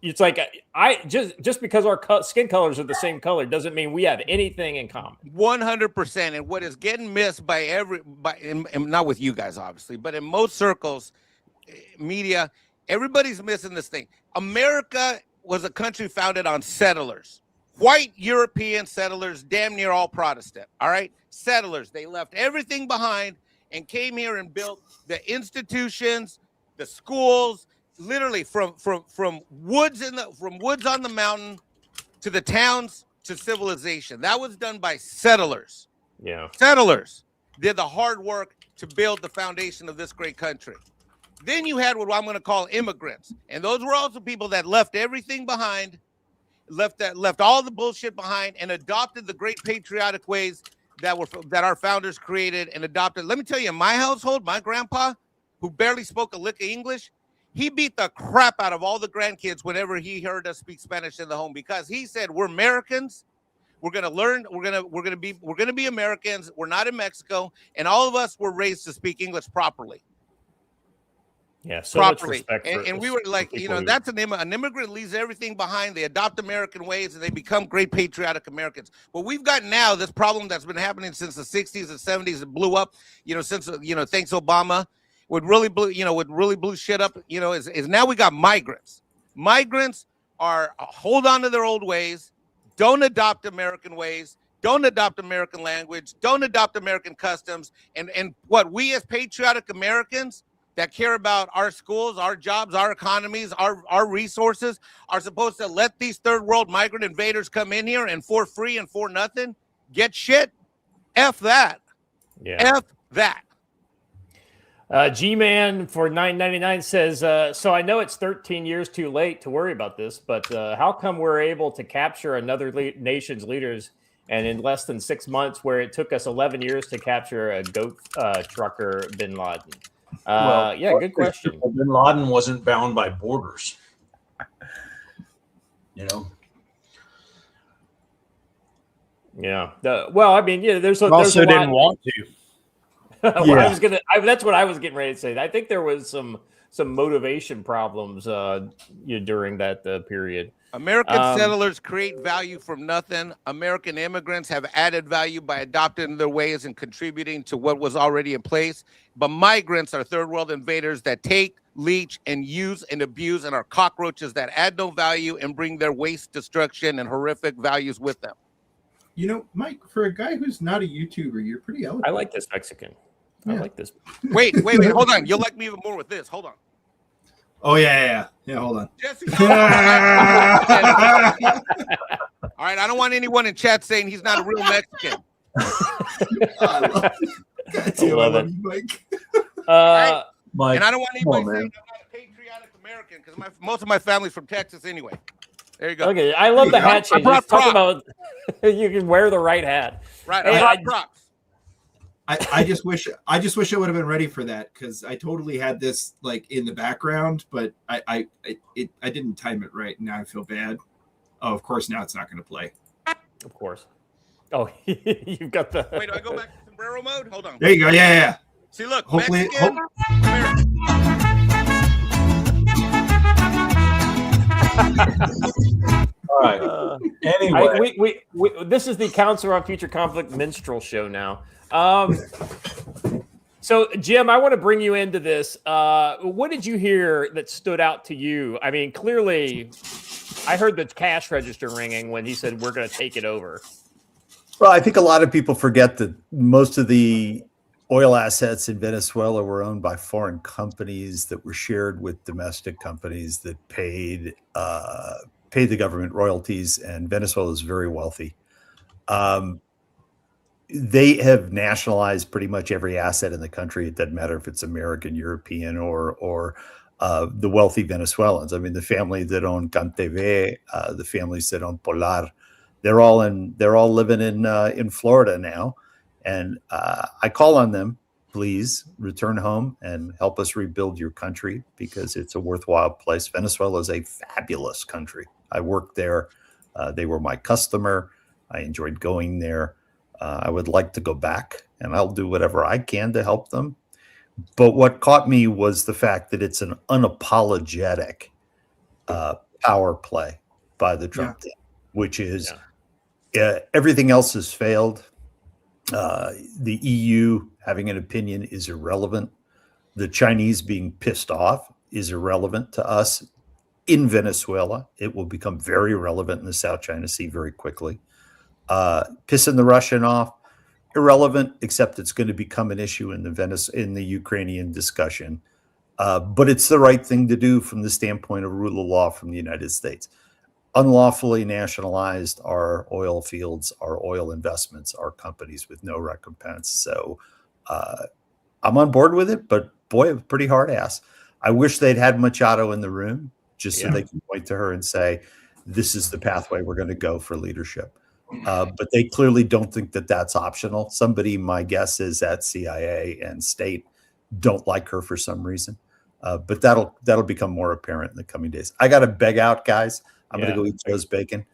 It's like I just because our skin colors are the same color doesn't mean we have anything in common. 100%. And what is getting missed by and not with you guys obviously, but in most circles, media, everybody's missing this thing. America was a country founded on settlers, white European settlers, damn near all Protestant. All right, settlers. They left everything behind and came here and built the institutions, the schools. Literally from woods on the mountain to the towns to civilization. That was done by settlers. Yeah. Settlers did the hard work to build the foundation of this great country. Then you had what I'm going to call immigrants. And those were also people that left everything behind, left all the bullshit behind and adopted the great patriotic ways that our founders created and adopted. Let me tell you, in my household, my grandpa, who barely spoke a lick of English, he beat the crap out of all the grandkids whenever he heard us speak Spanish in the home because he said, we're Americans. We're going to learn. We're going to be Americans. We're not in Mexico. And all of us were raised to speak English properly. Yeah. So properly. much respect and we were like, that's an immigrant leaves everything behind. They adopt American ways and they become great patriotic Americans. What we've got now, this problem that's been happening since the 60s and 70s, it blew up, since, thanks Obama. What really blew shit up, is now we got migrants. Migrants are hold on to their old ways, don't adopt American ways, don't adopt American language, don't adopt American customs, and what we as patriotic Americans that care about our schools, our jobs, our economies, our resources are supposed to let these third world migrant invaders come in here and for free and for nothing get shit. F that. Yeah. F that. G-Man for $9.99 says, so I know it's 13 years too late to worry about this, but how come we're able to capture another nation's leaders and in less than 6 months where it took us 11 years to capture a goat trucker bin Laden? Good question. Bin Laden wasn't bound by borders. Yeah. There's also a didn't want to. That's what I was getting ready to say. I think there was some motivation problems during that period. American settlers create value from nothing. American immigrants have added value by adopting their ways and contributing to what was already in place. But migrants are third world invaders that take, leech, and use and abuse and are cockroaches that add no value and bring their waste, destruction, and horrific values with them. You know, Mike, for a guy who's not a YouTuber, you're pretty eloquent. I like this Mexican. I like this. Wait, hold on. You'll like me even more with this. Hold on. Oh, yeah, hold on. Jesse. All right, I don't want anyone in chat saying he's not a real Mexican. I love it. Mike. And I don't want anybody saying I'm not a patriotic American because most of my family's from Texas anyway. There you go. Okay, I love the hat change. I brought Talk about you can wear the right hat. Right, Hey, I brought props. I just wish I would have been ready for that because I totally had this like in the background, but I didn't time it right. Now I feel bad. Oh, of course, now it's not going to play. Of course. Oh, you've got the. Wait, do I go back to sombrero mode? Hold on. There you go. Yeah. See, look. Hopefully, All right. Anyway, we this is the Counselor on Future Conflict minstrel show now. So, Jim, I want to bring you into this. What did you hear that stood out to you? I mean, clearly, I heard the cash register ringing when he said, we're going to take it over. Well, I think a lot of people forget that most of the oil assets in Venezuela were owned by foreign companies that were shared with domestic companies that paid the government royalties, and Venezuela is very wealthy. They have nationalized pretty much every asset in the country. It doesn't matter if it's American, European, or the wealthy Venezuelans. I mean, the family that own CanTV, the families that own Polar, they're all living in Florida now. And I call on them, please return home and help us rebuild your country because it's a worthwhile place. Venezuela is a fabulous country. I worked there. They were my customer. I enjoyed going there. I would like to go back, and I'll do whatever I can to help them. But what caught me was the fact that it's an unapologetic power play by the Trump team, which is everything else has failed. The EU having an opinion is irrelevant. The Chinese being pissed off is irrelevant to us in Venezuela. It will become very relevant in the South China Sea very quickly. Pissing the Russian off, irrelevant, except it's going to become an issue in the Ukrainian discussion. But it's the right thing to do from the standpoint of rule of law from the United States. Unlawfully nationalized our oil fields, our oil investments, our companies with no recompense. So I'm on board with it, but boy, a pretty hard ass. I wish they'd had Machado in the room just so they can point to her and say, this is the pathway we're going to go for leadership. But they clearly don't think that that's optional. Somebody, my guess is at CIA and state, don't like her for some reason. But that'll become more apparent in the coming days. I got to beg out, guys. I'm going to go eat Joe's bacon.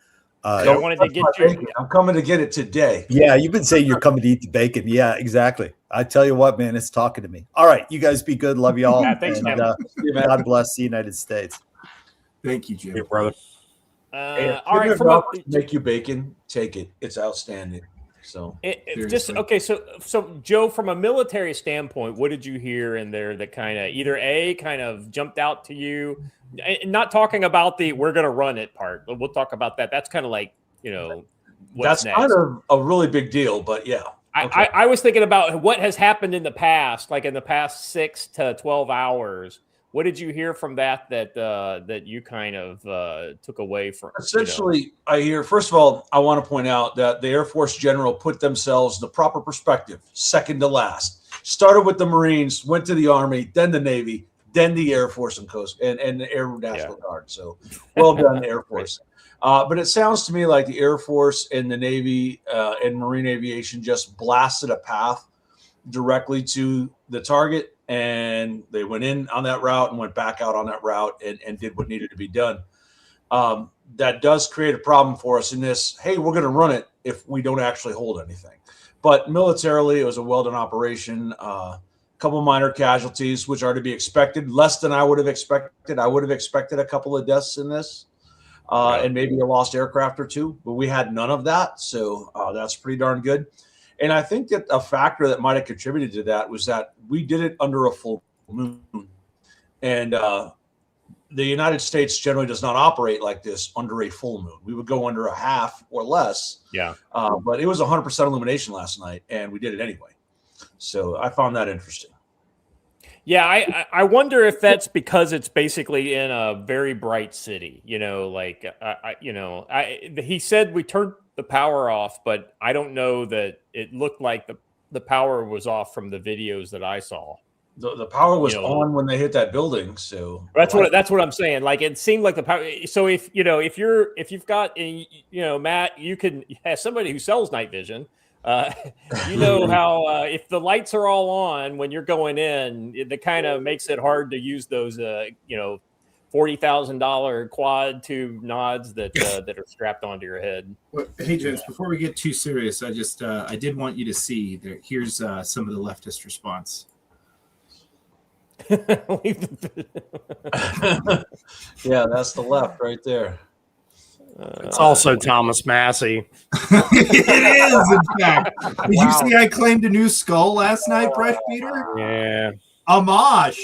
I wanted to get you. I'm coming to get it today. Yeah, you've been saying you're coming to eat the bacon. Yeah, exactly. I tell you what, man, it's talking to me. All right, you guys be good. Love you all. Yeah, thanks, and, God bless the United States. Thank you, Jim. Hey, brother. All right, make you bacon, take it. It's outstanding. So okay. So Joe, from a military standpoint, what did you hear in there that kind of jumped out to you? Not talking about the we're going to run it part, but we'll talk about that. That's kind of like what's that's next. kind of a really big deal. But yeah, okay. I was thinking about what has happened in the past, like in the past 6 to 12 hours. What did you hear from that you kind of took away from? Essentially, I hear, first of all, I want to point out that the Air Force general put themselves in the proper perspective, second to last. Started with the Marines, went to the Army, then the Navy, then the Air Force and Coast and the Air National Guard. So well done, Air Force. But it sounds to me like the Air Force and the Navy and Marine Aviation just blasted a path directly to the target. And they went in on that route and went back out on that route and did what needed to be done. That does create a problem for us in this, hey, we're going to run it if we don't actually hold anything. But militarily, it was a well-done operation. A couple minor casualties, which are to be expected, less than I would have expected. I would have expected a couple of deaths in this and maybe a lost aircraft or two, but we had none of that. So that's pretty darn good. And I think that a factor that might have contributed to that was that we did it under a full moon. And the United States generally does not operate like this under a full moon. We would go under a half or less. Yeah. But it was 100% illumination last night, and we did it anyway. So I found that interesting. Yeah, I wonder if that's because it's basically in a very bright city. You know, like he said we turned the power off, but I don't know that it looked like the power was off from the videos that I saw. The power was on when they hit that building, so that's what I'm saying. Like it seemed like the power. So if you've got Matt, you can as somebody who sells night vision. You know how if the lights are all on when you're going in, it kind of makes it hard to use those $40,000 quad tube nods that are strapped onto your head. Well, hey, gents, before we get too serious, I did want you to see that. Here's some of the leftist response. Yeah, that's the left right there. It's also Thomas Massey. It is, in fact. Did you see I claimed a new skull last night, Brett Peter? Yeah. Amash.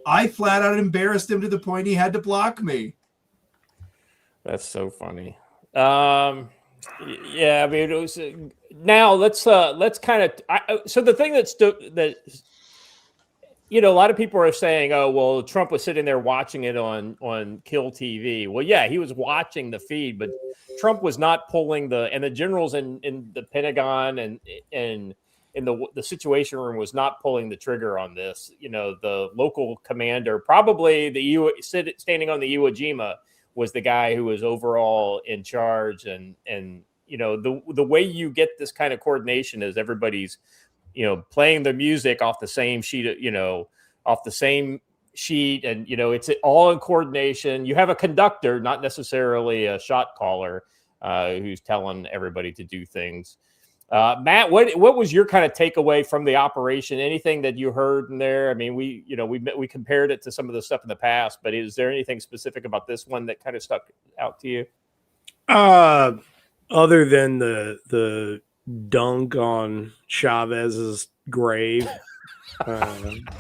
I flat out embarrassed him to the point he had to block me. That's so funny. Yeah, I mean, it was. Now let's kind of. So the thing that. A lot of people are saying, "Oh, well, Trump was sitting there watching it on Kill TV." Well, yeah, he was watching the feed, but Trump was not pulling and the generals in the Pentagon and in the Situation Room was not pulling the trigger on this. The local commander, probably standing on the Iwo Jima, was the guy who was overall in charge. And the way you get this kind of coordination is everybody's playing the music off the same sheet, off the same sheet. And, it's all in coordination. You have a conductor, not necessarily a shot caller, who's telling everybody to do things. Matt, what was your kind of takeaway from the operation? Anything that you heard in there? I mean, we compared it to some of the stuff in the past, but is there anything specific about this one that kind of stuck out to you? Other than the dunk on Chavez's grave.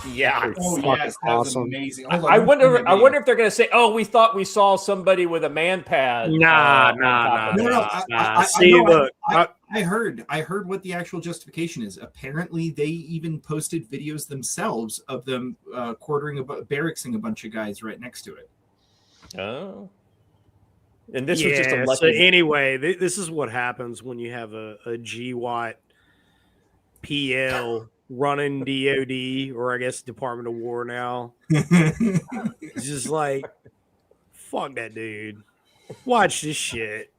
Yeah, that was amazing. I wonder if they're going to say, "Oh, we thought we saw somebody with a man pad." Nah. I heard what the actual justification is. Apparently, they even posted videos themselves of them barracksing a bunch of guys right next to it. Oh. And this was just a lucky. So anyway, this is what happens when you have a GWAT PL running DOD, or I guess Department of War now. It's just like, fuck that dude. Watch this shit.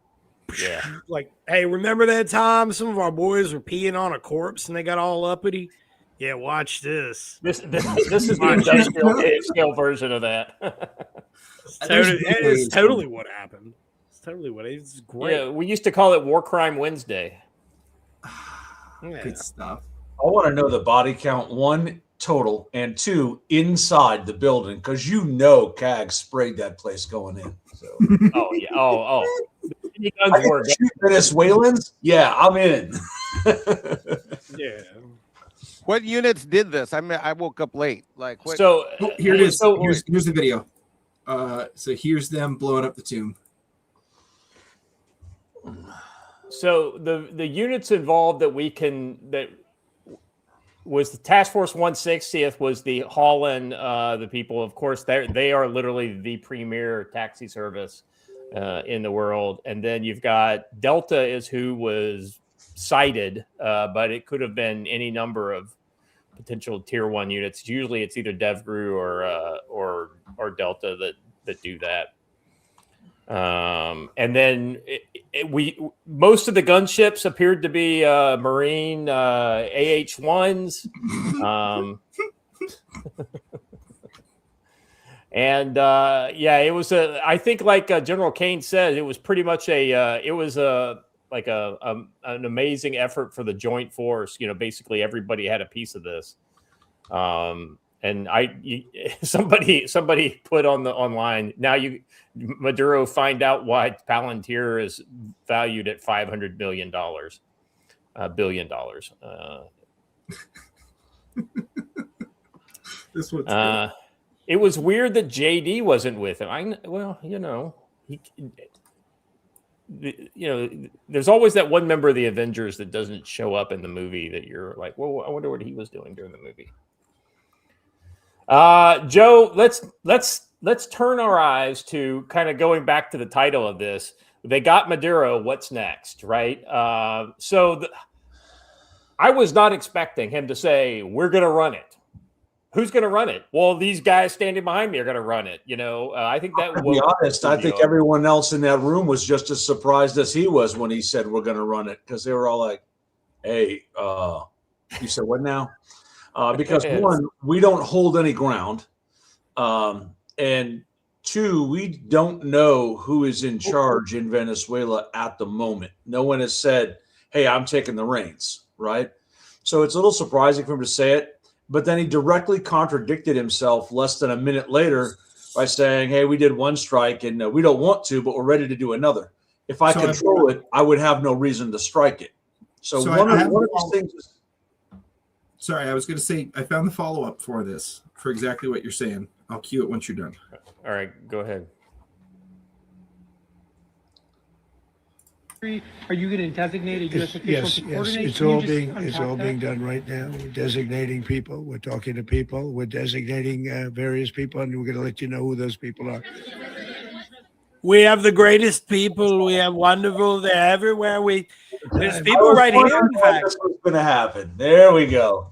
Yeah. Like, hey, remember that time some of our boys were peeing on a corpse and they got all uppity? Yeah, watch this. This is the industrial scale version of that. It's totally what happened. It's great. Yeah, we used to call it War Crime Wednesday. Good stuff. I want to know the body count, 1 total, and 2 inside the building, because CAG sprayed that place going in. So. Oh yeah. Oh. I get to shoot Venezuelans? Yeah, I'm in. Yeah. What units did this? I mean, I woke up late. Like, what? So here it is. Here's the video. So here's them blowing up the tomb. So the units involved that was the Task Force 160th was the Holland, the people, of course, they are literally the premier taxi service in the world. And then you've got Delta is who was cited, but it could have been any number of potential tier 1 units. Usually it's either DevGru or Delta that do that. And then most of the gunships appeared to be Marine AH-1s. And it was I think like General Kane said, it was pretty much an amazing effort for the joint force. Basically everybody had a piece of this. And somebody put online, now Maduro find out why Palantir is valued at $500 billion. This one's It was weird that JD wasn't with him. There's always that one member of the Avengers that doesn't show up in the movie that you're like, well, I wonder what he was doing during the movie. Joe, let's turn our eyes to kind of going back to the title of this. They got Maduro. What's next, right? I was not expecting him to say, we're going to run it. Who's going to run it? Well, these guys standing behind me are going to run it. I think that. To be honest, I think everyone else in that room was just as surprised as he was when he said we're going to run it, because they were all like, "Hey, you said what now?" Because one, we don't hold any ground, and two, we don't know who is in charge in Venezuela at the moment. No one has said, "Hey, I'm taking the reins," right? So it's a little surprising for him to say it. But then he directly contradicted himself less than a minute later by saying, hey, we did one strike and we don't want to, but we're ready to do another. If I control it, I would have no reason to strike it. So one of these things is. Sorry, I was going to say, I found the follow-up for this, for exactly what you're saying. I'll cue it once you're done. All right, go ahead. Are you going to designate a U.S. official to coordinate? It's all being done right now. We're designating people. We're talking to people. We're designating various people, and we're going to let you know who those people are. We have the greatest people. We have wonderful. They're everywhere. There's people right here. In fact, that's what's going to happen. There we go.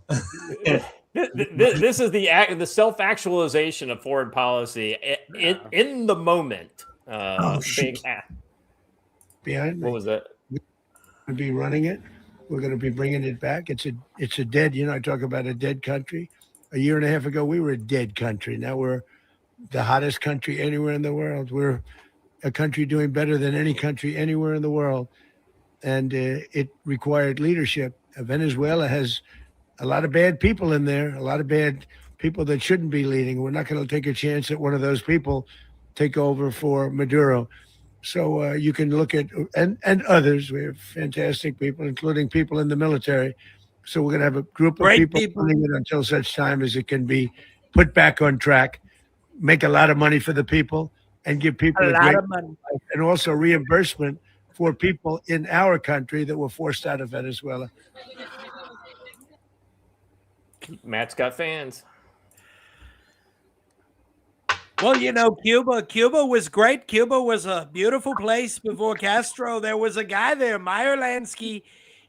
This is the self-actualization of foreign policy in the moment. Behind me. What was that? We're going to be running it. We're going to be bringing it back. It's a dead. I talk about a dead country. A year and a half ago, we were a dead country. Now we're the hottest country anywhere in the world. We're a country doing better than any country anywhere in the world. And it required leadership. Venezuela has a lot of bad people in there, a lot of bad people that shouldn't be leading. We're not going to take a chance that one of those people take over for Maduro. So you can look at, and others, we have fantastic people, including people in the military. So we're going to have a group of people running it until such time as it can be put back on track, make a lot of money for the people, and give people a great money, and also reimbursement for people in our country that were forced out of Venezuela. Matt's got fans. Well, Cuba was great. Cuba was a beautiful place before Castro. There was a guy there, Meyer Lansky.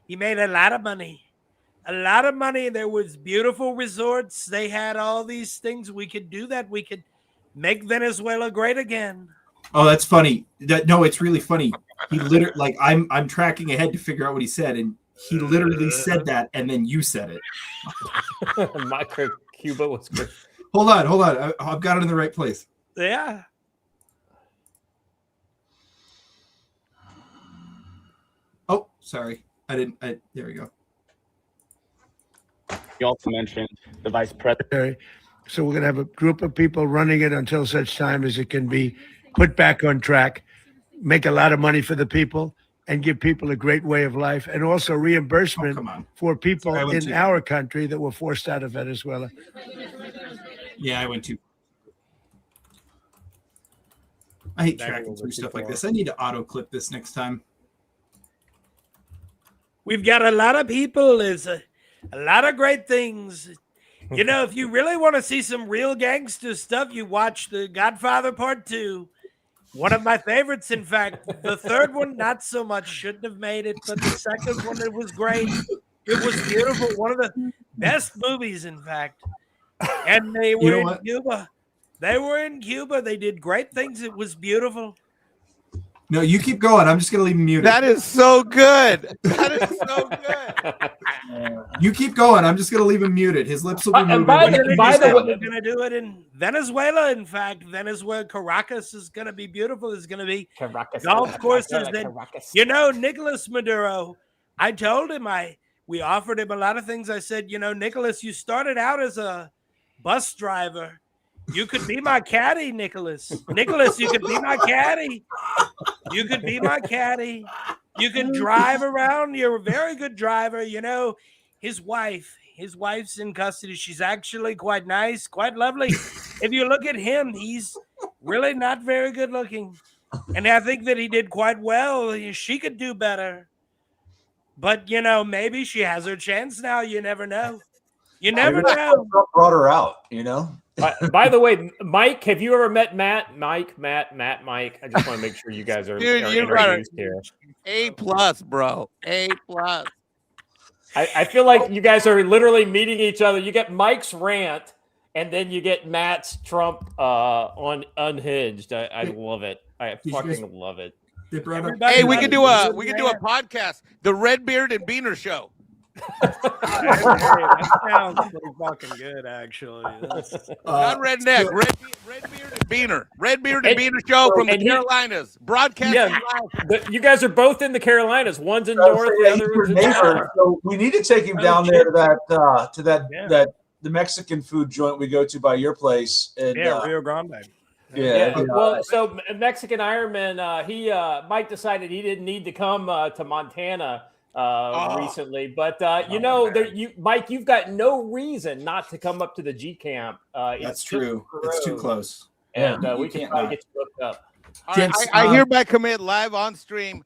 He made a lot of money. There was beautiful resorts. They had all these things. We could do that. We could make Venezuela great again. Oh, that's funny. No, it's really funny. He literally, I'm tracking ahead to figure out what he said, and he literally said that, and then you said it. Cuba was great. Hold on. I've got it in the right place. Yeah. Oh, sorry. There we go. You also mentioned the vice president. So we're going to have a group of people running it until such time as it can be put back on track, make a lot of money for the people, and give people a great way of life, and also reimbursement for people in our country that were forced out of Venezuela. Yeah, I went to. I hate tracking through stuff like this. I need to auto clip this next time. We've got a lot of people. There's a lot of great things. If you really want to see some real gangster stuff, you watch The Godfather Part 2. One of my favorites, in fact. The third one, not so much. Shouldn't have made it. But the second one, it was great. It was beautiful. One of the best movies, in fact. And they were in Cuba. They did great things. It was beautiful. No, you keep going. I'm just going to leave him muted. That is so good. You keep going. I'm just going to leave him muted. His lips will be moving. We're going to do it in Venezuela. In fact, Venezuela, Caracas is going to be beautiful. There's going to be golf courses. Nicolas Maduro, I told him, we offered him a lot of things. I said, Nicolas, you started out as a bus driver. You could be my caddy, Nicholas. Nicholas, you could be my caddy. You could be my caddy. You can drive around. You're a very good driver. His wife's in custody. She's actually quite nice, quite lovely. if you look at him, he's really not very good looking. And I think that he did quite well. She could do better. But, maybe she has her chance now. You never know. You never know. Trump brought her out, you know? By the way, Mike, have you ever met Matt? Mike. I just want to make sure you guys are, Dude, are you introduced here. A+, bro. A+. I feel like you guys are literally meeting each other. You get Mike's rant, and then you get Matt's Trump on Unhinged. I love it. I fucking love it. Hey, we could do a podcast, the Redbeard and Beaner Show. That sounds pretty fucking good, actually. Not redneck, Redbeard and Beaner. Redbeard and Beaner Show from the Carolinas. Broadcasting live. You guys are both in the Carolinas. One's in north, the other one's in south. So we need to take him down there to that the Mexican food joint we go to by your place. And, Rio Grande. Well, so Mexican Ironman, Mike decided he didn't need to come to Montana recently, but Mike, you've got no reason not to come up to the G Camp. That's true. It's too close. And we can try to get you hooked up. All right, I hereby commit live on stream.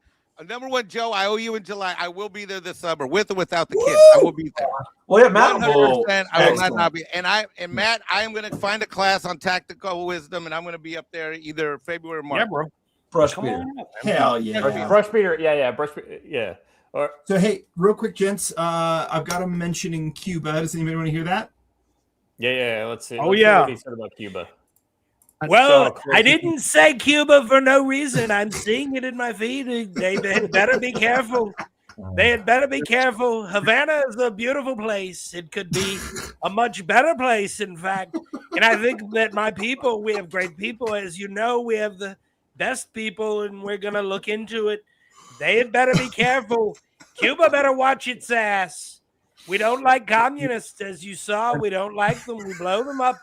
Number one, Joe, I owe you in July. I will be there this summer, with or without the kids. I will be there. Well, yeah, Matt. 100%. I will not be. And Matt, I am going to find a class on tactical wisdom, and I'm going to be up there either February or March. Yeah, bro. Brush beater. Hell yeah. Brush beater. Yeah. Brush beater. Yeah. So hey, real quick, gents. I've got him mentioning Cuba. Does anybody want to hear that? Yeah. Let's see. Oh, Let's yeah. see what he said about Cuba. Well, I didn't say Cuba for no reason. I'm seeing it in my feed. They had better be careful. They had better be careful. Havana is a beautiful place. It could be a much better place, in fact. And I think that my people, we have great people. As you know, we have the best people, and we're going to look into it. They had better be careful. Cuba better watch its ass. We don't like communists, as you saw. We don't like them. We blow them up.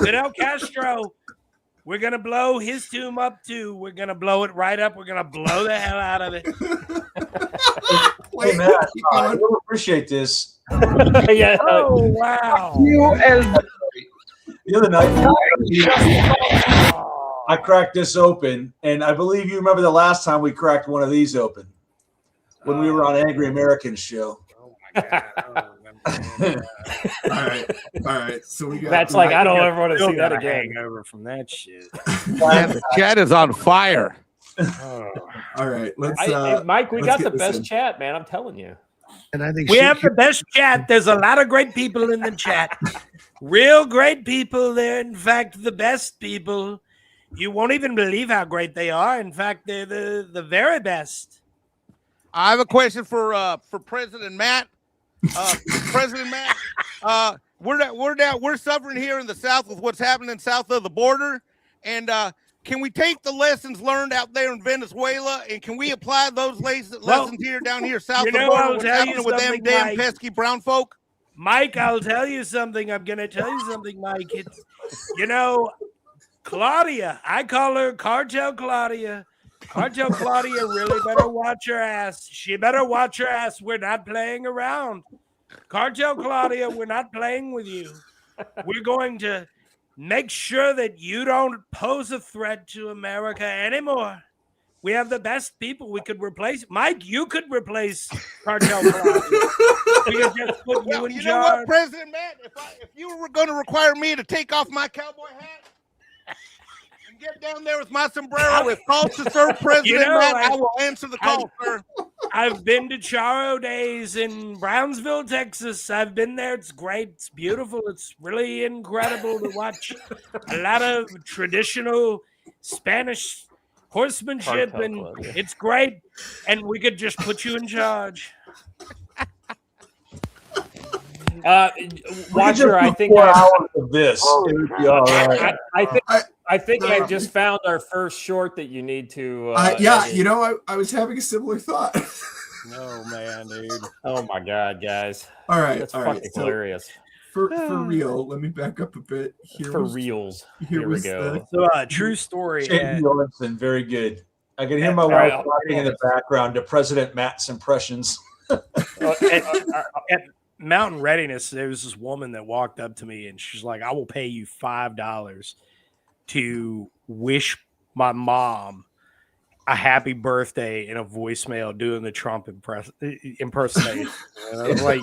Fidel Castro. We're going to blow his tomb up, too. We're going to blow it right up. We're going to blow the hell out of it. Hey, Matt, I really appreciate this. Yeah. Oh, wow. The other night, I cracked this open, and I believe you remember the last time we cracked one of these open when we were on Angry Americans show. Oh, my God. All right. So we got. That's like I don't ever want to see that again. Hangover from that shit. Man, the chat is on fire. All right, let's. Mike, we got the best chat, man. I'm telling you. And I think we have the best chat. There's a lot of great people in the chat. Real great people there. In fact, the best people. You won't even believe how great they are. In fact, they're the very best. I have a question for President Matt. President Matt, we're suffering here in the South with what's happening south of the border, and can we take the lessons learned out there in Venezuela and can we apply those lessons here down here south of the border? What's happening with them damn pesky brown folk? Mike, I'll tell you something. I'm going to tell you something, Mike. It's Claudia. I call her Cartel Claudia. Cartel Claudia really better watch her ass. She better watch her ass. We're not playing around. Cartel Claudia, we're not playing with you. We're going to make sure that you don't pose a threat to America anymore. We have the best people. We could replace Mike. You could replace Cartel Claudia. We could just put you in you charge. know what, President Matt? If you were going to require me to take off my cowboy hat and get down there with my sombrero with calls to serve President Matt, I will answer the call, sir. I've been to Charo Days in Brownsville, Texas. I've been there. It's great. It's beautiful. It's really incredible to watch a lot of traditional Spanish horsemanship, and it's great. And we could just put you in charge. Watcher, I think hours of this. It would be all right. I think I just found our first short that you need to. I was having a similar thought. No, man, dude. Oh my God, guys! All right, that's all fucking right. hilarious. For real, let me back up a bit. Here we go. So, true story. Jorgensen, very good. I can hear my wife talking in the background to President Matt's impressions. Mountain Readiness, there was this woman that walked up to me and she's like, I will pay you $5 to wish my mom a happy birthday in a voicemail doing the Trump impersonation. And I was like,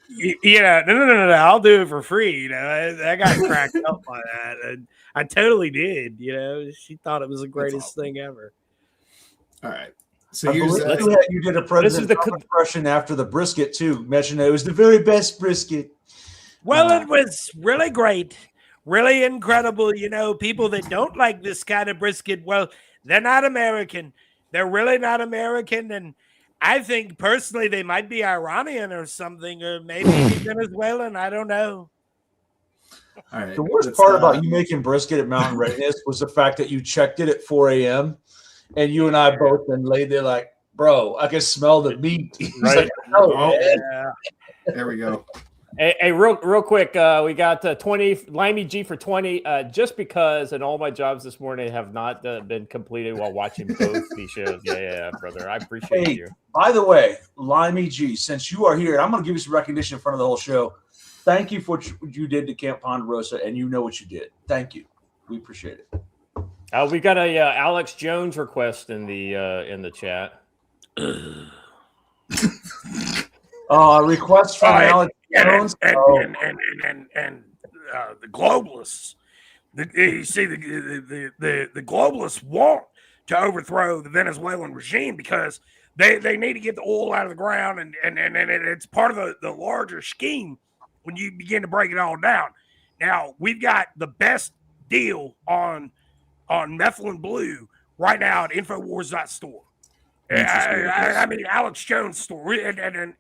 no, I'll do it for free. You know, that got cracked up by that. And I totally did. You know, she thought it was the greatest thing ever. All right. So you did a President Trump impression after the brisket too. Mentioned it was the very best brisket. Well, it was really great, really incredible. You know, people that don't like this kind of brisket, well, they're not American. They're really not American. And I think personally they might be Iranian or something, or maybe Venezuelan. I don't know. All right. The worst part about you making brisket at Mountain Readiness was the fact that you checked it at 4 a.m. and you and I both then laid there like, bro, I can smell the meat. Right. Like, oh, yeah. There we go. Hey, real quick, we got 20 Limey G for 20. Just because, and all my jobs this morning have not been completed while watching both these shows. Yeah, brother, I appreciate you. By the way, Limey G, since you are here, I'm going to give you some recognition in front of the whole show. Thank you for what you did to Camp Ponderosa, and you know what you did. Thank you. We appreciate it. We got a Alex Jones request in the chat. Request from Alex Jones. And the globalists. You see, the globalists want to overthrow the Venezuelan regime because they need to get the oil out of the ground, and it's part of the larger scheme when you begin to break it all down. Now, we've got the best deal on methylene blue right now at Infowars.store. I mean, Alex Jones store, and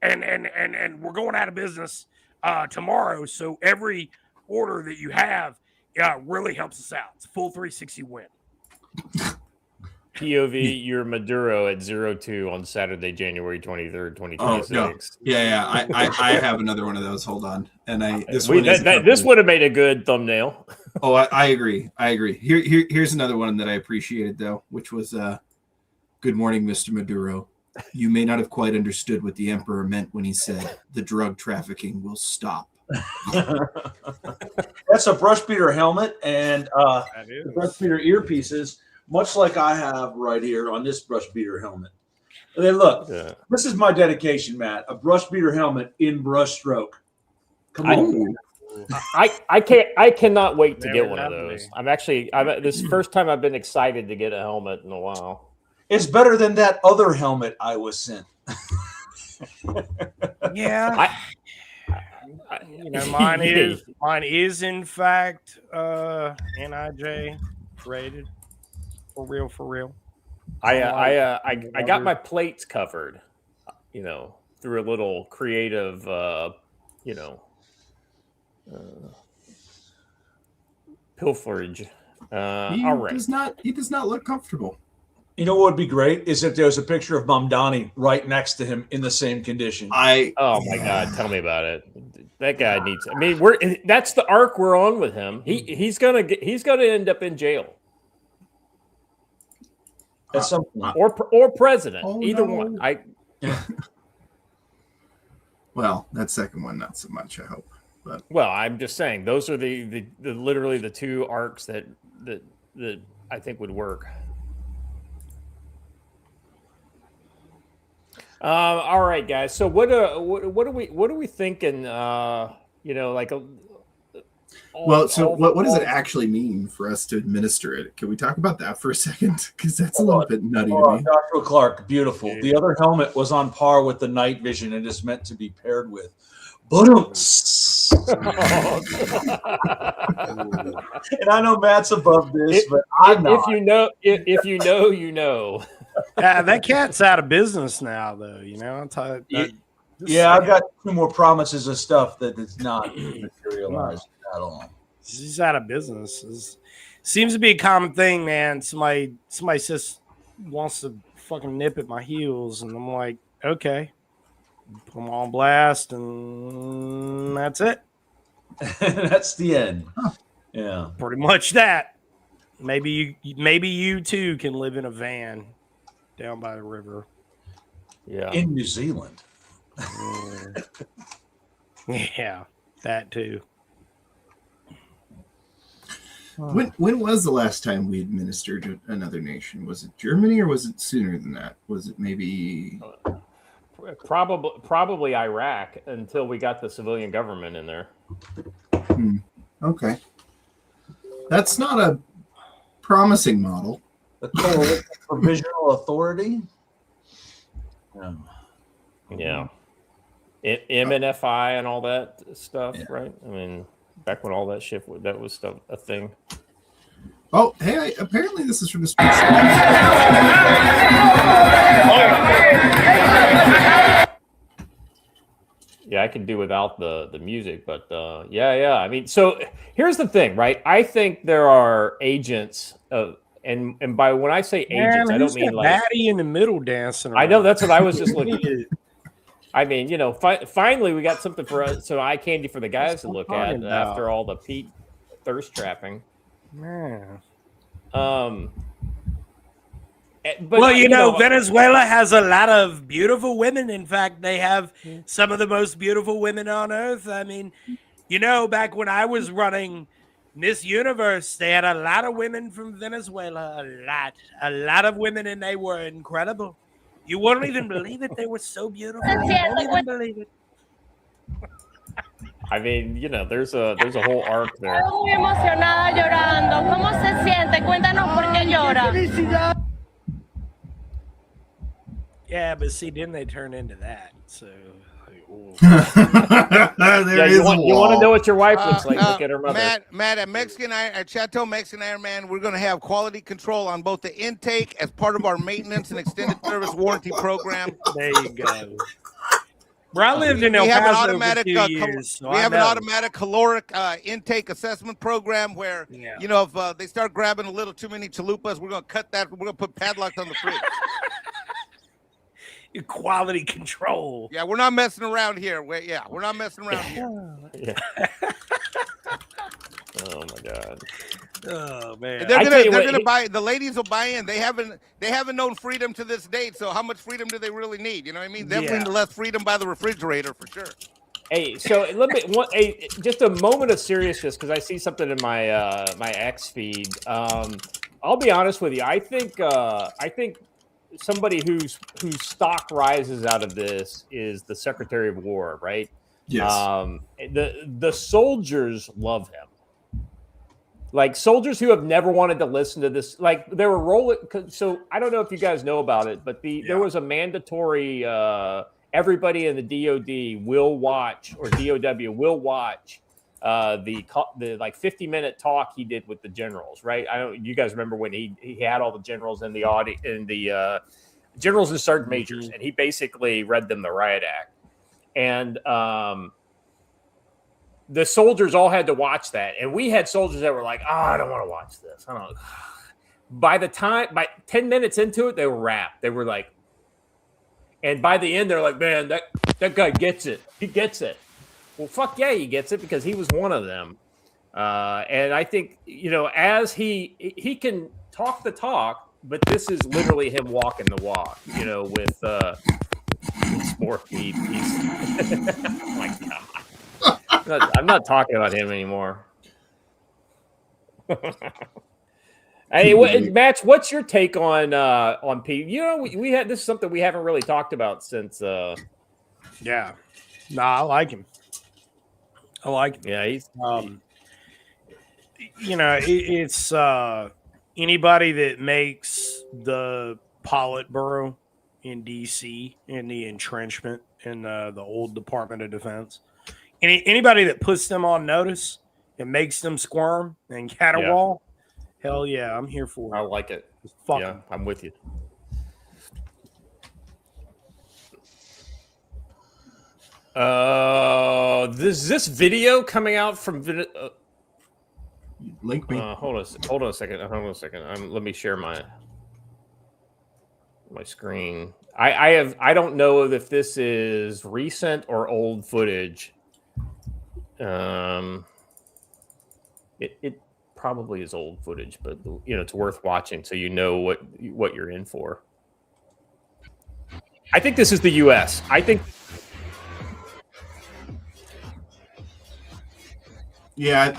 we're going out of business tomorrow. So every order that you have really helps us out. It's a full 360 win. POV, you're Maduro at 02 on Saturday, January 23rd, 2026. Oh, no. Yeah. I have another one of those. Hold on. And this would have made a good thumbnail. Oh, I agree. Here's another one that I appreciated though, which was good morning, Mr. Maduro. You may not have quite understood what the emperor meant when he said the drug trafficking will stop. That's a brush beater helmet and the brush beater earpieces, much like I have right here on this brush beater helmet. And then look, this is my dedication, Matt. A brush beater helmet in brush stroke. Come on. I cannot wait to get one of those. This is the first time I've been excited to get a helmet in a while. It's better than that other helmet I was sent. Yeah. Mine is in fact NIJ rated for real. I got my plates covered, through a little creative, pilferage. All right. He does not look comfortable. You know what would be great is if there was a picture of Mamdani right next to him in the same condition. Oh my God, tell me about it. That guy needs. I mean, that's the arc we're on with him. He's gonna end up in jail at some point, or president. Either one. Well, that second one not so much. I hope. But well, I'm just saying those are the literally the two arcs that I think would work. All right, guys. So what are we thinking? What does it actually mean for us to administer it? Can we talk about that for a second? Because that's a little bit nutty to me. Joshua Clark, beautiful. The other helmet was on par with the night vision and is meant to be paired with. And I know Matt's above this, but I'm not. If you know, you know. That cat's out of business now, though. I've got 2 more promises of stuff that it's not materialized at all. He's out of business. Seems to be a common thing, man. Somebody just wants to fucking nip at my heels, and I'm like, okay, put them on blast, and that's it. That's the end. Yeah, pretty much that. Maybe you too can live in a van down by the river. Yeah, in New Zealand. Yeah, that too. When was the last time we administered to another nation? Was it Germany or was it sooner than that? Was it maybe Probably Iraq until we got the civilian government in there. Okay. That's not a promising model. The Coalition Provisional Authority? Yeah. MNFI and all that stuff, right? I mean, back when all that shit that was stuff a thing. Oh, hey, apparently this is from the space. Yeah, I could do without the music, but yeah. I mean, so here's the thing, right? I think there are agents of, and by when I say agents, I don't mean like Batty in the middle dancing around. I know that's what I was just looking at. I mean, you know, finally we got something for us, so eye candy for the guys to look at after all the Pete thirst trapping. Man. But, well, you know, Venezuela has a lot of beautiful women. In fact, they have some of the most beautiful women on earth. I mean, you know, back when I was running Miss Universe, they had a lot of women from Venezuela, a lot of women, and they were incredible. You won't even believe it. They were so beautiful. You won't even believe it. I mean, you know, there's a whole arc there. Muy emocionada llorando. ¿Cómo se siente? Cuéntanos por qué llora. Yeah, but see, then they turn into that. So, yeah, you want to know what your wife looks like? Look at her mother. Matt, at Chateau Mexican Iron Man, we're going to have quality control on both the intake as part of our maintenance and extended service warranty program. There you go. Where I lived in El Paso for 2 years. So we have an automatic caloric intake assessment program where, you know, if they start grabbing a little too many chalupas, we're going to cut that. We're going to put padlocks on the fridge. Quality control. Yeah, we're not messing around here. We're not messing around here. Yeah. Oh my God. Oh man. They're gonna buy. The ladies will buy in. They haven't known freedom to this date. So how much freedom do they really need? You know what I mean? Definitely less freedom by the refrigerator for sure. Hey, so just a moment of seriousness because I see something in my my X feed. I'll be honest with you. I think somebody whose stock rises out of this is the Secretary of War, right? Yes. The soldiers love him. Like soldiers who have never wanted to listen to this, like they were rolling. So I don't know if you guys know about it, but there was a mandatory. Everybody in the DoD will watch, or DOW will watch, the like 50-minute talk he did with the generals, right? I don't. You guys remember when he had all the generals in the audit, in the generals and sergeant majors, and he basically read them the riot act, and the soldiers all had to watch that. And we had soldiers that were like, I don't want to watch this. I don't. By 10 minutes into it, they were wrapped. They were like, and by the end, they're like, man, that guy gets it. He gets it. Well, fuck yeah, he gets it because he was one of them. And I think, you know, as he can talk the talk, but this is literally him walking the walk, you know, with more feet. Oh my God. I'm not talking about him anymore. Hey, Matt, what's your take on Pete? You know, we had this is something we haven't really talked about since. Yeah, I like him. Yeah, he's. You know, it's anybody that makes the Politburo in D.C. in the entrenchment in the old Department of Defense. Anybody that puts them on notice and makes them squirm and caterwaul, hell yeah, I'm here for it. I like it. Yeah, I'm with you. This video coming out from link me. Hold on a second. Let me share my screen. I don't know if this is recent or old footage. It probably is old footage, but you know it's worth watching so you know what you're in for. I think this is the U.S. I think Yeah,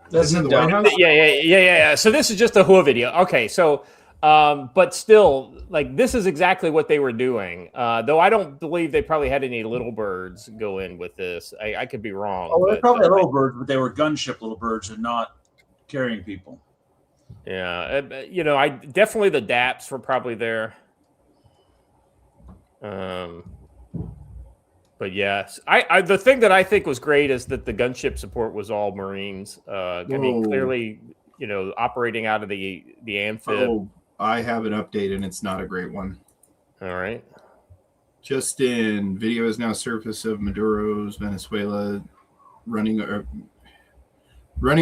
That's in the White House. Yeah. So this is just a Hua video. Okay, so but still, like this is exactly what they were doing. Though I don't believe they probably had any little birds go in with this. I could be wrong. Oh, they're but, probably little birds, but they were gunship little birds and not carrying people. Yeah, I definitely the DAPs were probably there. But yes, I the thing that I think was great is that the gunship support was all Marines. I mean, clearly, operating out of the amphib. Oh, I have an update, and it's not a great one. All right. Just in, video is now surfaced of Maduro's Venezuela running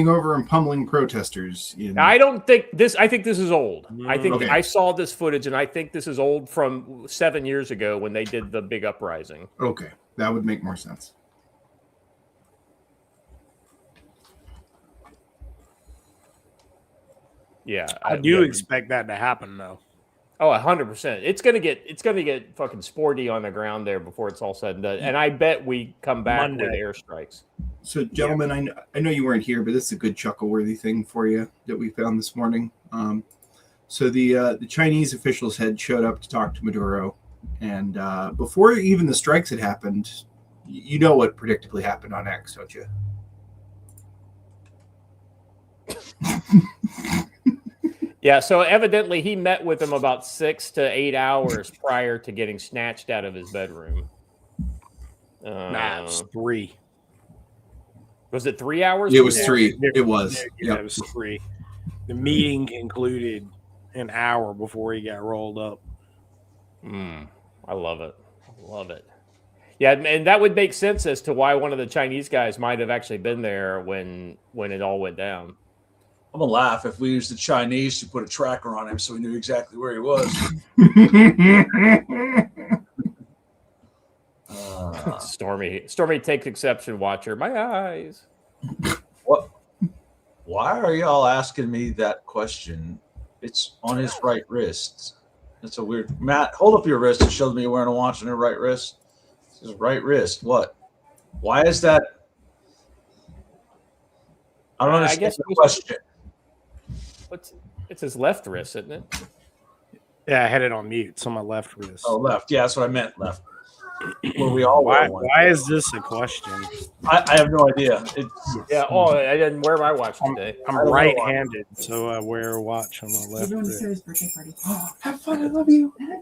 over and pummeling protesters. I don't think this. I think this is old. I think Okay. I saw this footage, and I think this is old from 7 years ago when they did the big uprising. Okay, that would make more sense. Yeah, I do expect that to happen, though. Oh, 100%. It's gonna get fucking sporty on the ground there before it's all said and done. And I bet we come back with airstrikes. So, gentlemen, I know you weren't here, but this is a good chuckle-worthy thing for you that we found this morning. So the Chinese officials had showed up to talk to Maduro, and before even the strikes had happened, you know what predictably happened on X, don't you? Yeah, so evidently he met with him about 6 to 8 hours prior to getting snatched out of his bedroom. Nah, it was 3. Was it 3 hours? It was 3. It was. Yeah, it was 3. The meeting concluded an hour before he got rolled up. I love it. I love it. Yeah, and that would make sense as to why one of the Chinese guys might have actually been there when it all went down. I'm gonna laugh if we used the Chinese to put a tracker on him so we knew exactly where he was. Stormy takes exception. Watcher, my eyes. What? Why are y'all asking me that question? It's on his right wrist. That's a weird. Matt, hold up your wrist and show me you're wearing a watch on your right wrist. It's his right wrist. What? Why is that? I don't understand the question. It's his left wrist, isn't it? Yeah, I had it on mute. It's on my left wrist. Oh, left. Yeah, that's what I meant. Left. Well, we all wear one. Why is this a question? I have no idea. I didn't wear my watch today. I'm right-handed, so I wear a watch on my left wrist. birthday party. Have fun. I love you. Yeah,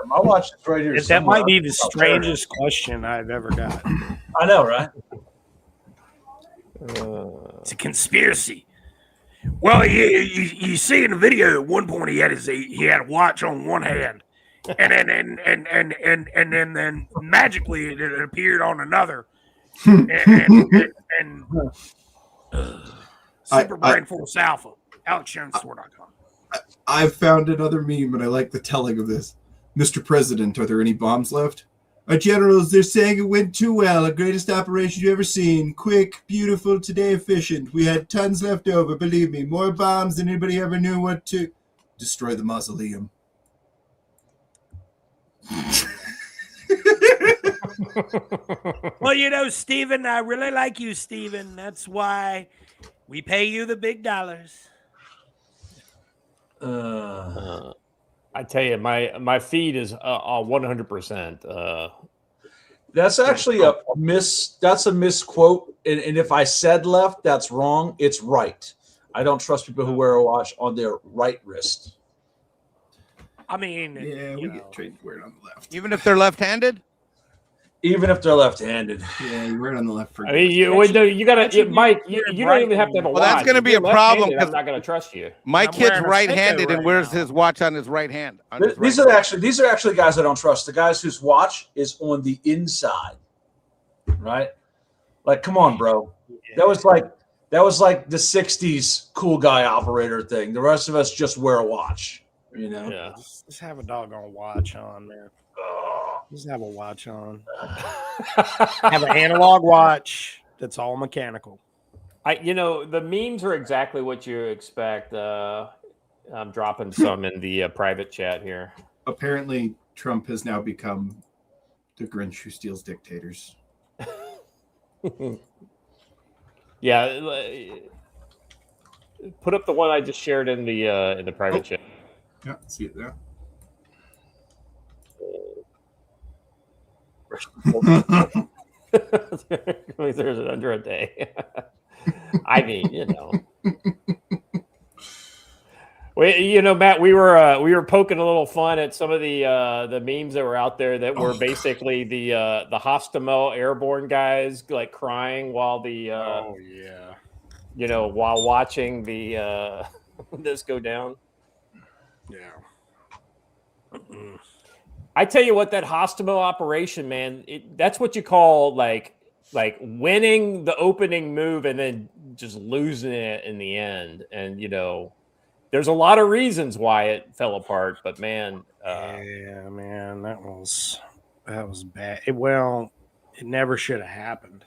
my watch is right here. That might be the strangest question I've ever got. I know, right? It's a conspiracy. Well, you see in the video at one point he had a watch on one hand, and then magically it appeared on another. Super Brain Force Alpha, AlexJonesStore.com. I've found another meme, and I like the telling of this. Mr. President, are there any bombs left? Our generals, they're saying it went too well. The greatest operation you've ever seen. Quick, beautiful, today efficient. We had tons left over, believe me. More bombs than anybody ever knew what to... Destroy the mausoleum. Well, Stephen, I really like you, Stephen. That's why we pay you the big dollars. I tell you, my feed is 100%. That's actually a misquote. And if I said left, that's wrong. It's right. I don't trust people who wear a watch on their right wrist. I mean, yeah, we get trained to wear it on the left. Even if they're left-handed? Even if they're left-handed. Yeah, you wear it on the left. I mean, you gotta, Mike. You don't even have to have a watch. Well, that's going to be a problem because I'm not going to trust you. My kid's right-handed and wears his watch on his right hand. These are actually guys I don't trust. The guys whose watch is on the inside, right? Like, come on, bro. That was like the '60s cool guy operator thing. The rest of us just wear a watch, Yeah. Just have a doggone watch on, man. Just have a watch on. Have an analog watch that's all mechanical. The memes are exactly what you expect. I'm dropping some in the private chat here. Apparently, Trump has now become the Grinch who steals dictators. Yeah. Put up the one I just shared in the private chat. Yeah, see it there. There's it under a day. I mean, Matt, we were poking a little fun at some of the memes that were out there that were basically the Hostomel airborne guys like crying while while watching the this go down. Yeah. I tell you what, that Hostomel operation, man, that's what you call like winning the opening move and then just losing it in the end. And there's a lot of reasons why it fell apart, but man, yeah, man, that was bad. It never should have happened.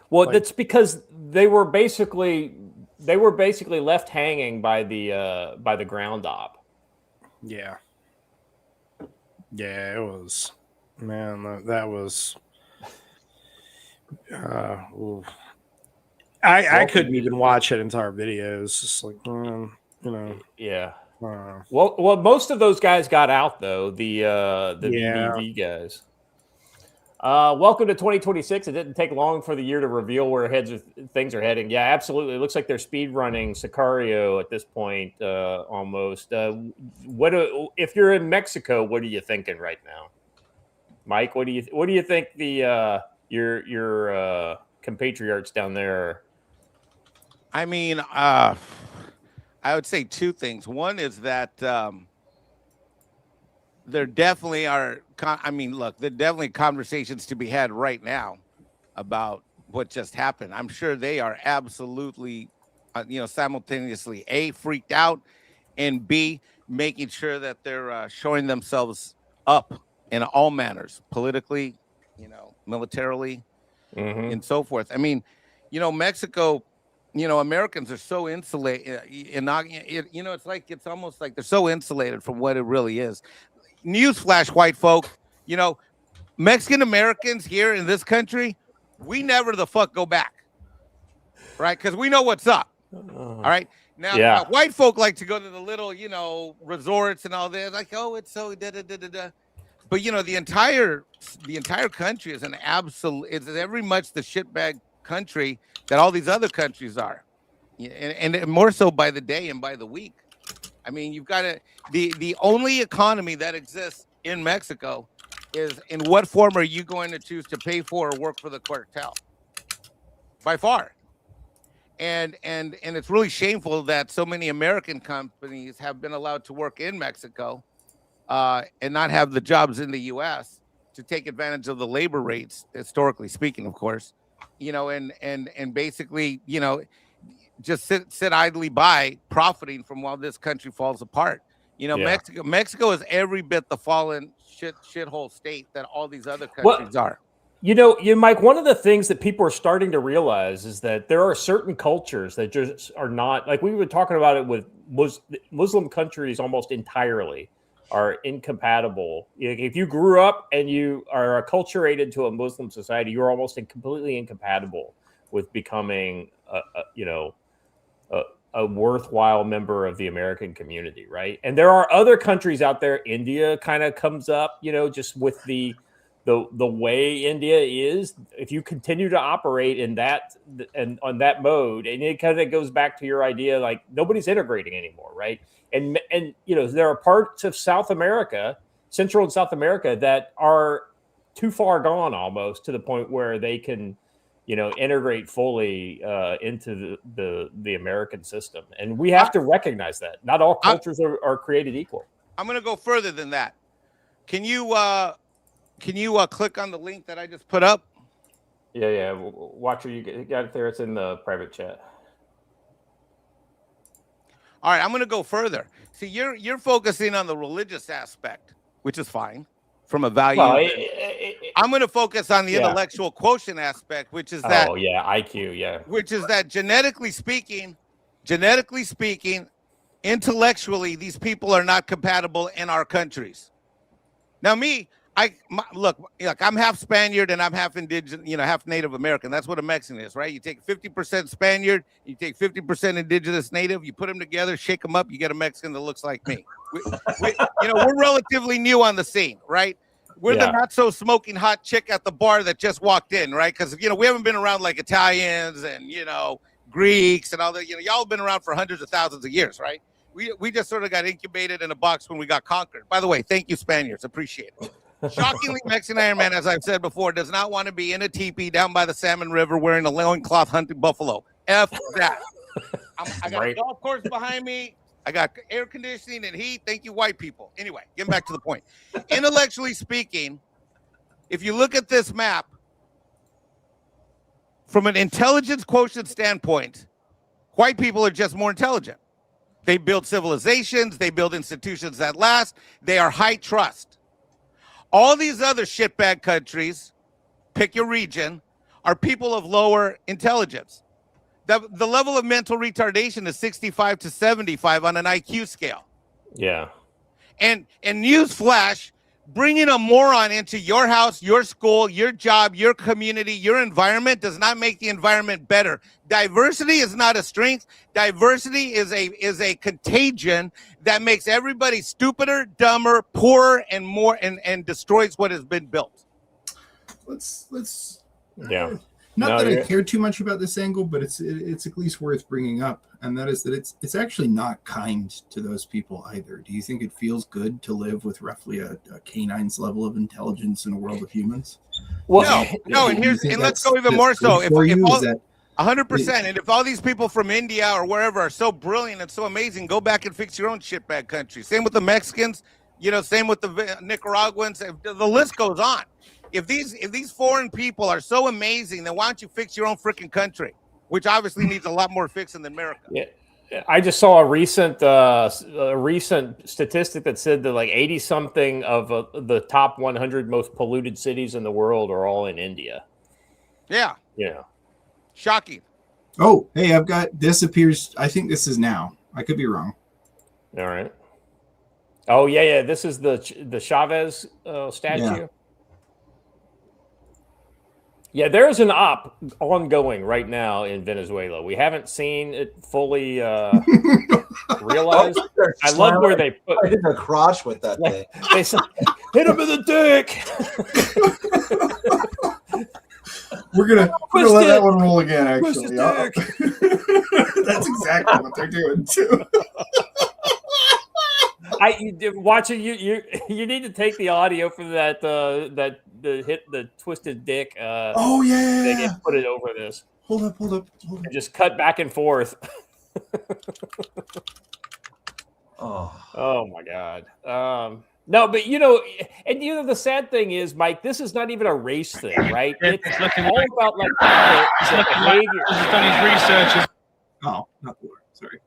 Well, that's because they were basically left hanging by the ground op. Yeah. Yeah, it was, man, that was, I couldn't even watch that entire video. It's just like, Yeah. Well, most of those guys got out though. The VVV guys. Welcome to 2026. It didn't take long for the year to reveal where things are heading. Yeah, absolutely. It looks like they're speed running Sicario at this point, almost. If you're in Mexico, what are you thinking right now, Mike? What do you think your compatriots down there? I mean, I would say two things. One is that there definitely are. Look, there are definitely conversations to be had right now about what just happened. I'm sure they are absolutely, simultaneously A, freaked out, and B, making sure that they're showing themselves up in all manners, politically, militarily, and so forth. I mean, Mexico, Americans are so insulated. It's almost like they're so insulated from what it really is. Newsflash, white folk, Mexican Americans here in this country, we never the fuck go back, right? Because we know what's up. All right. Now, white folk like to go to the little, resorts and all that. Like, oh, it's so da da da da da. But the entire country is it's very much the shitbag country that all these other countries are, and more so by the day and by the week. I mean, you've got the only economy that exists in Mexico is in what form are you going to choose to pay for or work for the cartel? By far. And it's really shameful that so many American companies have been allowed to work in Mexico and not have the jobs in the U.S. to take advantage of the labor rates, historically speaking, of course, and basically, just sit idly by, profiting from while this country falls apart. Mexico is every bit the fallen shithole state that all these other countries are. Mike, one of the things that people are starting to realize is that there are certain cultures that just are not, like we've been talking about it with Muslim countries almost entirely are incompatible. If you grew up and you are acculturated to a Muslim society, you're almost completely incompatible with becoming a worthwhile member of the American community, right? And there are other countries out there. India kind of comes up, just with the way India is. If you continue to operate in that and on that mode, and it kind of goes back to your idea, like nobody's integrating anymore, right? And there are parts of South America, Central and South America, that are too far gone almost to the point where they can integrate fully into the American system. And we have to recognize that not all cultures are created equal. I'm going to go further than that. Can you click on the link that I just put up? Yeah. Watcher, you got it there. It's in the private chat. All right, I'm going to go further. See, you're focusing on the religious aspect, which is fine from a value. Well, I'm going to focus on the intellectual quotient aspect, which is that. Oh yeah, IQ, yeah. Which is that genetically speaking, intellectually, these people are not compatible in our countries. Now, Look, I'm half Spaniard and I'm half indigenous, half Native American. That's what a Mexican is, right? You take 50% Spaniard, you take 50% indigenous Native, you put them together, shake them up, you get a Mexican that looks like me. We're relatively new on the scene, right? We're the not so smoking hot chick at the bar that just walked in, right? Because we haven't been around like Italians and Greeks and all that. Y'all have been around for hundreds of thousands of years, right? We just sort of got incubated in a box when we got conquered. By the way, thank you, Spaniards. Appreciate it. Shockingly, Mexican Iron Man, as I've said before, does not want to be in a teepee down by the Salmon River wearing a loincloth hunting buffalo. F that. I got a golf course behind me. I got air conditioning and heat. Thank you, white people. Anyway, getting back to the point. Intellectually speaking, if you look at this map, from an intelligence quotient standpoint, white people are just more intelligent. They build civilizations. They build institutions that last. They are high trust. All these other shitbag countries, pick your region, are people of lower intelligence. The level of mental retardation is 65 to 75 on an IQ scale. Yeah. And newsflash, bringing a moron into your house, your school, your job, your community, your environment does not make the environment better. Diversity is not a strength. Diversity is a contagion that makes everybody stupider, dumber, poorer, and more and destroys what has been built. Let's yeah. Not that I care too much about this angle, but it's at least worth bringing up, and that is that it's actually not kind to those people either. Do you think it feels good to live with roughly a canine's level of intelligence in a world of humans? Well, no, and let's go even more so. If 100%, and if all these people from India or wherever are so brilliant and so amazing, go back and fix your own shitbag country. Same with the Mexicans, same with the Nicaraguans. The list goes on. If these foreign people are so amazing, then why don't you fix your own freaking country, which obviously needs a lot more fixing than America. Yeah, I just saw a recent statistic that said that like 80 something of the top 100 most polluted cities in the world are all in India. Yeah. Yeah. Shocking. Oh, hey, I've got this appears. I think this is now. I could be wrong. All right. Oh yeah. This is the Chavez statue. Yeah. Yeah, there's an op ongoing right now in Venezuela. We haven't seen it fully realized. I love where they put hit their crotch with that thing. They said, hit him in the dick. We're gonna let that one roll again. Actually, that's exactly what they're doing too. Watching you need to take the audio for that the twisted dick. Oh yeah, they can put it over this. Hold up. And just cut back and forth. Oh my God. No, but and the sad thing is, Mike, this is not even a race thing, right? It's all about like the behavior. Research. Oh, not the word. Sorry.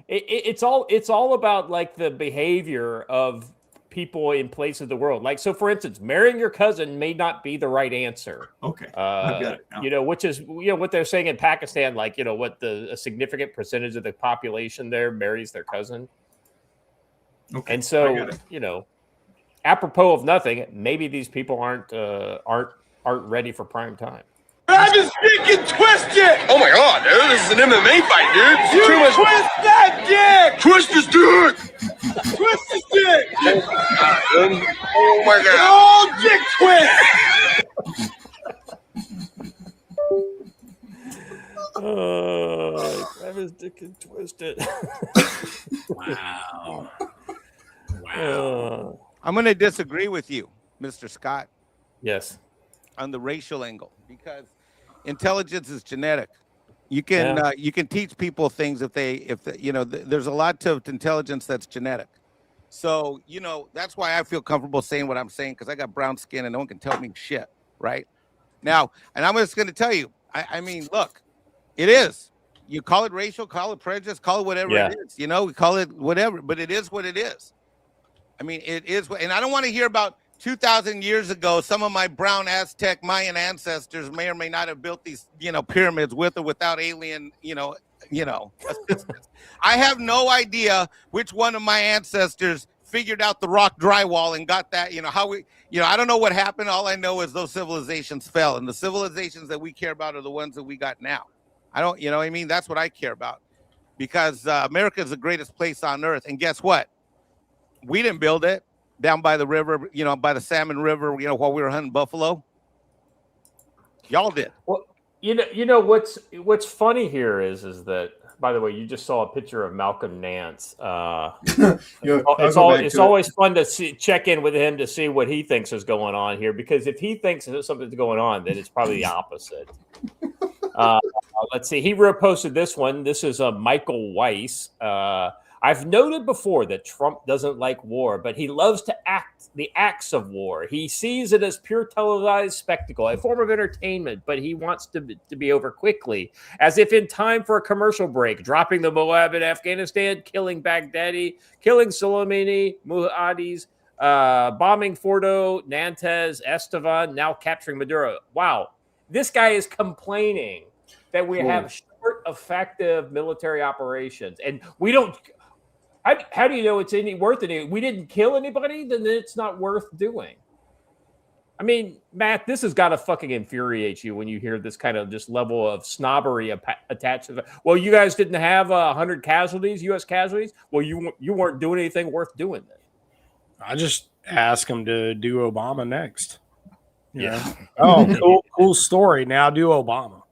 It's all about like the behavior of people in places of the world. Like, so for instance, marrying your cousin may not be the right answer. Okay. I've got it now. Which is, what they're saying in Pakistan, like, what a significant percentage of the population there marries their cousin. Okay. And so, apropos of nothing, maybe these people aren't ready for prime time. I'm just freaking twisted! Oh my God, dude, this is an MMA fight, dude. You too much. Twist that dick! Twist his dick! Twist his dick! Oh my God! Oh, dick twist! Grab his dick and twist it. Wow. I'm going to disagree with you, Mr. Scott. Yes. On the racial angle, because intelligence is genetic. You can you can teach people things if there's a lot to intelligence that's genetic. So that's why I feel comfortable saying what I'm saying, because I got brown skin and no one can tell me shit right now. And I'm just going to tell you, I mean, look, it is. You call it racial, call it prejudice, call it whatever it is. We call it whatever, but it is what it is. I mean, it is, and I don't want to hear about 2,000 years ago, some of my brown Aztec Mayan ancestors may or may not have built these, pyramids with or without alien, assistance. I have no idea which one of my ancestors figured out the rock drywall and got that, I don't know what happened. All I know is those civilizations fell, and the civilizations that we care about are the ones that we got now. I don't, you know what I mean? That's what I care about, because America is the greatest place on earth. And guess what? We didn't build it down by the river, by the Salmon River, while we were hunting buffalo. Y'all did. Well, what's funny here is that, by the way, you just saw a picture of Malcolm Nance. It's always fun to check in with him to see what he thinks is going on here, because if he thinks something's going on, then it's probably the opposite. Let's see. He reposted this one. This is Michael Weiss. I've noted before that Trump doesn't like war, but he loves to act the acts of war. He sees it as pure televised spectacle, a form of entertainment, but he wants to be over quickly, as if in time for a commercial break, dropping the Moab in Afghanistan, killing Baghdadi, killing Soleimani, Muhadis, bombing Fordo, Nantes, Estevan, now capturing Maduro. Wow. This guy is complaining that we have short, effective military operations, and we don't. How do you know it's worth it? We didn't kill anybody, then it's not worth doing. I mean, Matt, this has got to fucking infuriate you when you hear this kind of just level of snobbery attached to it. Well, you guys didn't have 100 casualties, U.S. casualties. Well, you weren't doing anything worth doing then. I just ask him to do Obama next. Yeah. Oh, cool story. Now do Obama.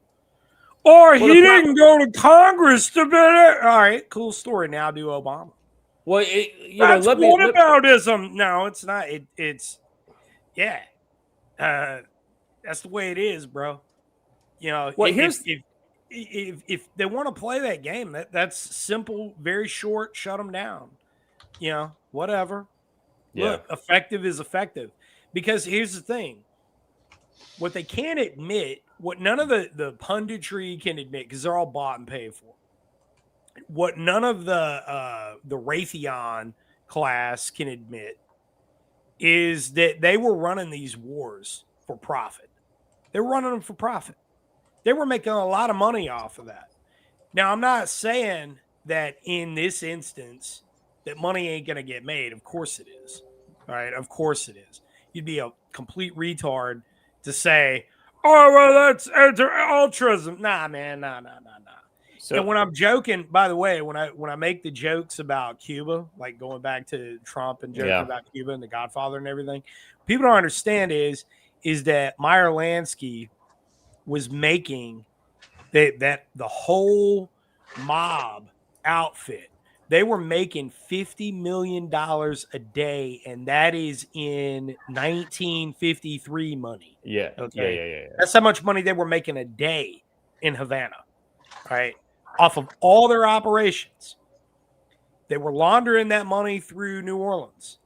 Or he didn't go to Congress to be it. All right, cool story. Now do Obama. Well, that's whataboutism. No, it's not. It's that's the way it is, bro. Well, if they want to play that game, that's simple, very short. Shut them down. Whatever. Yeah. Look, effective is effective, because here's the thing. What they can't admit, what none of the punditry can admit, because they're all bought and paid for. What none of the Raytheon class can admit is that they were running these wars for profit. They were running them for profit. They were making a lot of money off of that. Now, I'm not saying that in this instance that money ain't going to get made. Of course it is. All right, of course it is. You'd be a complete retard to say, oh, well, that's altruism. Nah, man, nah. So, and when I'm joking, by the way, when I make the jokes about Cuba, like going back to Trump and joking about Cuba and the Godfather and everything, people don't understand is that Meyer Lansky was making that the whole mob outfit. They were making $50 million a day, and that is in 1953 money. Yeah. Okay. Yeah. That's how much money they were making a day in Havana, right? Off of all their operations. They were laundering that money through New Orleans.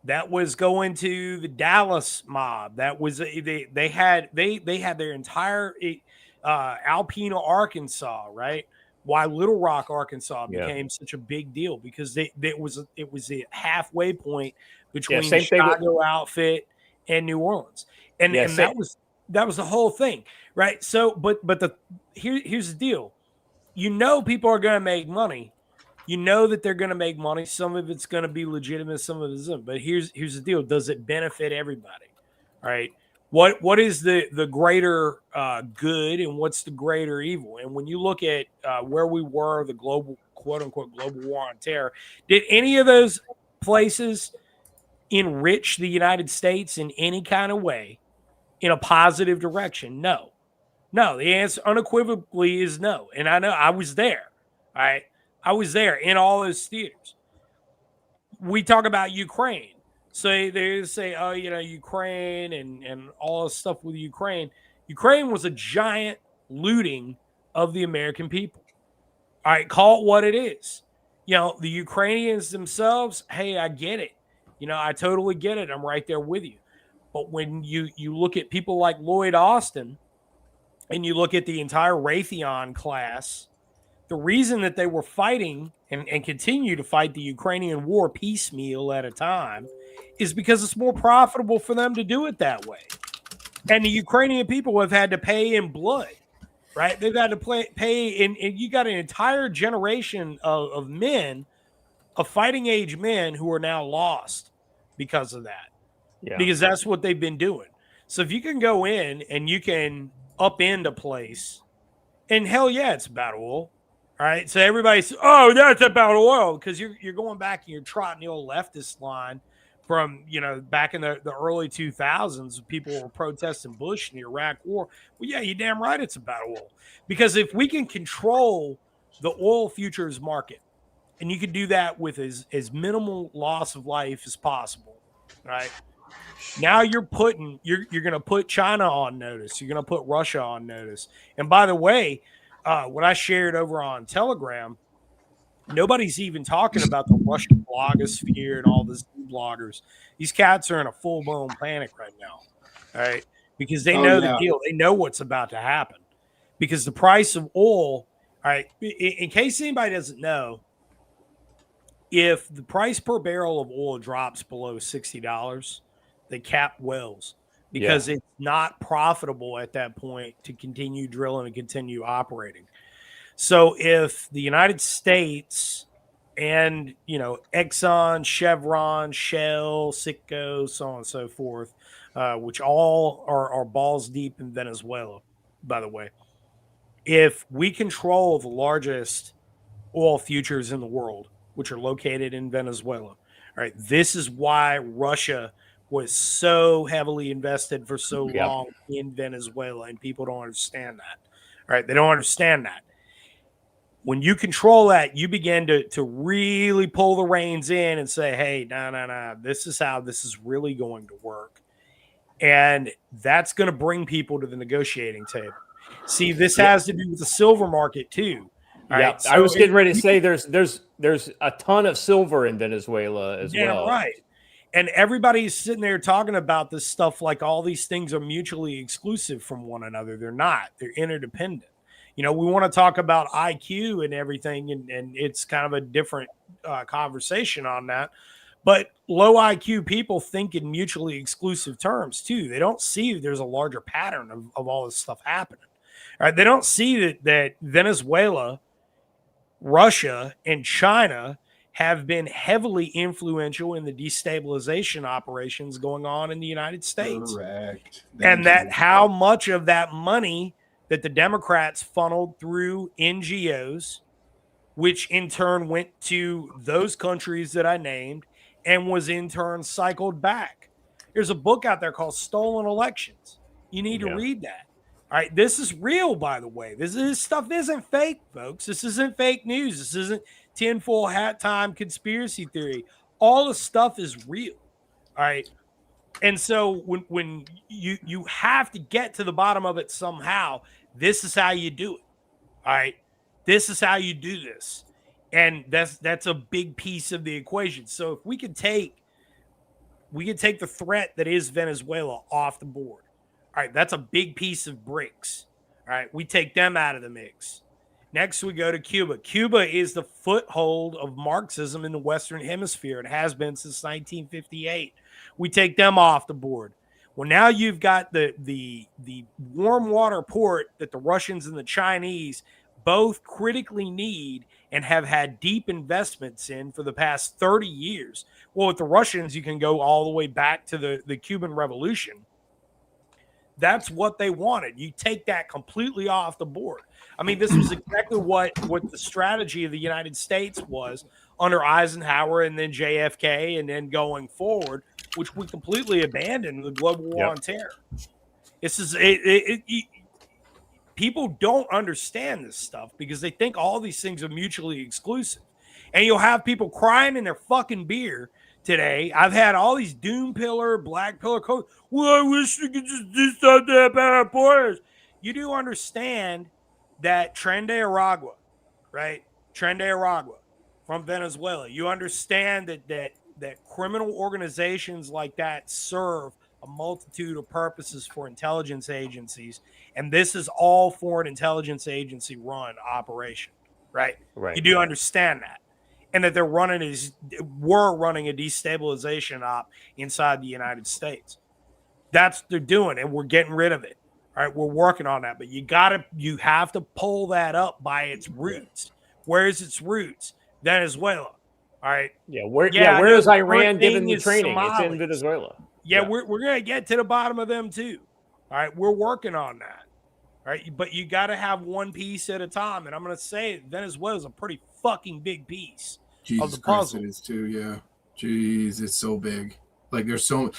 That was going to the Dallas mob. That was they had their entire Alpena, Arkansas, right? Why Little Rock, Arkansas became such a big deal, because it was a halfway point between the Chicago outfit and New Orleans, and that was the whole thing, right? So, but here's the deal: people are going to make money. That they're going to make money. Some of it's going to be legitimate, some of it isn't. But here's the deal: does it benefit everybody? All right. What is the greater good, and what's the greater evil? And when you look at where we were, the global, quote unquote, global war on terror, did any of those places enrich the United States in any kind of way in a positive direction? No. The answer unequivocally is no. And I know I was there. All right. I was there in all those theaters. We talk about Ukraine. So they say, oh, Ukraine and all this stuff with Ukraine. Ukraine was a giant looting of the American people. All right, call it what it is. The Ukrainians themselves, hey, I get it. I totally get it. I'm right there with you. But when you look at people like Lloyd Austin and you look at the entire Raytheon class, the reason that they were fighting and continue to fight the Ukrainian war piecemeal at a time is because it's more profitable for them to do it that way. And the Ukrainian people have had to pay in blood, right? They've had to pay, and you got an entire generation of men of fighting age men who are now lost because of that. Yeah. Because that's what they've been doing. So if you can go in and you can upend a place, and hell yeah, it's about oil. All right. So everybody's, oh, that's about oil, because you're going back and you're trotting the old leftist line from, back in the early 2000s, people were protesting Bush in the Iraq war. Well, yeah, you're damn right it's about oil. Because if we can control the oil futures market, and you can do that with as minimal loss of life as possible, right? Now you're going to put China on notice. You're going to put Russia on notice. And by the way, what I shared over on Telegram, nobody's even talking about the Russian blogosphere and all these bloggers. These cats are in a full-blown panic right now, all right? Because they know the deal. They know what's about to happen. Because the price of oil, all right, in case anybody doesn't know, if the price per barrel of oil drops below $60, they cap wells because it's not profitable at that point to continue drilling and continue operating. So if the United States and, Exxon, Chevron, Shell, Citgo, so on and so forth, which all are balls deep in Venezuela, by the way, if we control the largest oil futures in the world, which are located in Venezuela, all right, this is why Russia was so heavily invested for so long in Venezuela, and people don't understand that. All right, they don't understand that. When you control that, you begin to really pull the reins in and say, hey, no, this is how this is really going to work. And that's going to bring people to the negotiating table. See, this has to do with the silver market too. Yeah, so I was getting ready to say there's a ton of silver in Venezuela as well. Right. And everybody's sitting there talking about this stuff like all these things are mutually exclusive from one another. They're not. They're interdependent. We want to talk about IQ and everything, and it's kind of a different conversation on that. But low IQ people think in mutually exclusive terms too. They don't see there's a larger pattern of all this stuff happening. All right. They don't see that Venezuela, Russia, and China have been heavily influential in the destabilization operations going on in the United States. Correct. And that how much of that money that the Democrats funneled through NGOs, which in turn went to those countries that I named and was in turn cycled back. There's a book out there called Stolen Elections. You need to read that. All right, this is real, by the way. This stuff isn't fake, folks. This isn't fake news. This isn't tinfoil hat time conspiracy theory. All the stuff is real. All right. And so when you have to get to the bottom of it somehow, this is how you do it. All right. This is how you do this. And that's a big piece of the equation. So if we could take the threat that is Venezuela off the board. All right, that's a big piece of bricks. All right, we take them out of the mix. Next, we go to Cuba. Cuba is the foothold of Marxism in the Western Hemisphere. It has been since 1958. We take them off the board. Well, now you've got the warm water port that the Russians and the Chinese both critically need and have had deep investments in for the past 30 years. Well, with the Russians, you can go all the way back to the Cuban Revolution. That's what they wanted. You take that completely off the board. I mean, this was exactly what the strategy of the United States was under Eisenhower and then JFK and then going forward, which we completely abandoned the global war on terror. This is people don't understand this stuff because they think all these things are mutually exclusive. And you'll have people crying in their fucking beer today. I've had all these doom pillar, black pillar codes. Well, I wish we could just do something about borders. You do understand that Tren de Aragua, right? Tren de Aragua from Venezuela. You understand that criminal organizations like that serve a multitude of purposes for intelligence agencies, and this is all for an intelligence agency run operation, right? You do understand that. And that were running a destabilization op inside the United States. That's what they're doing, and we're getting rid of it. All right, we're working on that, but you have to pull that up by its roots. Where is its roots? Venezuela. All All right. Yeah, where I where know is the Iran current giving thing the is training? It's in Somalis. Venezuela. Yeah, we're gonna get to the bottom of them too. All right, we're working on that. All right, but you got to have one piece at a time, and I'm gonna say Venezuela is a pretty fucking big piece of Jesus the Christ, puzzle. it is too. Yeah, jeez, it's so big. Like there's so,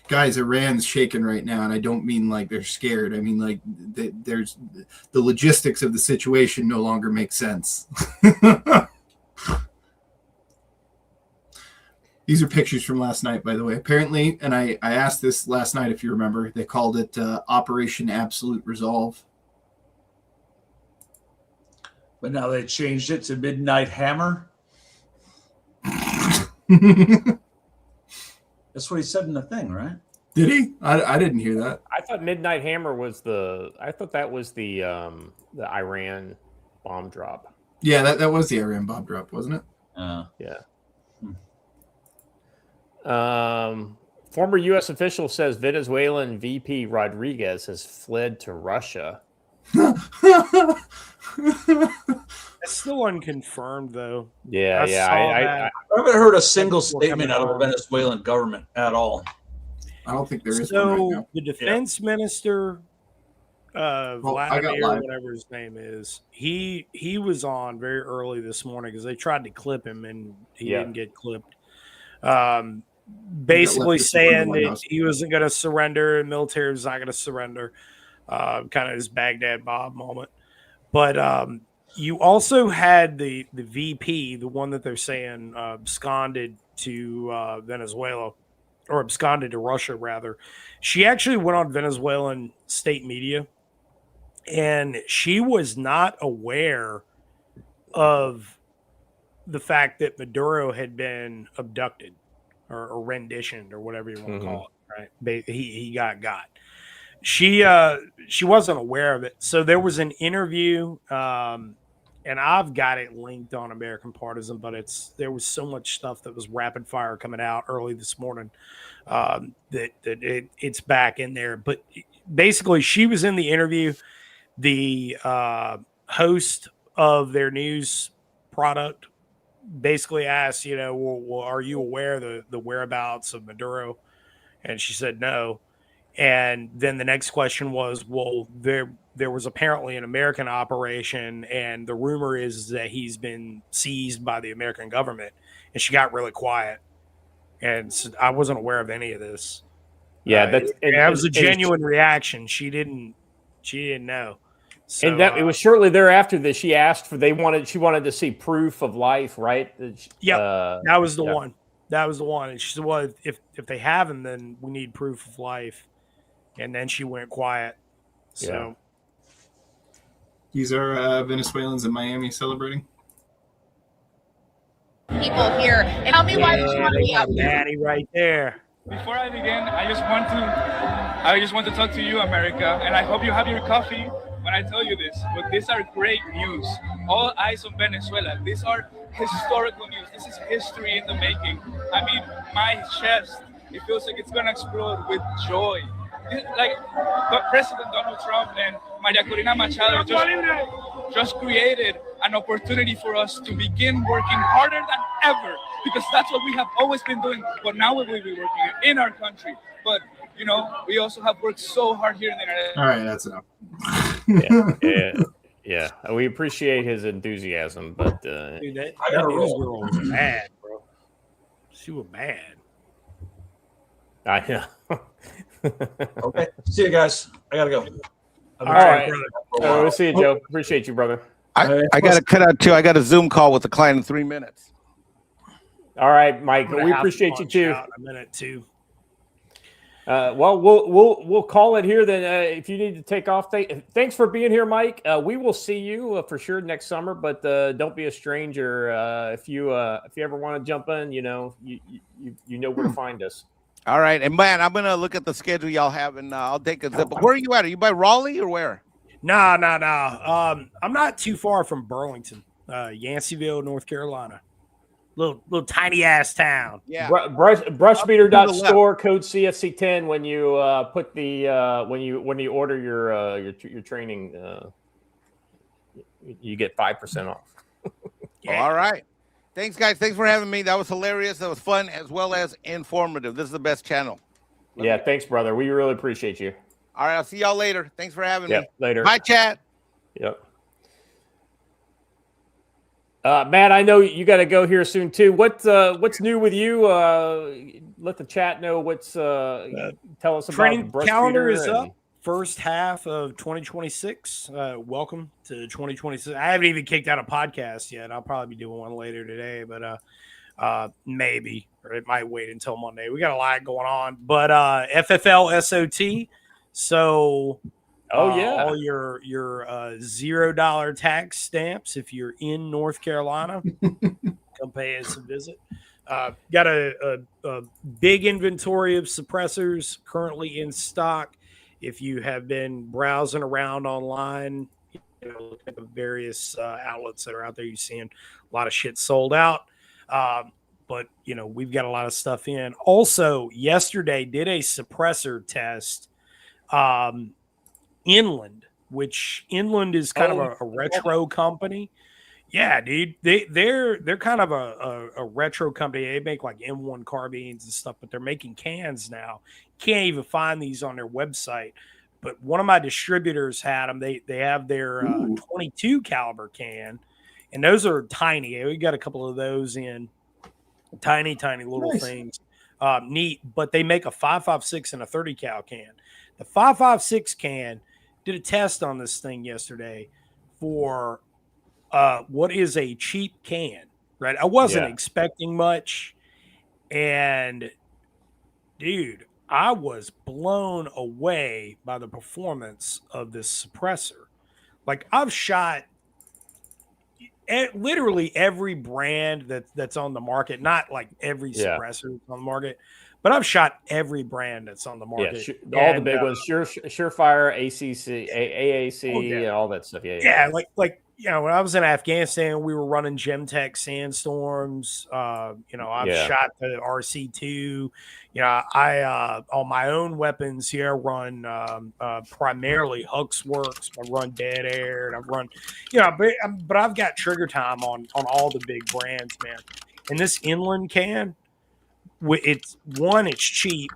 guys, Iran's shaking right now, and I don't mean like they're scared. I mean like there's the logistics of the situation no longer make sense. These are pictures from last night, by the way. Apparently, and I asked this last night, if you remember, they called it Operation Absolute Resolve. But now they changed it to Midnight Hammer. That's what he said in the thing, right? Did he? I didn't hear that. I thought Midnight Hammer was I thought that was the Iran bomb drop. Yeah, that was the Iran bomb drop, wasn't it? Yeah. Former U.S. official says Venezuelan VP Rodriguez has fled to Russia. It's still unconfirmed, though. Yeah, I haven't heard a single statement out of the Venezuelan government at all. I don't think there is So one right now. the defense minister, Vladimir, live. whatever his name is, he was on very early this morning because they tried to clip him and he didn't get clipped. Basically saying that he wasn't going to surrender and military was not going to surrender. Kind of his Baghdad Bob moment. But you also had the VP, the one that they're saying absconded to Venezuela, or absconded to Russia, rather. She actually went on Venezuelan state media, and she was not aware of the fact that Maduro had been abducted or renditioned or whatever you want to call it, right? He got. She wasn't aware of it. So there was an interview, and I've got it linked on American Partisan, but there was so much stuff that was rapid fire coming out early this morning that it's back in there. But basically, she was in the interview. The host of their news product basically asked, well, are you aware of the whereabouts of Maduro? And she said no. And then the next question was, well, there was apparently an American operation, and the rumor is that he's been seized by the American government. And she got really quiet, and so I wasn't aware of any of this. Yeah, that was a genuine reaction. She didn't know. So, and that it was shortly thereafter that she asked she wanted to see proof of life, right? Yeah, that was the one. That was the one. And she said, well, if they haven't, then we need proof of life. And then she went quiet. So these are Venezuelans in Miami celebrating. People here. Tell me why you want to be up here. Daddy right there. Before I begin, I just want to talk to you, America, and I hope you have your coffee when I tell you this. But these are great news. All eyes on Venezuela. These are historical news. This is history in the making. I mean, my chest, it feels like it's gonna explode with joy. Like President Donald Trump and Maria Corina Machado just created an opportunity for us to begin working harder than ever, because that's what we have always been doing, but now we will be working in our country. But we also have worked so hard here in the United States. All right, that's enough. Yeah. We appreciate his enthusiasm, but dude, that news girl was bad, bro. She was bad. I know. Okay. See you guys. I gotta go. All right. We'll see you, Joe. Appreciate you, brother. I got to cut out too. I got a Zoom call with the client in 3 minutes. All right, Mike. We appreciate you too. A minute too. Well, we'll call it here then. If you need to take off, thanks for being here, Mike. We will see you for sure next summer, but don't be a stranger. If you ever want to jump in, you know where to find us. All right, and man, I'm gonna look at the schedule y'all have, and I'll take a zip. Where are you at? Are you by Raleigh or where? Nah. I'm not too far from Burlington, Yanceyville, North Carolina. Little tiny ass town. Yeah. Brushbeater.store code CFC10 when you put the when you order your training, you get 5% off. Yeah. All right. Thanks, guys. Thanks for having me. That was hilarious. That was fun as well as informative. This is the best channel. Yeah, thanks, brother. We really appreciate you. All right, I'll see y'all later. Thanks for having me. Later. Bye, chat. Yep. Matt, I know you got to go here soon too. What's new with you? Let the chat know what's. Tell us about Training the calendar breastfeeder is and- up. First half of 2026. Welcome to 2026. I haven't even kicked out a podcast yet. I'll probably be doing one later today, but maybe, or it might wait until Monday. We got a lot going on, but FFL SOT. So, all your $0 tax stamps. If you're in North Carolina, come pay us a visit. Got a big inventory of suppressors currently in stock. If you have been browsing around online, look at the various outlets that are out there, you're seeing a lot of shit sold out. But we've got a lot of stuff in. Also, yesterday did a suppressor test. Inland, which Inland is kind of a retro company. Yeah, dude, they're kind of a retro company. They make like M1 carbines and stuff, but they're making cans now. Can't even find these on their website. But one of my distributors had them. They have their 22 caliber can, and those are tiny. We got a couple of those in, tiny little things. Neat, but they make a 5.56 and a 30 cal can. The 5.56 can did a test on this thing yesterday for what is a cheap can, right? I wasn't expecting much, and dude, I was blown away by the performance of this suppressor. Like, I've shot literally every brand that's on the market, not like every suppressor that's on the market, but I've shot every brand that's on the market. Yeah, all the big ones, Surefire, ACC, AAC, all that stuff. Yeah, like when I was in Afghanistan, we were running Gemtech Sandstorms. I've shot the RC2. I on my own weapons here run primarily Huxworks. I run Dead Air, and I've run, but I've got trigger time on all the big brands, man. And this Inland can, it's cheap,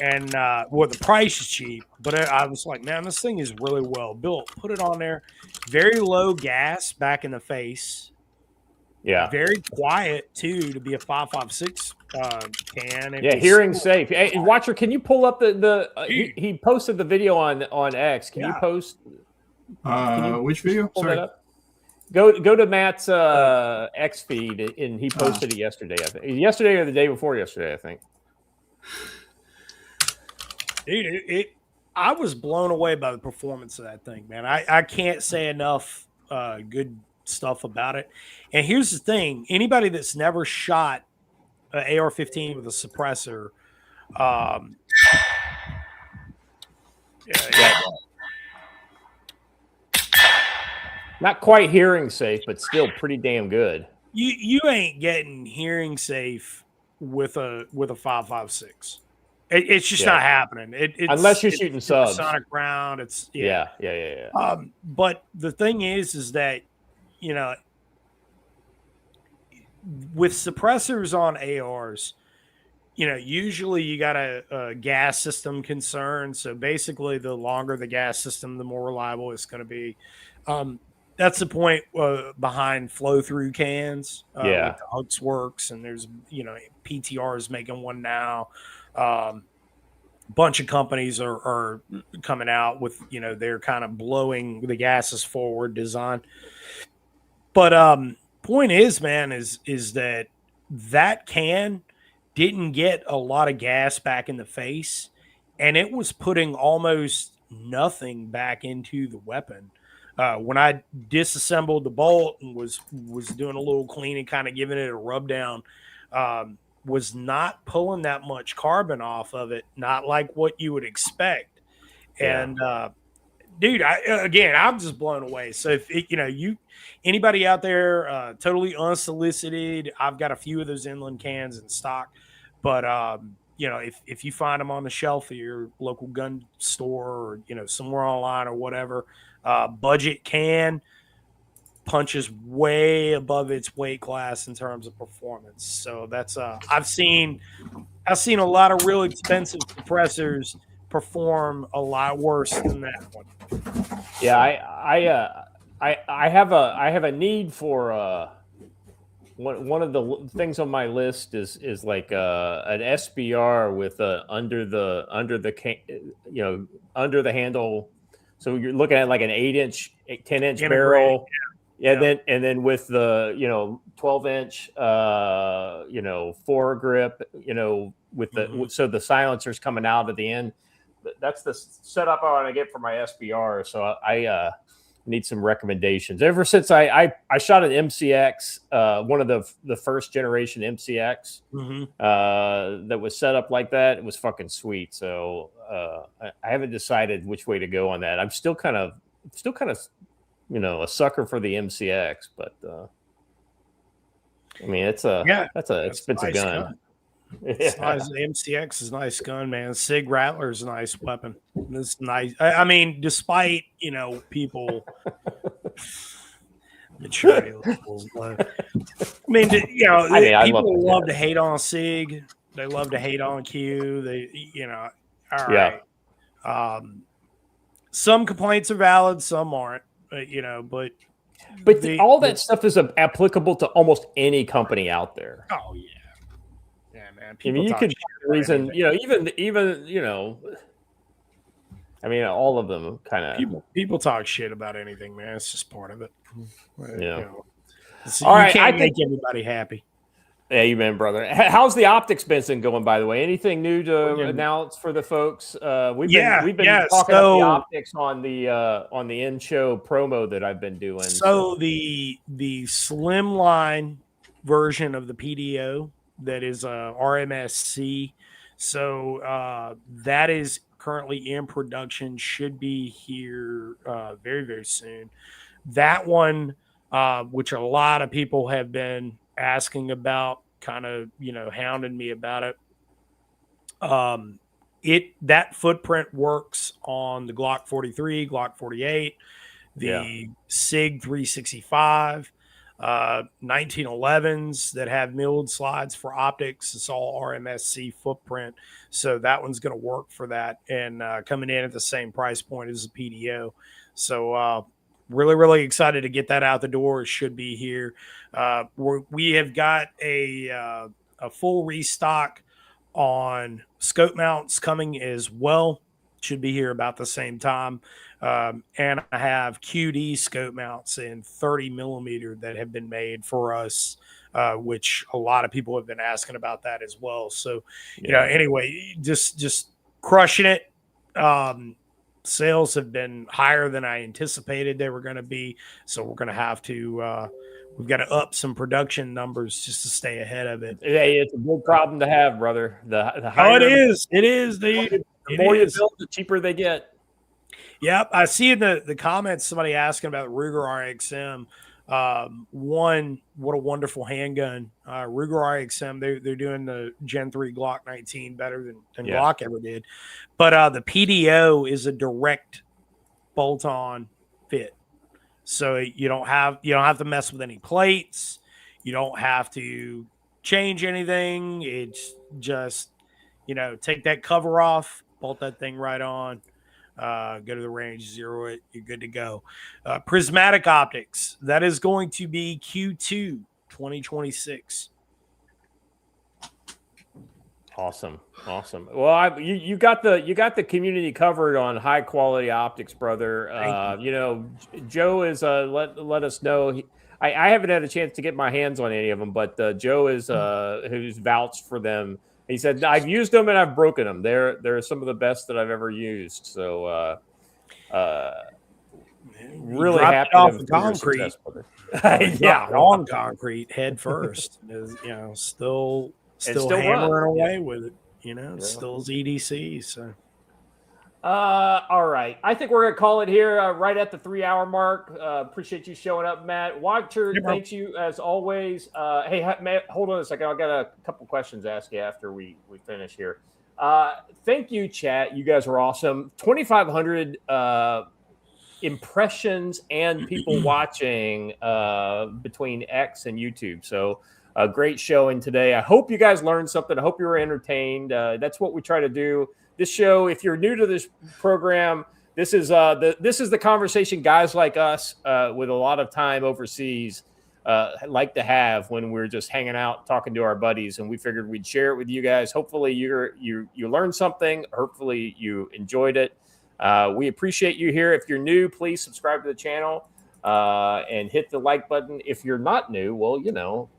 and the price is cheap, but I was like, man, this thing is really well built. Put it on there. Very low gas back in the face. Yeah. Very quiet too to be a 5.56 can. Hearing safe. Hey, Watcher, can you pull up the he posted the video on X. Can you post which video? Sorry. That up? Go to Matt's X feed, and he posted it yesterday. I think yesterday or the day before yesterday. I think. Dude, I was blown away by the performance of that thing, man. I can't say enough good stuff about it. And here's the thing: anybody that's never shot an AR-15 with a suppressor, not quite hearing safe, but still pretty damn good. You ain't getting hearing safe with a 5.56. It's just not happening. It's, unless you're shooting subs. It's a sonic round. It's yeah. But the thing is that with suppressors on ARs, usually you got a gas system concern. So basically, the longer the gas system, the more reliable it's going to be. That's the point behind flow-through cans. With the Huxworks, and there's PTR is making one now. Bunch of companies are coming out with they're kind of blowing the gases forward design. But point is, man, is that can didn't get a lot of gas back in the face, and it was putting almost nothing back into the weapon. When I disassembled the bolt and was doing a little cleaning, kind of giving it a rub down, was not pulling that much carbon off of it, not like what you would expect. And dude, I'm just blown away. So if anybody out there totally unsolicited, I've got a few of those Inland cans in stock. But if you find them on the shelf at your local gun store or somewhere online or whatever, budget can, punches way above its weight class in terms of performance. So that's I've seen a lot of real expensive suppressors perform a lot worse than that one. Yeah, I have a need for one of the things on my list is like an SBR with under the handle. So you're looking at like an 8-inch, 10-inch barrel. Yeah. Then with the 12-inch foregrip, with the so the silencer's coming out at the end. That's the setup I want to get for my SBR. So I need some recommendations. Ever since I shot an MCX, one of the first generation MCX that was set up like that, it was fucking sweet. So I haven't decided which way to go on that. I'm still kind of a sucker for the MCX, but I mean that's an expensive nice gun. It's nice. The MCX is a nice gun, man. Sig Rattler is a nice weapon. It's nice. I mean, despite people maturity levels, but, I mean, people love to hate on Sig. They love to hate on Q. They, all right. Yeah. Some complaints are valid, some aren't. But all that stuff is applicable to almost any company out there. Oh yeah. Man, I mean, you could reason, even I mean, all of them kind of people talk shit about anything, man. It's just part of it. Yeah. All right, I can't make everybody happy. Yeah, you man, brother. How's the optics been going, by the way? Anything new to announce for the folks? We've been talking about the optics on the in show promo that I've been doing. So the slimline version of the PDO that is RMSC. So that is currently in production, should be here very, very soon. That one, which a lot of people have been asking about, kind of, hounding me about it. That footprint works on the Glock 43, Glock 48, the SIG 365, 1911s that have milled slides for optics. It's all RMSC footprint. So that one's going to work for that, and coming in at the same price point as the PDO. So really, really excited to get that out the door. It should be here. We have got a full restock on scope mounts coming as well. Should be here about the same time. And I have QD scope mounts in 30 millimeter that have been made for us, which a lot of people have been asking about that as well. So, anyway, just crushing it. Sales have been higher than I anticipated they were going to be. So we're going to have to, we've got to up some production numbers just to stay ahead of it. Hey, it's a big problem to have, brother. The higher it is. The more you build, the cheaper they get. Yep. I see in the comments somebody asking about Ruger RXM. What a wonderful handgun. Ruger RXM, they're doing the Gen 3 Glock 19 better than Glock ever did. But the PDO is a direct bolt-on fit. So you don't have to mess with any plates. You don't have to change anything. It's just, take that cover off, bolt that thing right on. Go to the range, zero it, you're good to go. Prismatic optics, that is going to be Q2 2026. Awesome. Well, you got the community covered on high quality optics, brother. Joe is let us know. I haven't had a chance to get my hands on any of them, but Joe is who's vouched for them. He said, I've used them and I've broken them. They're some of the best that I've ever used. So really happy off the concrete. Yeah, on concrete head first. Still hammering away with it. Still EDC. So all right. I think we're gonna call it here right at the 3-hour mark. Appreciate you showing up, Matt. Watcher, thanks you as always. Hey, Matt, hold on a second. I've got a couple questions to ask you after we finish here. Thank you, chat. You guys are awesome. 2,500 impressions and people watching between X and YouTube. So a great showing today. I hope you guys learned something. I hope you were entertained. That's what we try to do. This show, if you're new to this program, this is the conversation guys like us with a lot of time overseas like to have when we're just hanging out talking to our buddies, and we figured we'd share it with you guys. Hopefully you learned something. Hopefully you enjoyed it. We appreciate you here. If you're new, please subscribe to the channel and hit the like button. If you're not new, well, you know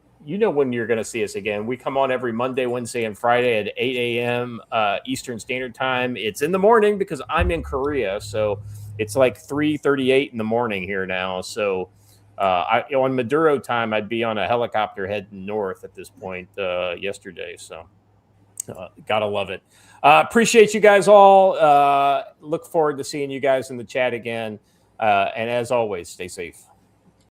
when you're going to see us again. We come on every Monday, Wednesday, and Friday at 8 a.m. Eastern Standard Time. It's in the morning because I'm in Korea, so it's like 3:38 in the morning here now. So on Maduro time, I'd be on a helicopter heading north at this point yesterday. So gotta love it. Appreciate you guys all. Look forward to seeing you guys in the chat again. And as always, stay safe.